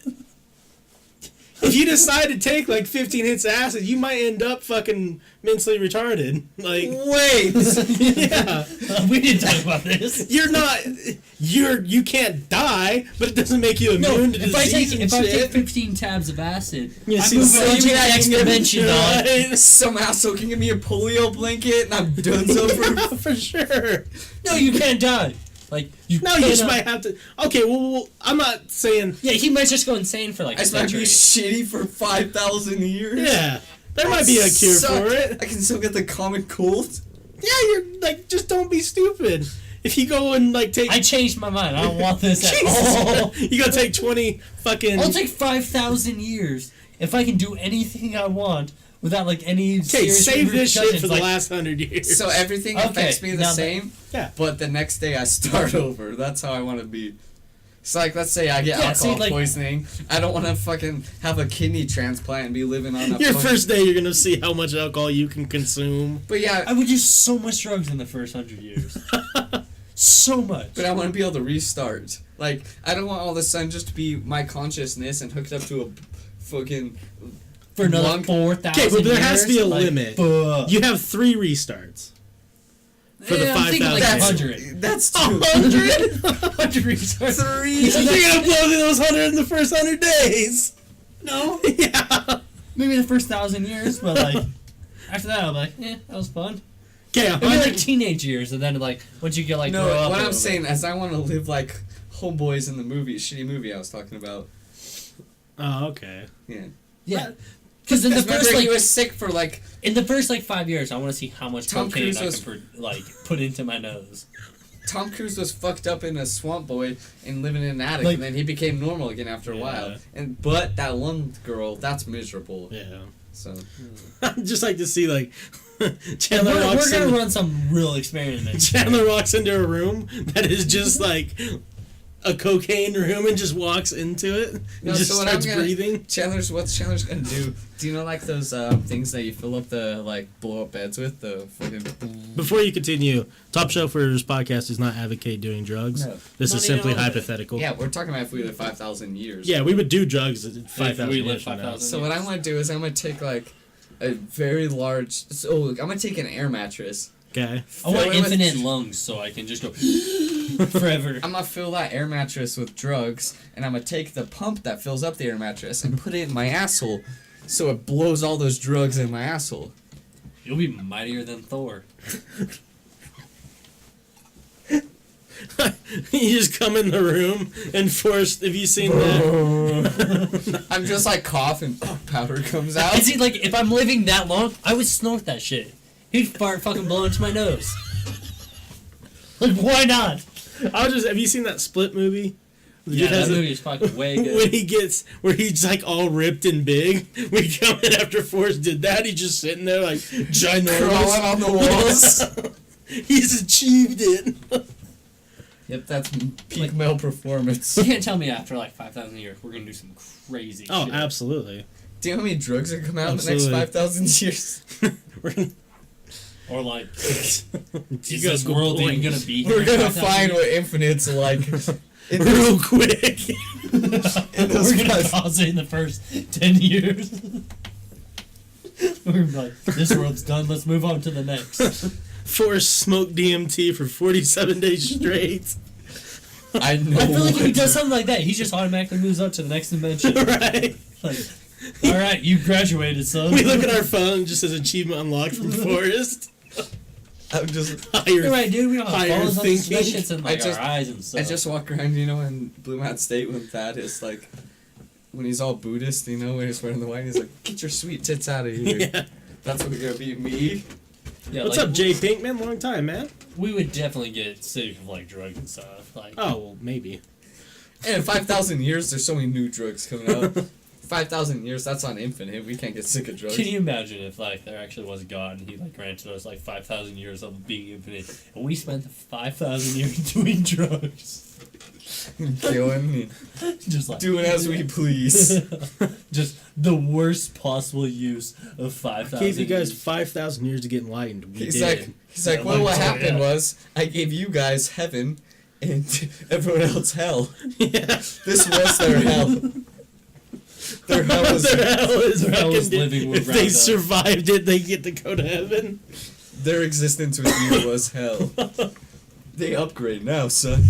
if you decide to take like 15 hits of acid, you might end up fucking mentally retarded. Like, Wait! yeah, We didn't talk about this. you can't die, but it doesn't make you immune to if I disease take and if I shit. take 15 tabs of acid, You I see move the on to the sun next dimension, dog. Right? Some asshole can give me a polio blanket and I'm done so for. For sure. No, you can't die. Like you. No, you just cannot- might have to. Okay, well, I'm not saying. Yeah, he might just go insane for like I a just might be century. shitty for 5,000 years. Yeah, there might be a cure Suck. for it. I can still get the common cold. Yeah, you're like, just don't be stupid. If you go and like take, I changed my mind. I don't want this at Jesus, all. you gotta take 20 fucking. I'll take 5,000 years if I can do anything I want without like any. Okay, serious save this shit repercussions, for the like, last 100 years. So everything Okay, affects me the now that- same. Yeah. But the next day I start over. That's how I want to be. So like, let's say I get Yeah, see, alcohol like- poisoning. I don't want to fucking have a kidney transplant and be living on a. Your fucking- first day, you're gonna see how much alcohol you can consume. But yeah, I would use so much drugs in the first 100 years. So much. but I want to be able to restart. Like, I don't want all of a sudden just to be my consciousness and hooked up to a fucking. For another Long- 4,000 Okay, but there has to be years, a like, limit. fuck. You have 3 restarts. For the I'm thinking like 5,000. 100. That's too. 100? 100 restarts. 3. You're gonna blow through those 100 in the first 100 days. No. Yeah. Maybe the first 1,000 years, but like after that, I'm like, that was fun. Okay, Maybe 100. like teenage years, and then like once you get like grow No, up what a I'm little saying is I want to live like Homeboys in the movie, shitty movie I was talking about. Oh, okay. Yeah. bit. Yeah. Because in the Remember, first he like was sick for like. in the first like 5 years, I want to see how much Tom cocaine Cruise I was- can put into my nose. Tom Cruise was fucked up in a swamp boy and living in an attic, Like- and then he became normal again after a while. Yeah. And but that one girl, that's miserable. Yeah. So I'd just like to see like And Chandler we're walks gonna in. run some real experiments. Chandler walks into a room that is just like a cocaine room and just walks into it and No, just so what starts I'm gonna- breathing. what's Chandler's gonna do? Do you know like those things that you fill up the like blow up beds with? The fucking. Before you continue, Topshelfers podcast does not advocate doing drugs. No. This Not is simply even a little bit. hypothetical. Yeah, we're talking about if we live 5,000 years. Yeah, we would do drugs at 5,000 we live years from now. 5,000 So what I want to do is I'm gonna take like a very large. So I'm gonna take an air mattress. Okay. I want fill it with- infinite lungs so I can just go. forever. I'm gonna fill that air mattress with drugs, and I'm gonna take the pump that fills up the air mattress and put it in my asshole, so it blows all those drugs in my asshole. You'll be mightier than Thor. You just come in the room and force. Have you seen that? I'm just like coughing, powder comes out. And see, like, if I'm living that long, I would snort that shit. He'd fart fucking blow into my nose. Like, why not? Have you seen that Split movie? Yeah, Because that movie is fucking way when good. where he's like all ripped and big. When he come in after Forrest did that, he's just sitting there like ginormous. Crawling on the walls. He's achieved it. Yep, that's peak male performance. You can't tell me after like 5,000 years we're gonna do some crazy Oh, shit. absolutely. Do you know how many drugs are coming out in the Absolutely. next 5,000 years? We're gonna, Or like, is you got a this good world point. even gonna be here? We're in gonna 5,000 find years? what infinite's like. real quick. We're gonna cause it in the first 10 years. We're gonna be like, this world's done, let's move on to the next. Forrest smoked DMT for 47 days straight. I know. I feel like if he what does something like that, he just automatically moves up to the next dimension. Right? Like, alright, you graduated, son. We look at our phone just as achievement unlocked from Forrest. I'm just. You're Higher. right, dude. We don't have Higher phones on thinking. this shit's in like I just- our eyes and stuff. I just walk around, you know, in Blue Mountain State when Thad is like, when he's all Buddhist, you know, when he's wearing the white, he's like, get your sweet tits out of here. Yeah. That's what gonna be me. yeah, What's like, up, Jay Pinkman? Long time, man. We would definitely get sick of like drugs and stuff. Like, Oh, well, maybe. And in 5,000 years, there's so many new drugs coming out. 5,000 years, that's on infinite. We can't get sick of drugs. can you imagine if like there actually was a God and he like granted us like 5,000 years of being infinite, and we spent 5,000 years doing drugs, Killing, just like doing as we please. just the worst possible use of 5,000. Gave you guys years. 5,000 years to get enlightened. We He's did. like, Yeah, well, what like, happened yeah. was I gave you guys heaven and everyone else hell. Yeah. This was their hell. Their hell was Their hell is Their hell is fucking- living with If they Roundup. survived it, they get to go to heaven. their existence with you was hell. They upgrade now, son.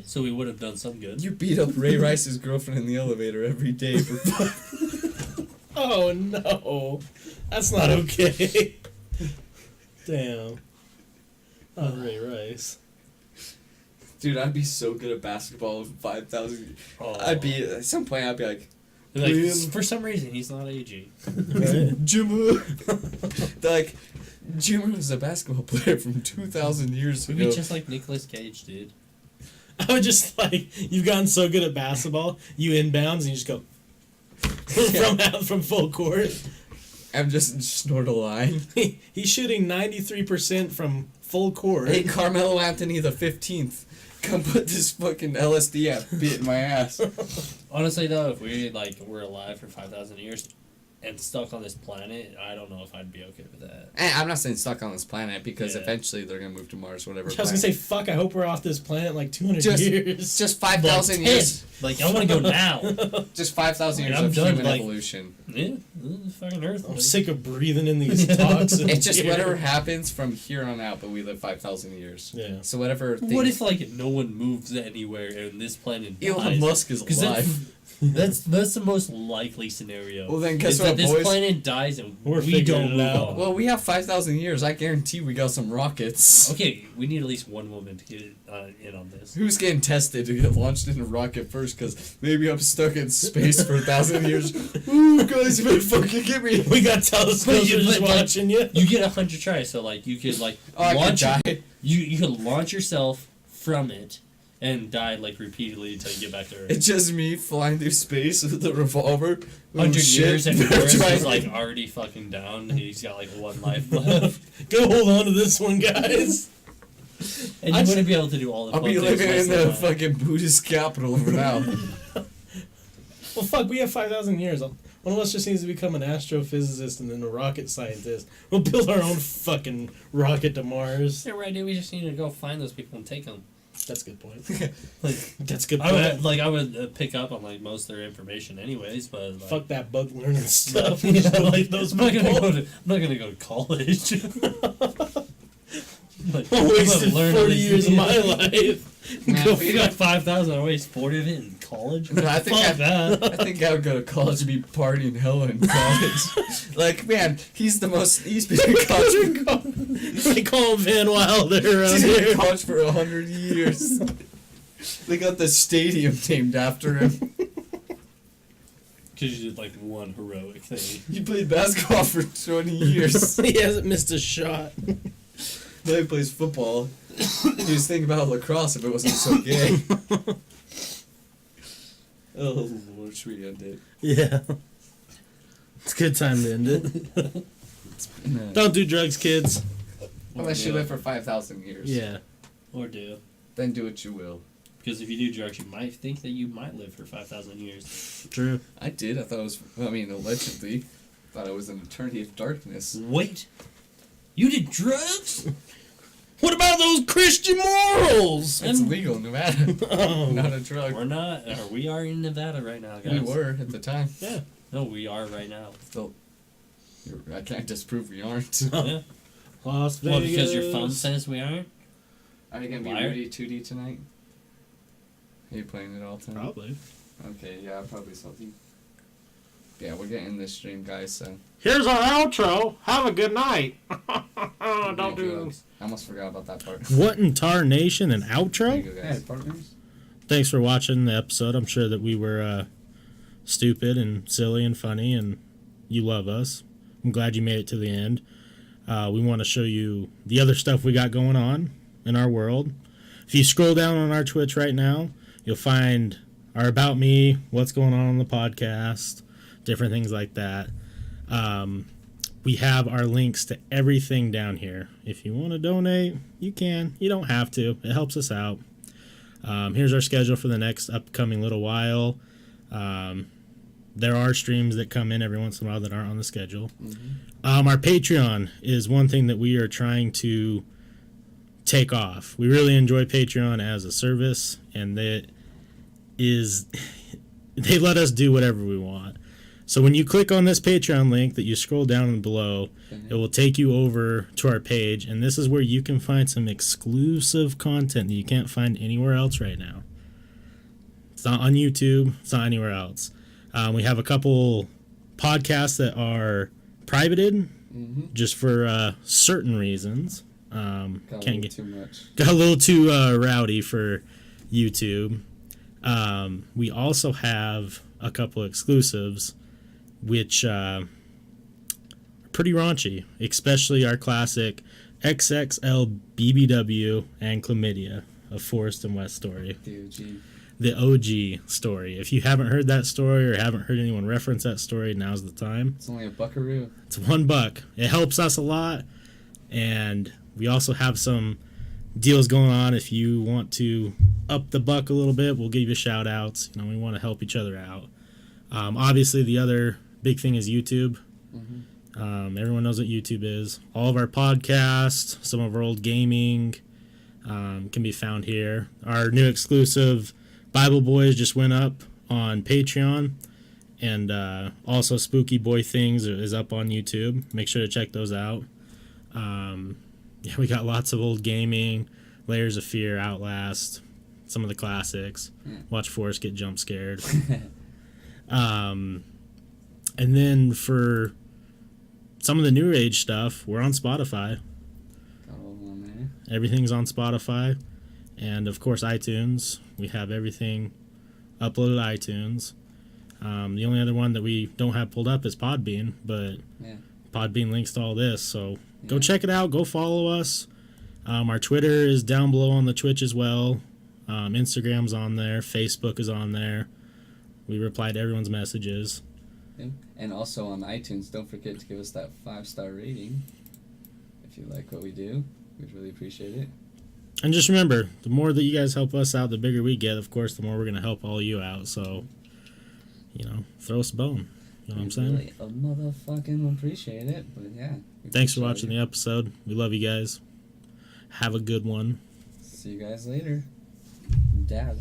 So we would have done some good. You beat up Ray Rice's girlfriend in the elevator every day for fun. Oh no, that's not okay. Damn. Oh, Ray Rice. Dude, I'd be so good at basketball with 5,000. Oh. I'd be, at some point, I'd be like, Like, William. for some reason he's not AG. Right? Jimmer. They're like, Jimmer was a basketball player from 2,000 years We'd ago. be just like Nicolas Cage, dude. I would just like you've gotten so good at basketball, you inbounds and you just go from full court. I'm just snort a line. He's shooting 93% from full court. Hey, Carmelo Anthony the 15th. Come put this fucking LSD app bit in my ass. Honestly, though, if we like were alive for 5,000 years and stuck on this planet, I don't know if I'd be okay with that. And I'm not saying stuck on this planet because Yeah. eventually they're gonna move to Mars, whatever. I was gonna say, fuck. I hope we're off this planet in like 200 Just- years. just 5,000 years. Like, I want to go now. Just 5,000 Like, years I'm of done, human like- evolution. Yeah, fucking Earth. I'm like- sick of breathing in these toxins. It's just here. whatever happens from here on out, but we live 5,000 years. Yeah. So whatever. What things- if like no one moves anywhere and this planet dies? Elon Musk is 'Cause alive? That's the most likely scenario. Well, then guess is what, that this boys? planet dies and We're we figuring don't it move out. on. Well, we have 5,000 years. I guarantee we got some rockets. Okay, we need at least one woman to get in on this. Who's getting tested to get launched in a rocket first? Because maybe I'm stuck in space for 1,000 years. Ooh, guys, you better fucking get me. We got telescopes you- just but, like, watching you. You get 100 tries, so like you could like Oh, I could launch die. you could launch yourself from it and die like repeatedly until you get back to Earth. It's just me flying through space with a revolver. 100 shit. years and Forrest Try- is like already fucking down. He's got like one life left, Go hold on to this one, guys. and you wouldn't be able to do all the. I'll fun be things living in most of the time. fucking Buddhist capital for now. Well, fuck, we have 5,000 years. One of us just needs to become an astrophysicist and then a rocket scientist. We'll build our own fucking rocket to Mars. Yeah, right, dude. We just need to go find those people and take them. That's a good point. Like, That's a good I point. would like I would pick up on like most of their information, anyways. But like, Fuck that bug learning stuff. Yeah, Just like like those I'm not gonna people. go to college. Like, I wasted 40 years of my life. Man, Go if You got 5,000. I waste 40 of it in college. No, I think Fuck that. I think I would go to college and be partying hella in college. Like, man, he's been in college. They call him Van Wilder around He's been here. in college for 100 years. They got the stadium named after him. Because you did like one heroic thing. He played basketball for 20 years. He hasn't missed a shot. Now he plays football. He was thinking about lacrosse if it wasn't so gay. Oh, Lord, should we end it? Yeah. It's a good time to end it. No. Don't do drugs, kids. Unless you live for 5,000 years. Yeah. Or do. Then do what you will. Because if you do drugs, you might think that you might live for 5,000 years. True. I did. I thought it was, allegedly. Thought it was an eternity of darkness. Wait. You did drugs? What about those Christian morals? It's legal in Nevada. Oh. Not a drug. We're not. Or we are in Nevada right now, guys. We were at the time. Yeah. No, we are right now. Still, I can't disprove we aren't. Yeah. Las Vegas. Well, because your phone says we aren't? Are you going to be Liar. Rudy Tootie tonight? Are you playing it all tonight? Probably. Okay, yeah, probably something. Yeah, we're getting this stream, guys, so. Here's our outro. Have a good night. Don't do. I almost forgot about that part. What in tar nation and There you outro? go, guys. Partners. Thanks for watching the episode. I'm sure that we were stupid and silly and funny, and you love us. I'm glad you made it to the end. We want to show you the other stuff we got going on in our world. If you scroll down on our Twitch right now, you'll find our About Me, what's going on the podcast, different things like that. We have our links to everything down here. If you want to donate, you can. You don't have to. It helps us out. Here's our schedule for the next upcoming little while. There are streams that come in every once in a while that aren't on the schedule. Our Patreon is one thing that we are trying to take off. We really enjoy Patreon as a service, and they let us do whatever we want. So when you click on this Patreon link that you scroll down below, it will take you over to our page, and this is where you can find some exclusive content that you can't find anywhere else right now. It's not on YouTube. It's not anywhere else. We have a couple podcasts that are privated just for certain reasons. Got Can't get too much. Got a little too rowdy for YouTube. We also have a couple exclusives, which are pretty raunchy, especially our classic XXL BBW and Chlamydia, a Forest and West story. The OG story. If you haven't heard that story or haven't heard anyone reference that story, now's the time. It's only a buckaroo. It's $1. It helps us a lot, and we also have some deals going on. If you want to up the buck a little bit, we'll give you shout outs. We want to help each other out. Obviously, the other big thing is YouTube. Everyone knows what YouTube is. All of our podcasts, some of our old gaming can be found here. Our new exclusive Bible Boys just went up on Patreon, and also Spooky Boy Things is up on YouTube. Make sure to check those out. Yeah, we got lots of old gaming, Layers of Fear, Outlast, some of the classics. Watch Forrest get jump scared. And then for some of the new age stuff, we're on Spotify. Got all on there. Everything's on Spotify. And of course, iTunes. We have everything uploaded to iTunes. The only other one that we don't have pulled up is Podbean, but Podbean links to all this. So go check it out. Go follow us. Our Twitter is down below on the Twitch as well. Instagram's on there. Facebook is on there. We reply to everyone's messages. And also on iTunes, don't forget to give us that 5-star rating. If you like what we do, we'd really appreciate it. And just remember, the more that you guys help us out, the bigger we get. Of course, the more we're going to help all you out. So, throw us a bone. You know what I'm saying? Really, a motherfucking appreciate it. But yeah. Thanks for watching the episode. We love you guys. Have a good one. See you guys later. Dad.